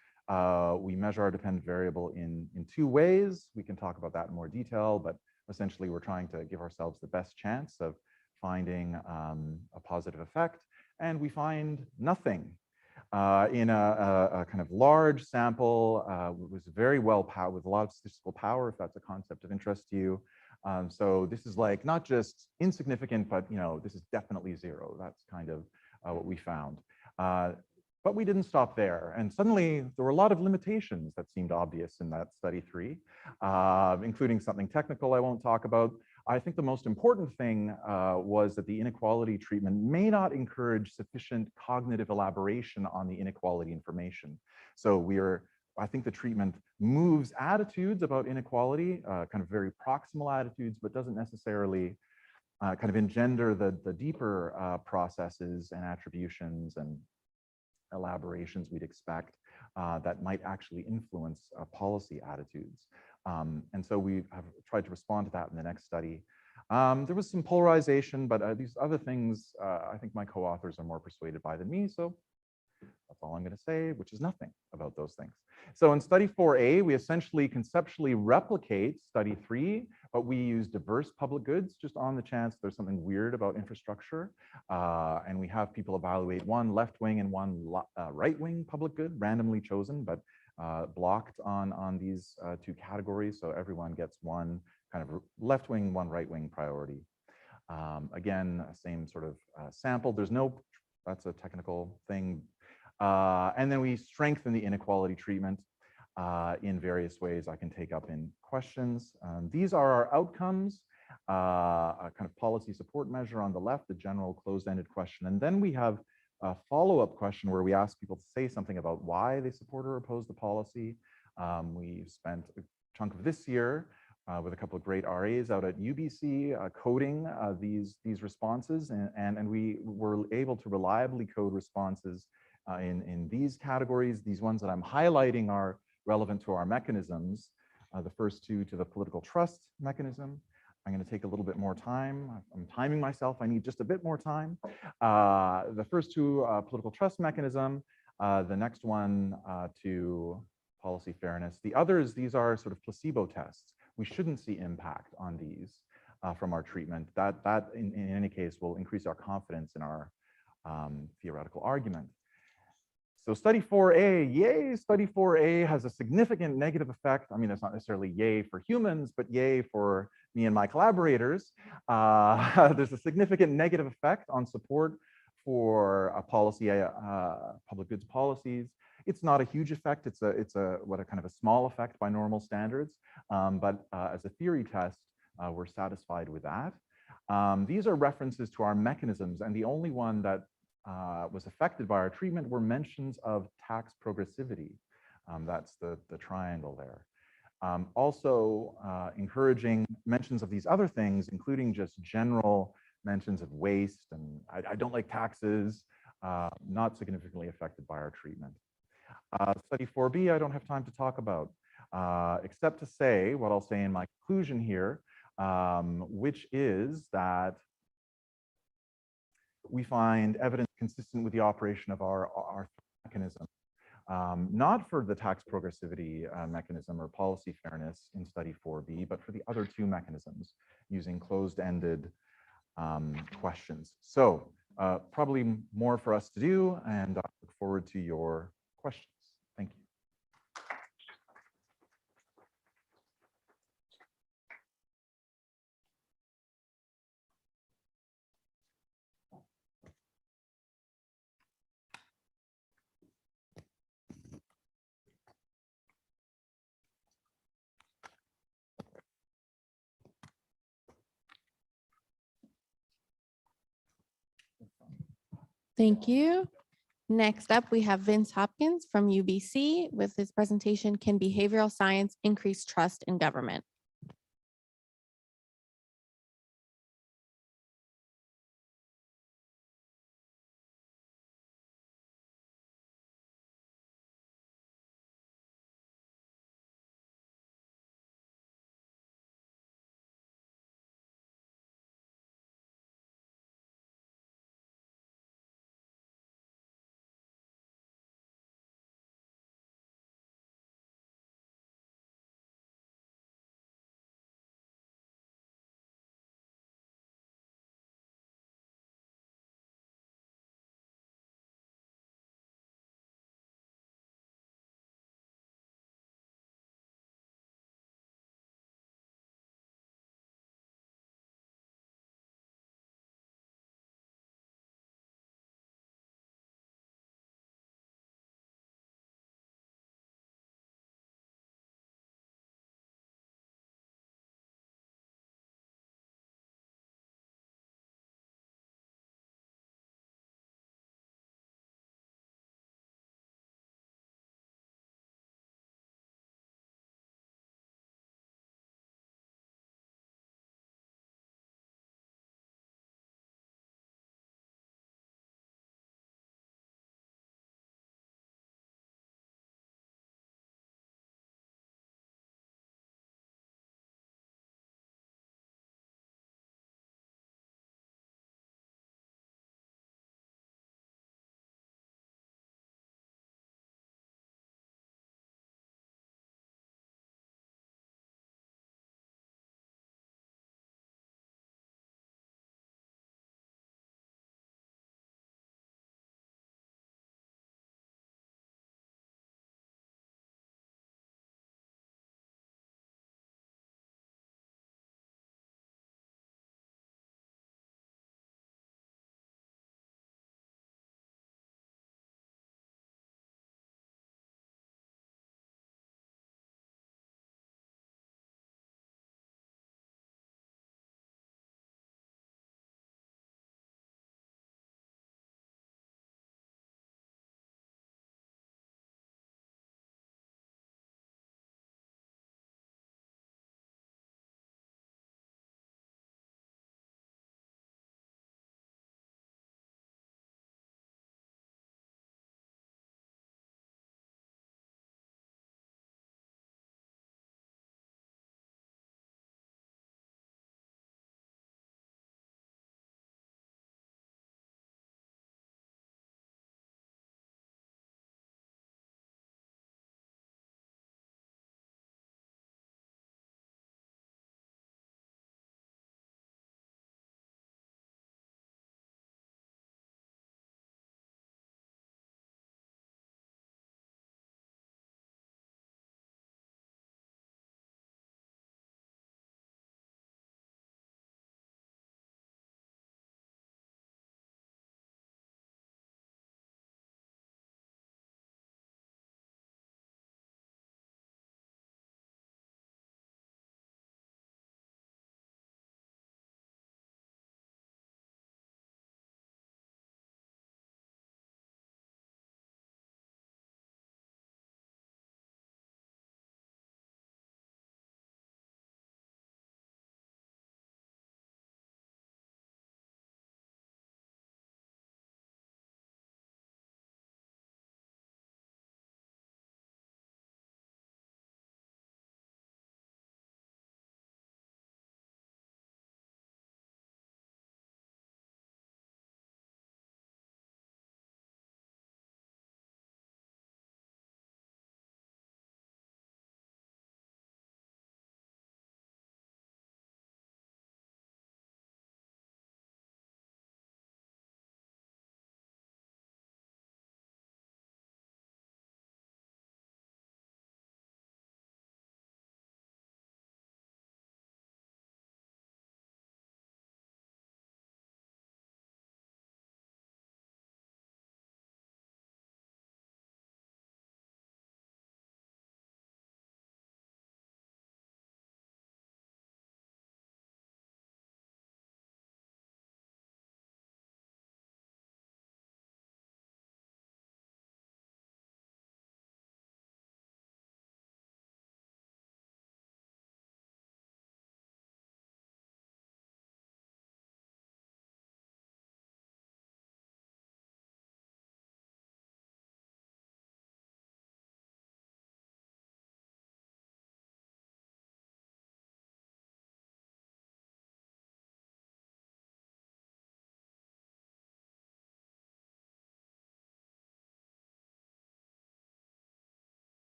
We measure our dependent variable in two ways. We can talk about that in more detail, but essentially we're trying to give ourselves the best chance of finding a positive effect, and we find nothing. In a kind of large sample, was very well powered with a lot of statistical power, if that's a concept of interest to you. So this is like not just insignificant, but this is definitely zero. That's kind of what we found. But we didn't stop there. And suddenly there were a lot of limitations that seemed obvious in that study 3, including something technical I won't talk about. I think the most important thing was that the inequality treatment may not encourage sufficient cognitive elaboration on the inequality information. So I think the treatment moves attitudes about inequality, kind of very proximal attitudes, but doesn't necessarily kind of engender the deeper processes and attributions and elaborations we'd expect that might actually influence policy attitudes. And so we have tried to respond to that in the next study. There was some polarization, but these other things, I think my co-authors are more persuaded by than me. So that's all I'm going to say, which is nothing about those things. So in study 4A, we essentially conceptually replicate study 3, but we use diverse public goods just on the chance there's something weird about infrastructure. And we have people evaluate one left-wing and one right-wing public good, randomly chosen, but blocked on these two categories. So everyone gets one kind of left-wing, one right-wing priority. Again, same sort of sample. That's a technical thing. And then we strengthen the inequality treatment in various ways I can take up in questions. These are our outcomes, a kind of policy support measure on the left, the general closed-ended question. And then we have a follow-up question where we ask people to say something about why they support or oppose the policy. We've spent a chunk of this year with a couple of great RAs out at UBC coding these responses. And we were able to reliably code responses in these categories. These ones that I'm highlighting are relevant to our mechanisms. The first two to the political trust mechanism. I'm going to take a little bit more time. I'm timing myself. I need just a bit more time. The first two, political trust mechanism. The next one to policy fairness. The others, these are sort of placebo tests. We shouldn't see impact on these from our treatment. That in any case will increase our confidence in our theoretical argument. So study 4A, yay, study 4A has a significant negative effect. I mean, it's not necessarily yay for humans, but yay for me and my collaborators. There's a significant negative effect on support for a policy, public goods policies. It's not a huge effect. It's a kind of a small effect by normal standards. But as a theory test, we're satisfied with that. These are references to our mechanisms, and the only one that was affected by our treatment were mentions of tax progressivity. That's the triangle there. Also encouraging mentions of these other things, including just general mentions of waste and I don't like taxes, not significantly affected by our treatment. Study 4B, I don't have time to talk about. except to say what I'll say in my conclusion here, which is that we find evidence consistent with the operation of our mechanism, not for the tax progressivity mechanism or policy fairness in study 4B, but for the other two mechanisms using closed-ended questions. So probably more for us to do, and I look forward to your questions. Thank you. Thank you. Next up, we have Vince Hopkins from UBC with his presentation, Can Behavioral Science Increase Trust in Government?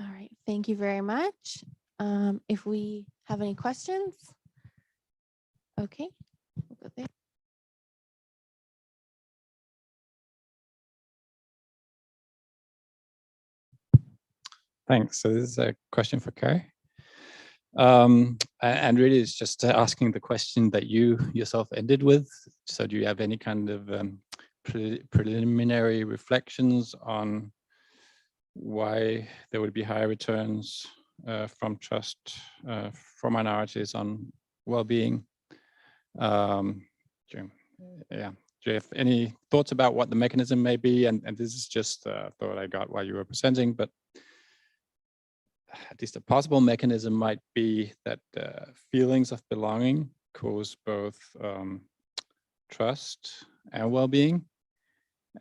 All right, thank you very much. If we have any questions, okay, we'll go there. Thanks. So this is a question for Carrie. And really it's just asking the question that you yourself ended with. So do you have any kind of preliminary reflections on why there would be higher returns from trust for minorities on well-being? Yeah. Do you have any thoughts about what the mechanism may be? And this is just a thought I got while you were presenting, but at least a possible mechanism might be that feelings of belonging cause both trust and well-being.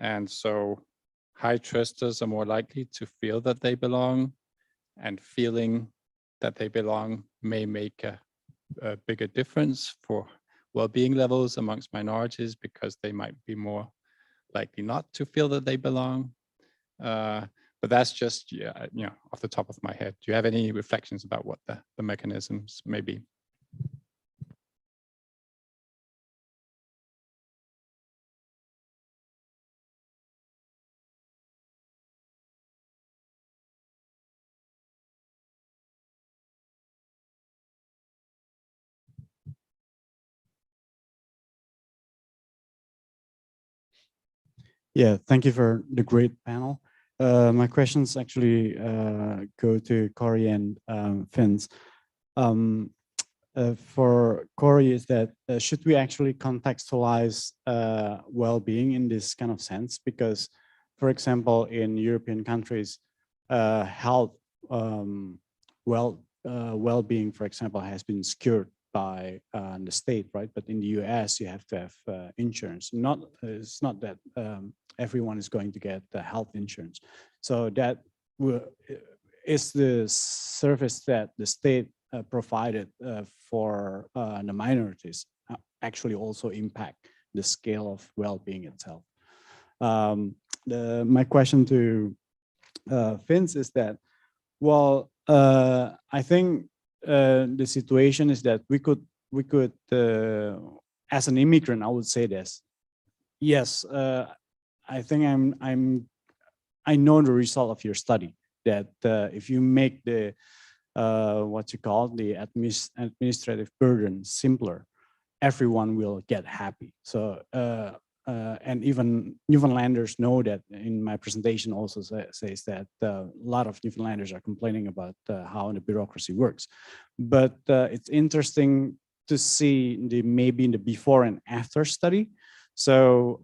And so high trusters are more likely to feel that they belong, and feeling that they belong may make a bigger difference for well-being levels amongst minorities, because they might be more likely not to feel that they belong. But that's just, off the top of my head. Do you have any reflections about what the mechanisms may be? Yeah, thank you for the great panel. My questions actually go to Corey and Vince. For Corey, is that should we actually contextualize well-being in this kind of sense? Because, for example, in European countries, health, well-being, for example, has been secured by the state, right? But in the US, you have to have insurance. It's not that everyone is going to get the health insurance. So that is the service that the state provided for the minorities actually also impact the scale of well-being itself. My question to Vince is that, well, I think the situation is that we could as an immigrant, I would say this. Yes, I think I know the result of your study, that if you make the what you call the administrative burden simpler, everyone will get happy. So and even Newfoundlanders know that. In my presentation also says that a lot of Newfoundlanders are complaining about how the bureaucracy works. But it's interesting to see maybe in the before and after study. So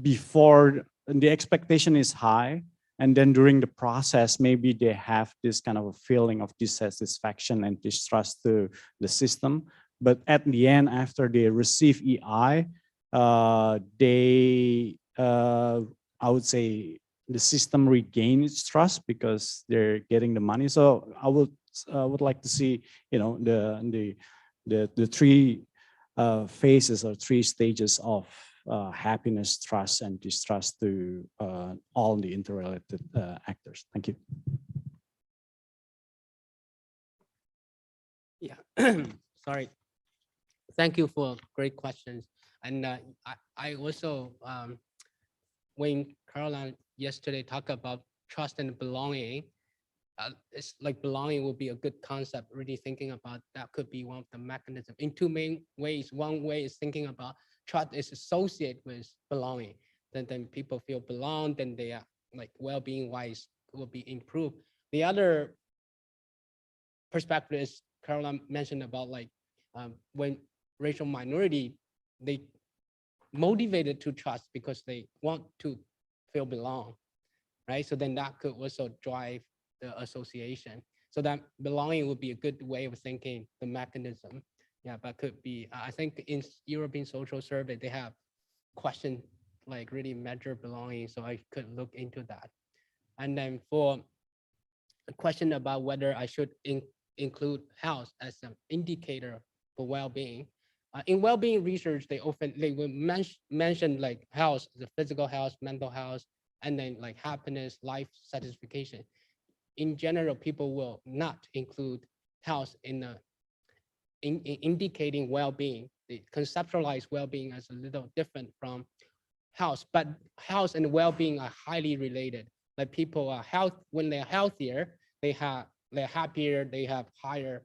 before, the expectation is high, and then during the process, maybe they have this kind of a feeling of dissatisfaction and distrust to the system. But at the end, after they receive EI, I would say the system regains its trust because they're getting the money. So I would like to see, the three phases or three stages of happiness, trust, and distrust to all the interrelated actors. Thank you. Yeah, sorry. Thank you for great questions. And I also, when Caroline yesterday talked about trust and belonging, it's like belonging would be a good concept, really thinking about that could be one of the mechanisms in two main ways. One way is thinking about trust is associated with belonging. Then people feel belong, then they are like well-being wise will be improved. The other perspective is Caroline mentioned about like when racial minority, they motivated to trust because they want to feel belong, right? So then that could also drive the association. So that belonging would be a good way of thinking the mechanism. Yeah, but could be, I think in European social survey, they have question like really measure belonging. So I could look into that. And then for a question about whether I should include health as an indicator for well-being. In well-being research, they will mention like health, the physical health, mental health, and then like happiness, life satisfaction. in general, people will not include health in indicating well-being. They conceptualize well-being as a little different from health, but health and well-being are highly related. Like people are when they're healthier, they're happier, they have higher,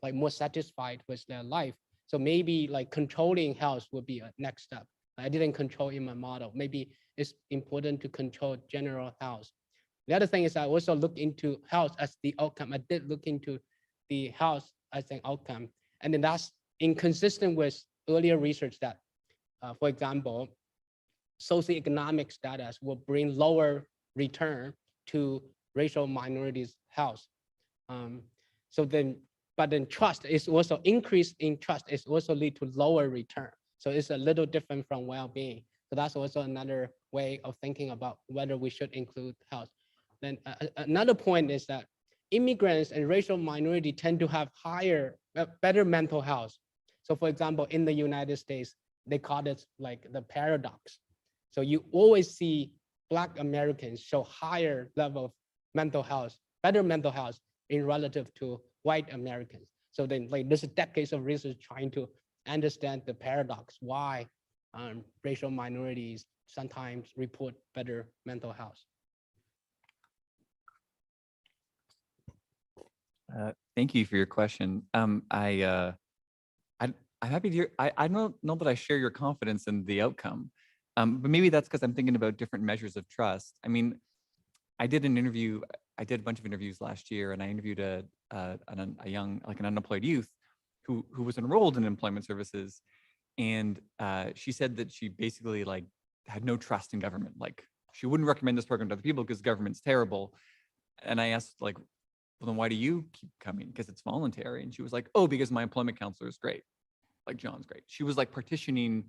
like more satisfied with their life. So maybe like controlling health would be a next step. I didn't control in my model. Maybe it's important to control general health. The other thing is I also look into health as the outcome. I did look into the health as an outcome. And then that's inconsistent with earlier research that, for example, socioeconomic status will bring lower return to racial minorities' health. But then trust is also increase in trust is also lead to lower return. So it's a little different from well-being. So that's also another way of thinking about whether we should include health. Then another point is that immigrants and racial minority tend to have better mental health. So for example, in the United States, they call it like the paradox. So you always see Black Americans show higher level of mental health, better mental health in relative to white Americans. So then like this is decades of research trying to understand the paradox, why racial minorities sometimes report better mental health. Thank you for your question. I'm happy to hear. I don't know that I share your confidence in the outcome, but maybe that's because I'm thinking about different measures of trust. I mean, I did a bunch of interviews last year, and I interviewed a young, like an unemployed youth who was enrolled in employment services, and she said that she basically like had no trust in government. Like she wouldn't recommend this program to other people because government's terrible. And I asked like, well, then why do you keep coming? Because it's voluntary. And she was like, oh, because my employment counselor is great. Like John's great. She was like partitioning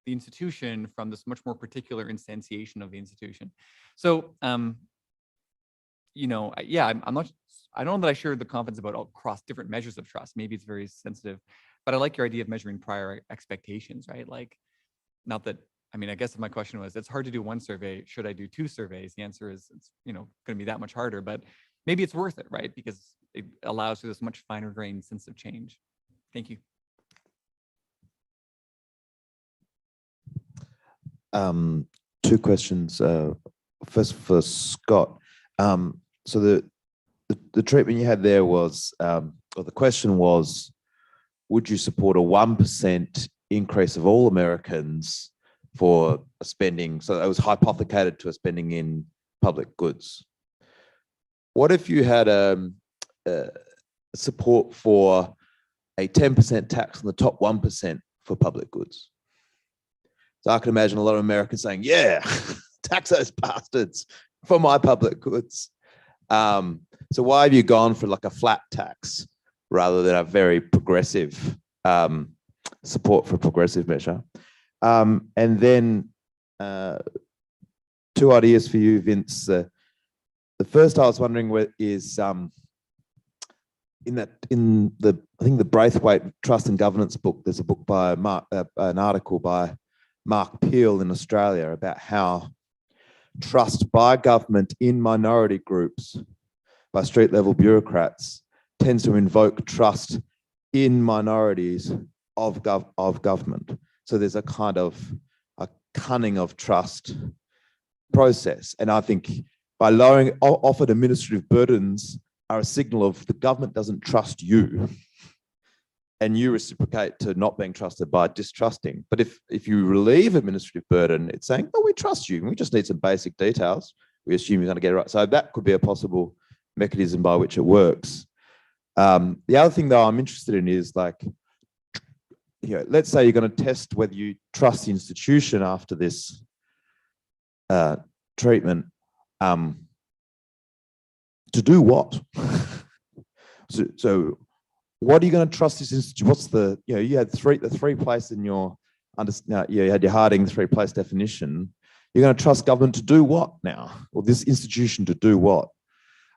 the institution from this much more particular instantiation of the institution. So, you know, yeah, I'm not, I don't know that I share the confidence about across different measures of trust. Maybe it's very sensitive, but I like your idea of measuring prior expectations, right? Like, not that, I mean, I guess if my question was, it's hard to do one survey, should I do 2 surveys? The answer is, it's, you know, going to be that much harder, but maybe it's worth it, right? Because it allows for this much finer grained sense of change. Thank you. 2 questions. First for Scott. So the treatment you had there was, or the question was, would you support a 1% increase of all Americans for spending? So it was hypothecated to a spending in public goods. What if you had support for a 10% tax on the top 1% for public goods? So I can imagine a lot of Americans saying, yeah, tax those bastards for my public goods. So why have you gone for like a flat tax rather than a very progressive support for a progressive measure? And then 2 ideas for you, Vince. The first I was wondering is I think the Braithwaite Trust and Governance book, there's a book by an article by Mark Peel in Australia about how trust by government in minority groups, by street level bureaucrats, tends to invoke trust in minorities of government. So there's a kind of a cunning of trust process. And I think by lowering offered administrative burdens are a signal of the government doesn't trust you, and you reciprocate to not being trusted by distrusting. But if you relieve administrative burden, it's saying, oh, we trust you, we just need some basic details. We assume you're going to get it right. So that could be a possible mechanism by which it works. The other thing though I'm interested in is like, you know, let's say you're going to test whether you trust the institution after this treatment. To do what? So what are you going to trust this institute? What's the, you know, you had the 3 place in your, you had your Harding 3-place definition. You're going to trust government to do what now? Or this institution to do what?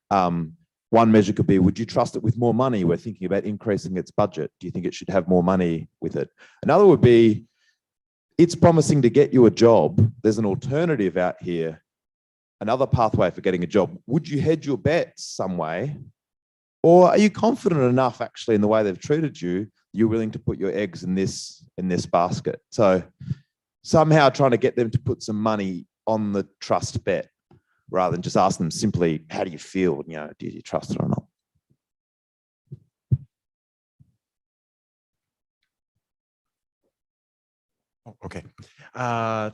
One measure could be, would you trust it with more money? We're thinking about increasing its budget. Do you think it should have more money with it? Another would be, it's promising to get you a job. There's an alternative out here another pathway for getting a job, would you hedge your bets some way? Or are you confident enough actually in the way they've treated you, you're willing to put your eggs in this basket? So somehow trying to get them to put some money on the trust bet rather than just ask them simply, how do you feel? You know, do you trust it or not? Oh, okay.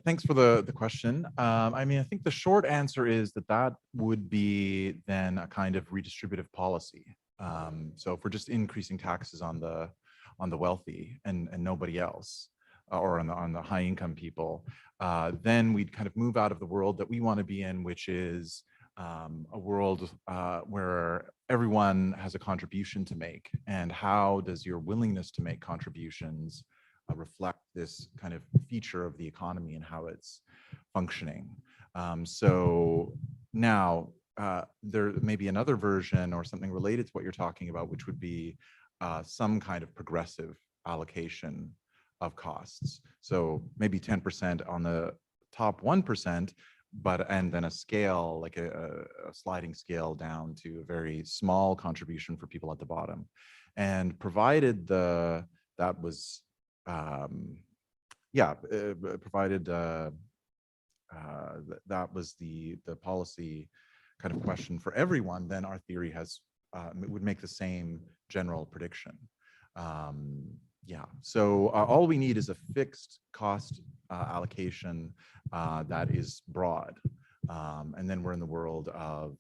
Thanks for the question. I mean, I think the short answer is that would be then a kind of redistributive policy. So if we're just increasing taxes on the wealthy and nobody else, or on the high income people, then we'd kind of move out of the world that we want to be in, which is a world where everyone has a contribution to make. And how does your willingness to make contributions reflect this kind of feature of the economy and how it's functioning? So now there may be another version or something related to what you're talking about, which would be some kind of progressive allocation of costs. So maybe 10% on the top 1%, and then a scale, like a sliding scale down to a very small contribution for people at the bottom. And provided that was provided that was the policy kind of question for everyone, then our theory would make the same general prediction. So all we need is a fixed cost allocation that is broad, and then we're in the world of,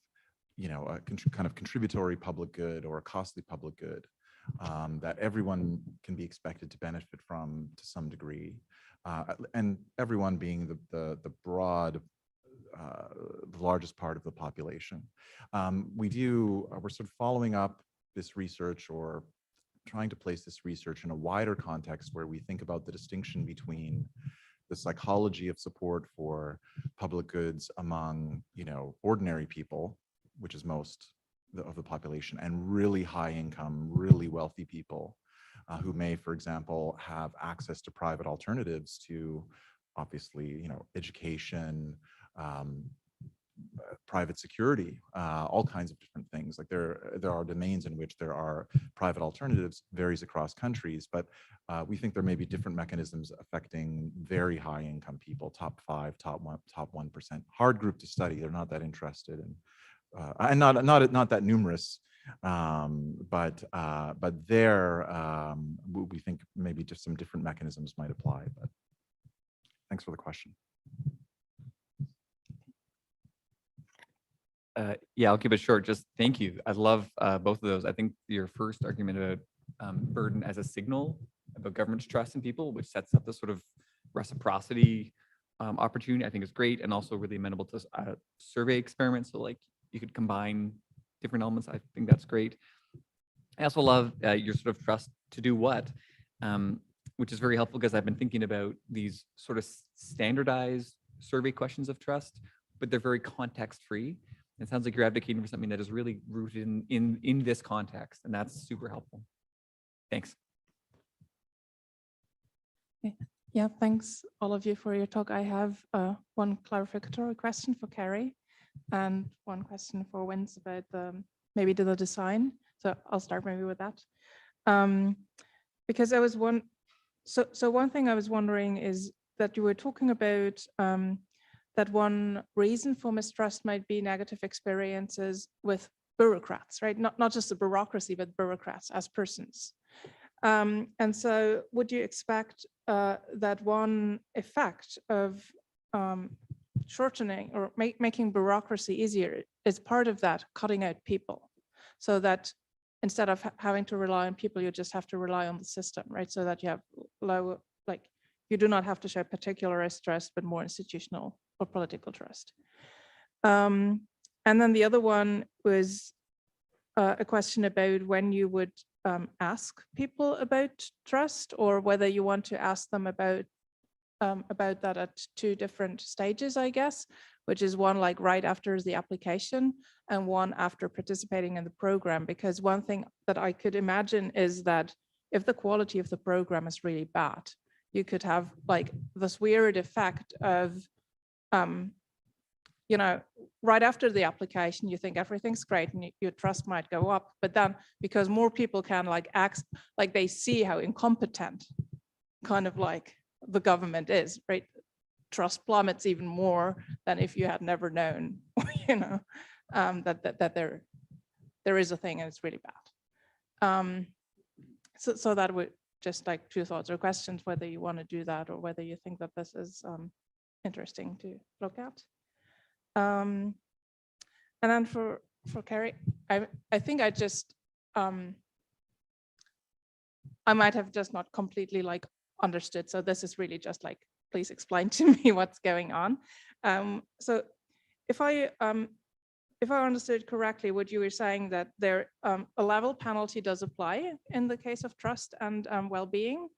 you know, a kind of contributory public good or a costly public good that everyone can be expected to benefit from to some degree, and everyone being the broad, the largest part of the population. We're sort of following up this research, or trying to place this research in a wider context where we think about the distinction between the psychology of support for public goods among, you know, ordinary people, which is most of the population, and really high income, really wealthy people who may, for example, have access to private alternatives to, obviously, you know, education, private security, all kinds of different things. Like there are domains in which there are private alternatives, varies across countries, but we think there may be different mechanisms affecting very high income people, top 5, top 1%. Hard group to study. They're not that interested in, and not that numerous, but there we think maybe just some different mechanisms might apply. But thanks for the question. Yeah, I'll keep it short. Just thank you. I love both of those. I think your first argument about burden as a signal about government's trust in people, which sets up this sort of reciprocity opportunity, I think is great, and also really amenable to survey experiments. So like you could combine different elements. I think that's great. I also love your sort of trust to do what, which is very helpful because I've been thinking about these sort of standardized survey questions of trust, but they're very context free. It sounds like you're advocating for something that is really rooted in this context, and that's super helpful. Thanks. Yeah, thanks all of you for your talk. I have one clarificatory question for Carrie and one question for Vince about maybe the design. So I'll start maybe with that. Because one thing I was wondering is that you were talking about that one reason for mistrust might be negative experiences with bureaucrats, right? Not just the bureaucracy, but bureaucrats as persons. And so would you expect that one effect of shortening or making bureaucracy easier is part of that, cutting out people, so that instead of having to rely on people, you just have to rely on the system, right? So that you have low, like, you do not have to show particularized trust, but more institutional or political trust. And then the other one was a question about when you would ask people about trust, or whether you want to ask them about that at 2 different stages, I guess, which is one like right after the application and one after participating in the program. Because one thing that I could imagine is that if the quality of the program is really bad, you could have like this weird effect of right after the application, you think everything's great and your trust might go up. But then because more people can act, they see how incompetent kind of the government is, right? Trust plummets even more than if you had never known, that there is a thing and it's really bad. So that would just 2 thoughts or questions, whether you want to do that or whether you think that this is interesting to look at. And then for Carrie, I think I just, I might have just not completely understood. So this is really just please explain to me what's going on. So if I understood correctly, what you were saying that there a level penalty does apply in the case of trust and well-being,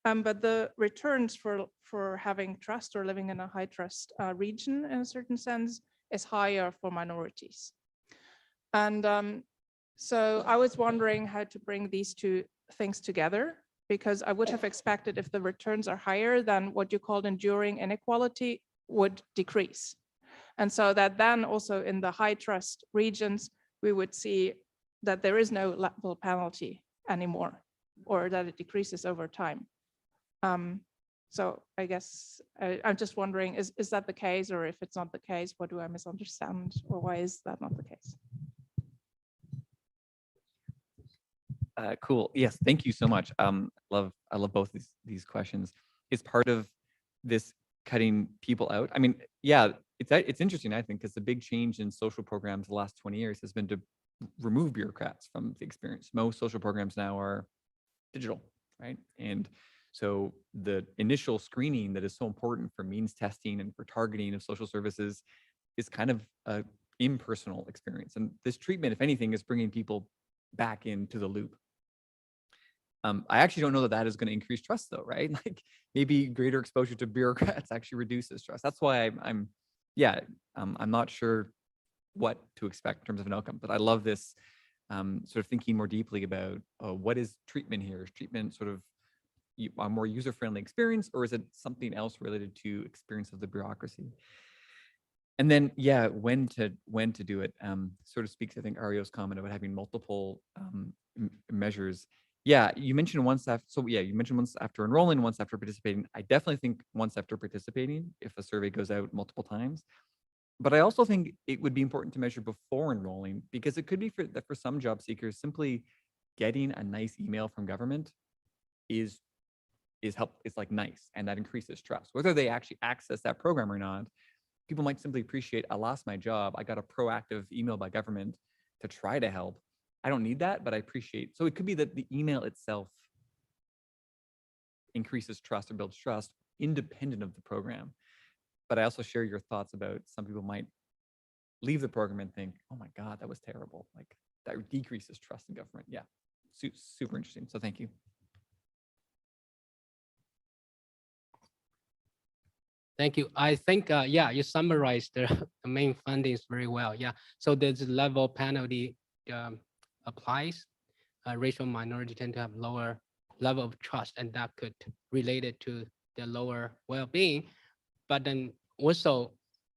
but the returns for having trust or living in a high trust region in a certain sense is higher for minorities. And so I was wondering how to bring these 2 things together, because I would have expected if the returns are higher, then what you called enduring inequality would decrease. And so that then also in the high trust regions, we would see that there is no level penalty anymore, or that it decreases over time. So I guess I'm just wondering, is that the case? Or if it's not the case, what do I misunderstand? Or why is that not the case? Cool. Yes, thank you so much. I love both these questions. Is part of this cutting people out? I mean, yeah, it's interesting, I think, because the big change in social programs the last 20 years has been to remove bureaucrats from the experience. Most social programs now are digital, right? And so the initial screening that is so important for means testing and for targeting of social services is kind of an impersonal experience. And this treatment, if anything, is bringing people back into the loop. I actually don't know that that is going to increase trust, though, right? Maybe greater exposure to bureaucrats actually reduces trust. That's why I'm not sure what to expect in terms of an outcome. But I love this sort of thinking more deeply about what is treatment here? Is treatment sort of a more user-friendly experience, or is it something else related to experience of the bureaucracy? And then, yeah, when to do it sort of speaks, I think, Ario's comment about having multiple measures. Yeah, you mentioned once after. So yeah, you mentioned once after enrolling, once after participating. I definitely think once after participating, if a survey goes out multiple times. But I also think it would be important to measure before enrolling, because it could be for some job seekers, simply getting a nice email from government is nice, and that increases trust. Whether they actually access that program or not, people might simply appreciate, I lost my job, I got a proactive email by government to try to help. I don't need that, but I appreciate. So it could be that the email itself increases trust or builds trust independent of the program. But I also share your thoughts about some people might leave the program and think, oh my God, that was terrible. That decreases trust in government. Yeah, super interesting. So thank you. Thank you. I think, yeah, you summarized the main findings very well. Yeah. So there's a level penalty applies. Racial minority tend to have lower level of trust, and that could relate it to their lower well-being. But then also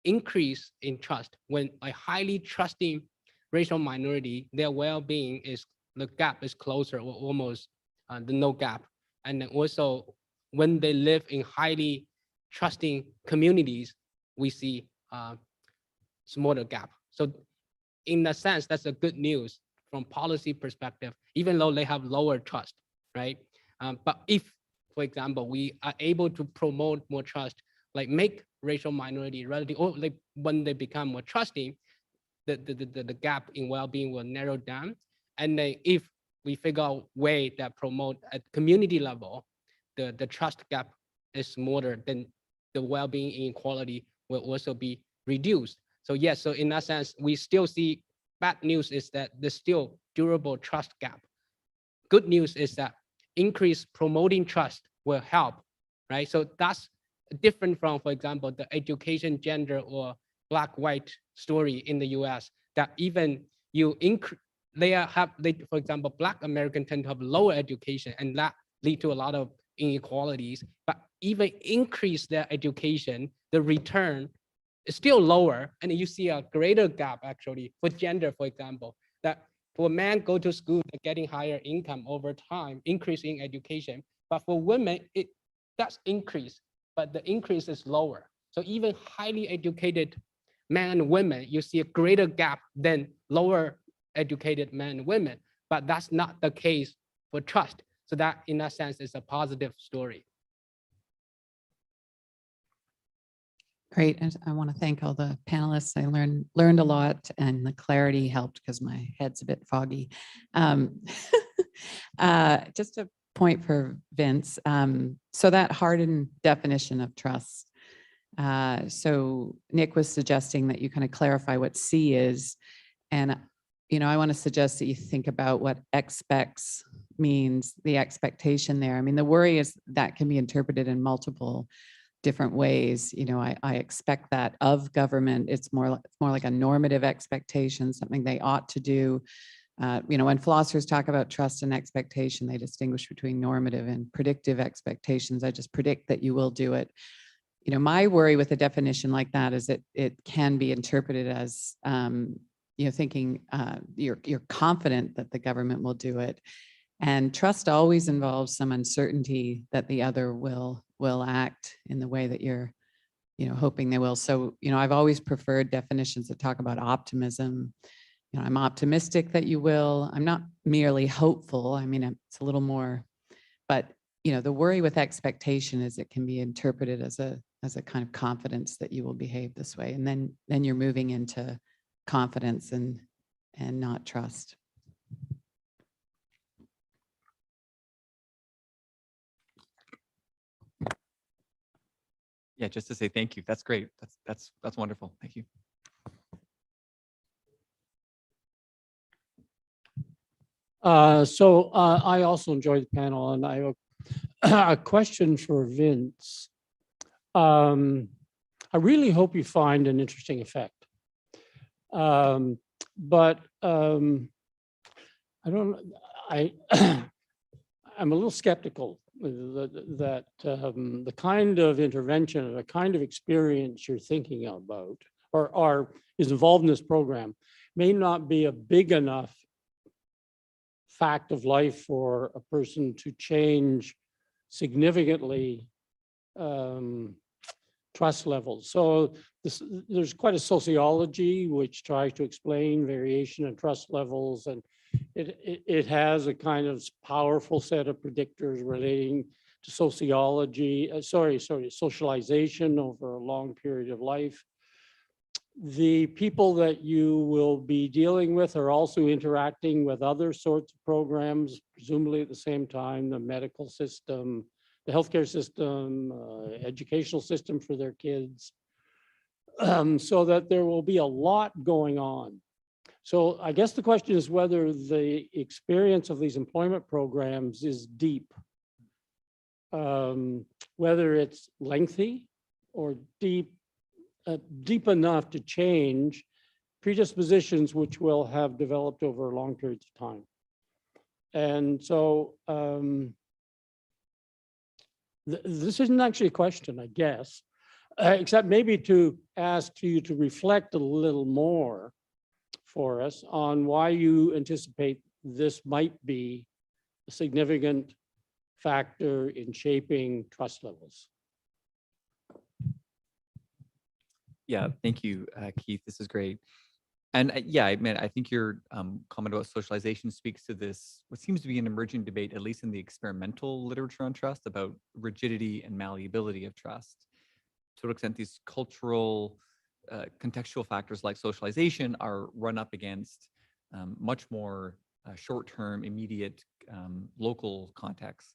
increase in trust when a highly trusting racial minority, their well-being the gap is closer or almost the no gap. And then also when they live in highly trusting communities, we see smaller gap. So in a sense, that's a good news from policy perspective, even though they have lower trust, right? But if, for example, we are able to promote more trust, make racial minority relative, or when they become more trusting, the gap in well-being will narrow down. And then if we figure out way that promote at community level, the trust gap is smaller, then the well-being inequality will also be reduced. So yes, so in that sense, we still see bad news is that there's still durable trust gap. Good news is that increased promoting trust will help, right? So that's different from, for example, the education, gender, or black-white story in the US, that even you increase, for example, Black Americans tend to have lower education, and that lead to a lot of inequalities, but even increase their education, the return it's still lower. And you see a greater gap actually for gender, for example, that for men go to school, they're getting higher income over time, increase in education. But for women, it does increase, but the increase is lower. So even highly educated men and women, you see a greater gap than lower educated men and women, but that's not the case for trust. So that in that sense is a positive story. Great. And I want to thank all the panelists. I learned a lot, and the clarity helped because my head's a bit foggy. Just a point for Vince. So that hardened definition of trust. So Nick was suggesting that you kind of clarify what C is. And, I want to suggest that you think about what expects means, the expectation there. I mean, the worry is that can be interpreted in multiple different ways. I expect that of government. It's more like a normative expectation, something they ought to do. When philosophers talk about trust and expectation, they distinguish between normative and predictive expectations. I just predict that you will do it. My worry with a definition like that is that it can be interpreted as, thinking you're confident that the government will do it. And trust always involves some uncertainty that the other will act in the way that you're, hoping they will. So, I've always preferred definitions that talk about optimism. I'm optimistic that you will. I'm not merely hopeful. I mean, it's a little more, but, the worry with expectation is it can be interpreted as a kind of confidence that you will behave this way. And then you're moving into confidence and not trust. Yeah, just to say thank you. That's great. That's wonderful. Thank you. So I also enjoyed the panel, and I have a question for Vince. I really hope you find an interesting effect. But I'm a little skeptical that the kind of intervention and the kind of experience you're thinking about or is involved in this program may not be a big enough fact of life for a person to change significantly trust levels. So there's quite a sociology which tries to explain variation in trust levels, and it has a kind of powerful set of predictors relating to socialization over a long period of life. The people that you will be dealing with are also interacting with other sorts of programs, presumably at the same time, the medical system, the healthcare system, educational system for their kids, so that there will be a lot going on. So I guess the question is whether the experience of these employment programs is deep, whether it's lengthy or deep enough to change predispositions which will have developed over long periods of time. And so this isn't actually a question, I guess, except maybe to ask you to reflect a little more for us on why you anticipate this might be a significant factor in shaping trust levels. Yeah, thank you, Keith. This is great. And yeah, I think your comment about socialization speaks to this, what seems to be an emerging debate, at least in the experimental literature on trust, about rigidity and malleability of trust. To what extent these cultural, contextual factors like socialization are run up against much more short-term, immediate, local contexts.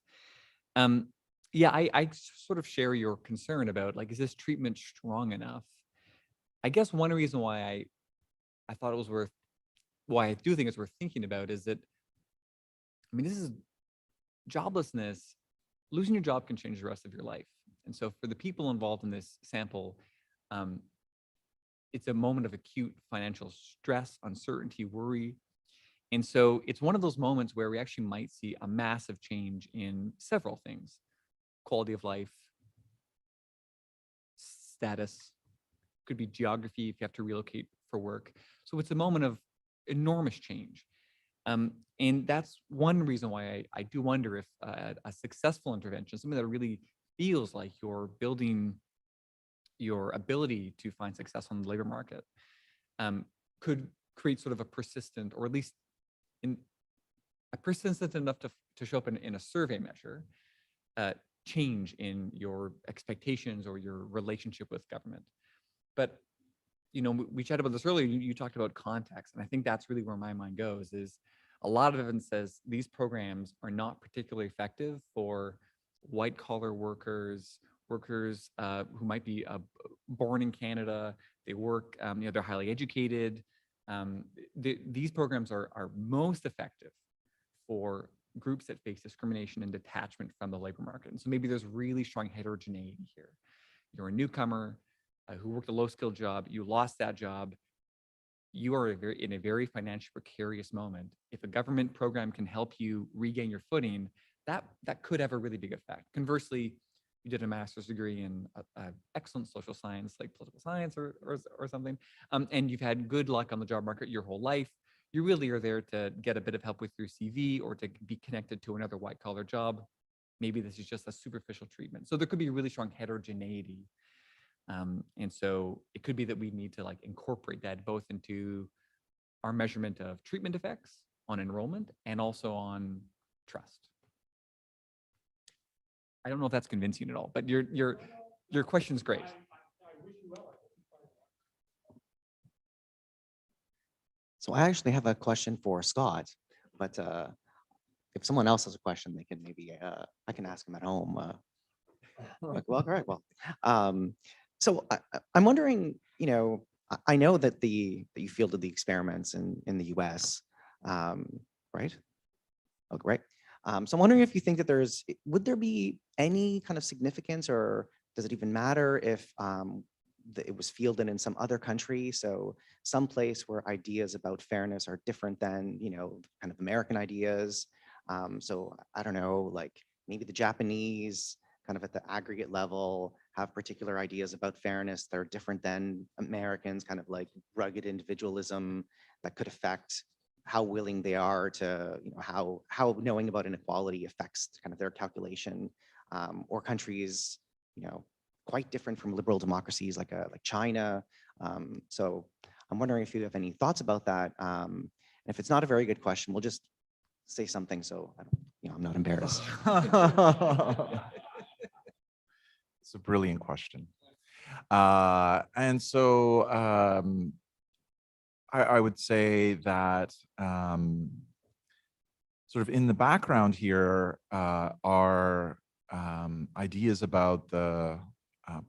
Yeah, I sort of share your concern about, like, is this treatment strong enough? I guess one reason why I thought it was why I do think it's worth thinking about is that, I mean, this is joblessness. Losing your job can change the rest of your life. And so for the people involved in this sample, it's a moment of acute financial stress, uncertainty, worry. And so it's one of those moments where we actually might see a massive change in several things: quality of life, status, could be geography if you have to relocate for work. So it's a moment of enormous change. And that's one reason why I do wonder if a successful intervention, something that really feels like you're building your ability to find success on the labor market, could create sort of a persistent, or at least persistent enough to show up in a survey measure, change in your expectations or your relationship with government. But we chatted about this earlier. You talked about context, and I think that's really where my mind goes. Is a lot of evidence says these programs are not particularly effective for white collar workers, who might be born in Canada. They work, they're highly educated. These programs are most effective for groups that face discrimination and detachment from the labor market. And so maybe there's really strong heterogeneity here. You're a newcomer who worked a low-skilled job. You lost that job. You are in a very financially precarious moment. If a government program can help you regain your footing, that could have a really big effect. Conversely, you did a master's degree in excellent social science, like political science or something, and you've had good luck on the job market your whole life. You really are there to get a bit of help with your CV or to be connected to another white-collar job. Maybe this is just a superficial treatment. So there could be really strong heterogeneity. And so it could be that we need to incorporate that both into our measurement of treatment effects on enrollment and also on trust. I don't know if that's convincing at all, but your question's great. So I actually have a question for Scott, but if someone else has a question, they can maybe, I can ask him at home. Well, correct. Well, so I'm wondering, I know that you fielded the experiments in the US, right? Oh, great. So I'm wondering if you think that would there be any kind of significance, or does it even matter if it was fielded in some other country? So some place where ideas about fairness are different than, kind of American ideas. So I don't know, maybe the Japanese kind of at the aggregate level have particular ideas about fairness that are different than Americans, kind of like rugged individualism that could affect how willing they are to, how knowing about inequality affects kind of their calculation, or countries, quite different from liberal democracies like China. So I'm wondering if you have any thoughts about that. And if it's not a very good question, we'll just say something so I'm not embarrassed. It's a brilliant question. And so I would say that sort of in the background here are ideas about the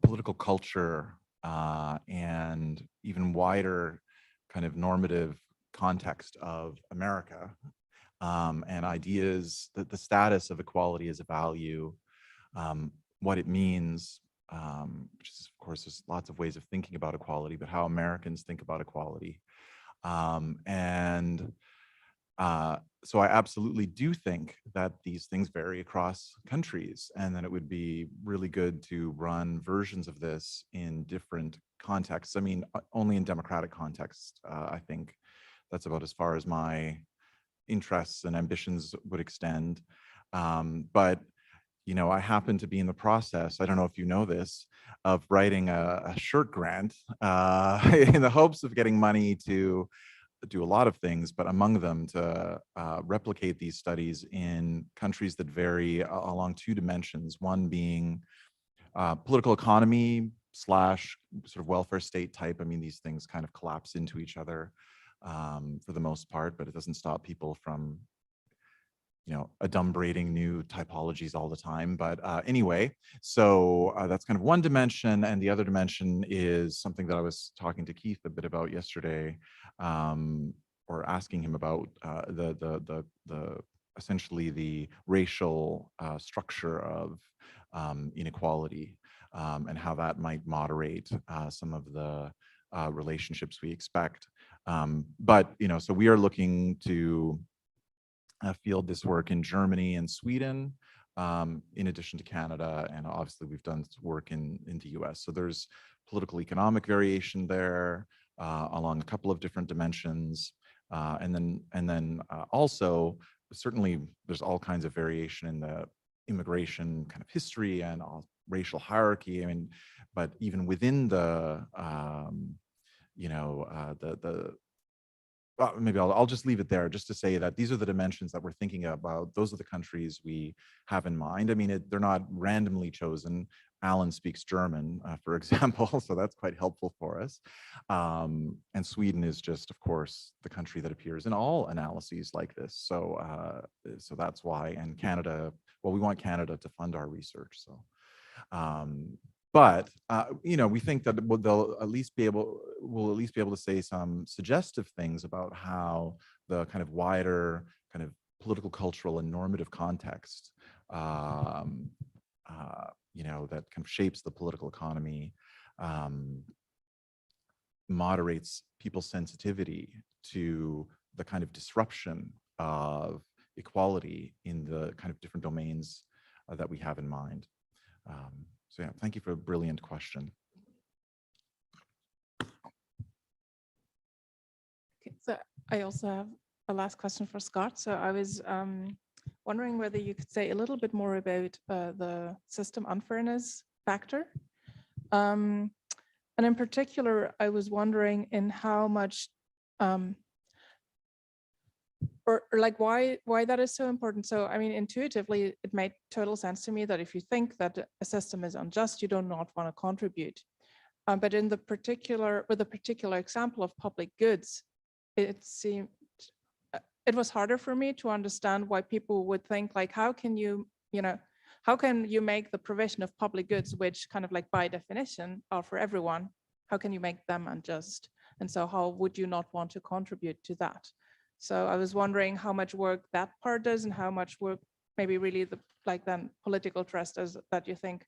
political culture and even wider kind of normative context of America, and ideas that the status of equality as a value, what it means, which is, of course, there's lots of ways of thinking about equality, but how Americans think about equality. So I absolutely do think that these things vary across countries, and that it would be really good to run versions of this in different contexts. I mean, only in democratic contexts, I think that's about as far as my interests and ambitions would extend. But I happen to be in the process, I don't know if you know this, of writing a shirt grant in the hopes of getting money to do a lot of things, but among them to replicate these studies in countries that vary along two dimensions, one being political economy / sort of welfare state type. I mean, these things kind of collapse into each other for the most part, but it doesn't stop people from adumbrating new typologies all the time. But anyway, so that's kind of one dimension. And the other dimension is something that I was talking to Keith a bit about yesterday, or asking him about essentially the racial structure of inequality, and how that might moderate some of the relationships we expect. But so we are looking to field this work in Germany and Sweden, in addition to Canada, and obviously we've done work in the US. So there's political economic variation there along a couple of different dimensions. And then also, certainly there's all kinds of variation in the immigration kind of history and racial hierarchy. I mean, but even within the, maybe I'll just leave it there just to say that these are the dimensions that we're thinking about. Those are the countries we have in mind. I mean, they're not randomly chosen. Alan speaks German, for example, so that's quite helpful for us. And Sweden is just, of course, the country that appears in all analyses like this. So, so that's why. And Canada, well, we want Canada to fund our research. So, but we think that we'll at least be able to say some suggestive things about how the kind of wider kind of political, cultural, and normative context, that kind of shapes the political economy, moderates people's sensitivity to the kind of disruption of equality in the kind of different domains that we have in mind. So yeah, thank you for a brilliant question. Okay, so I also have a last question for Scott. So I was wondering whether you could say a little bit more about the system unfairness factor. And in particular, I was wondering in how much, or like why that is so important. So, I mean, intuitively, it made total sense to me that if you think that a system is unjust, you do not want to contribute. But in the particular, with a particular example of public goods, it seemed, it was harder for me to understand why people would think like, how can you make the provision of public goods, which kind of like by definition are for everyone, how can you make them unjust? And so how would you not want to contribute to that? So I was wondering how much work that part does and how much work maybe really the then political trust is that you think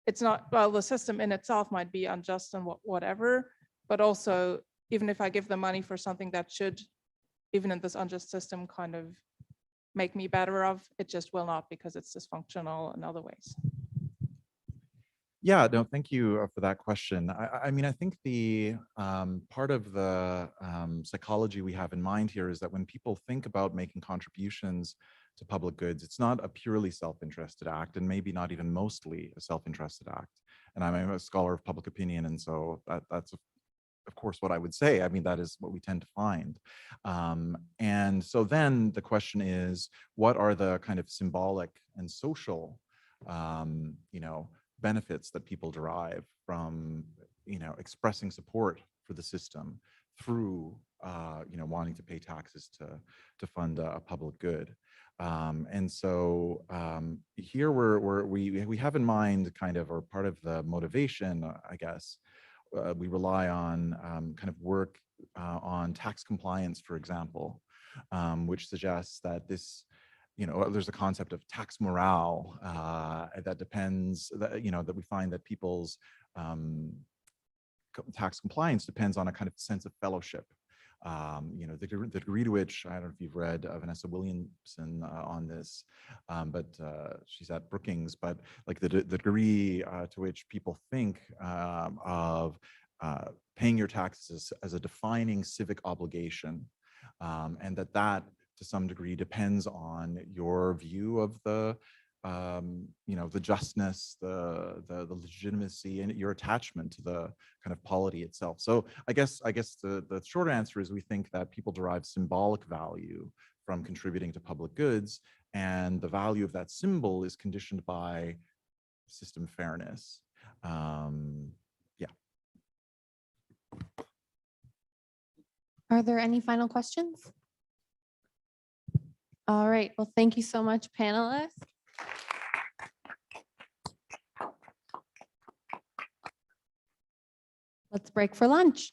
it's not, well, the system in itself might be unjust and whatever, but also even if I give them money for something that should, even in this unjust system, kind of make me better off, it just will not because it's dysfunctional in other ways. Yeah, no, thank you for that question. I mean, I think the part of the psychology we have in mind here is that when people think about making contributions to public goods, it's not a purely self-interested act, and maybe not even mostly a self-interested act. And I'm a scholar of public opinion, and so that's of course what I would say. I mean, that is what we tend to find. And so then the question is, what are the kind of symbolic and social, benefits that people derive from, expressing support for the system through, wanting to pay taxes to fund a public good. And so here we have in mind kind of, or part of the motivation, I guess, we rely on kind of work on tax compliance, for example, which suggests that this, there's a concept of tax morale that depends, that we find that people's tax compliance depends on a kind of sense of fellowship. The degree to which, I don't know if you've read Vanessa Williamson on this, but she's at Brookings, but like the degree to which people think of paying your taxes as a defining civic obligation, and that to some degree depends on your view of the the justness, the legitimacy, and your attachment to the kind of polity itself. So I guess the short answer is we think that people derive symbolic value from contributing to public goods, and the value of that symbol is conditioned by system fairness. Yeah. Are there any final questions? All right, well, thank you so much, panelists. Let's break for lunch.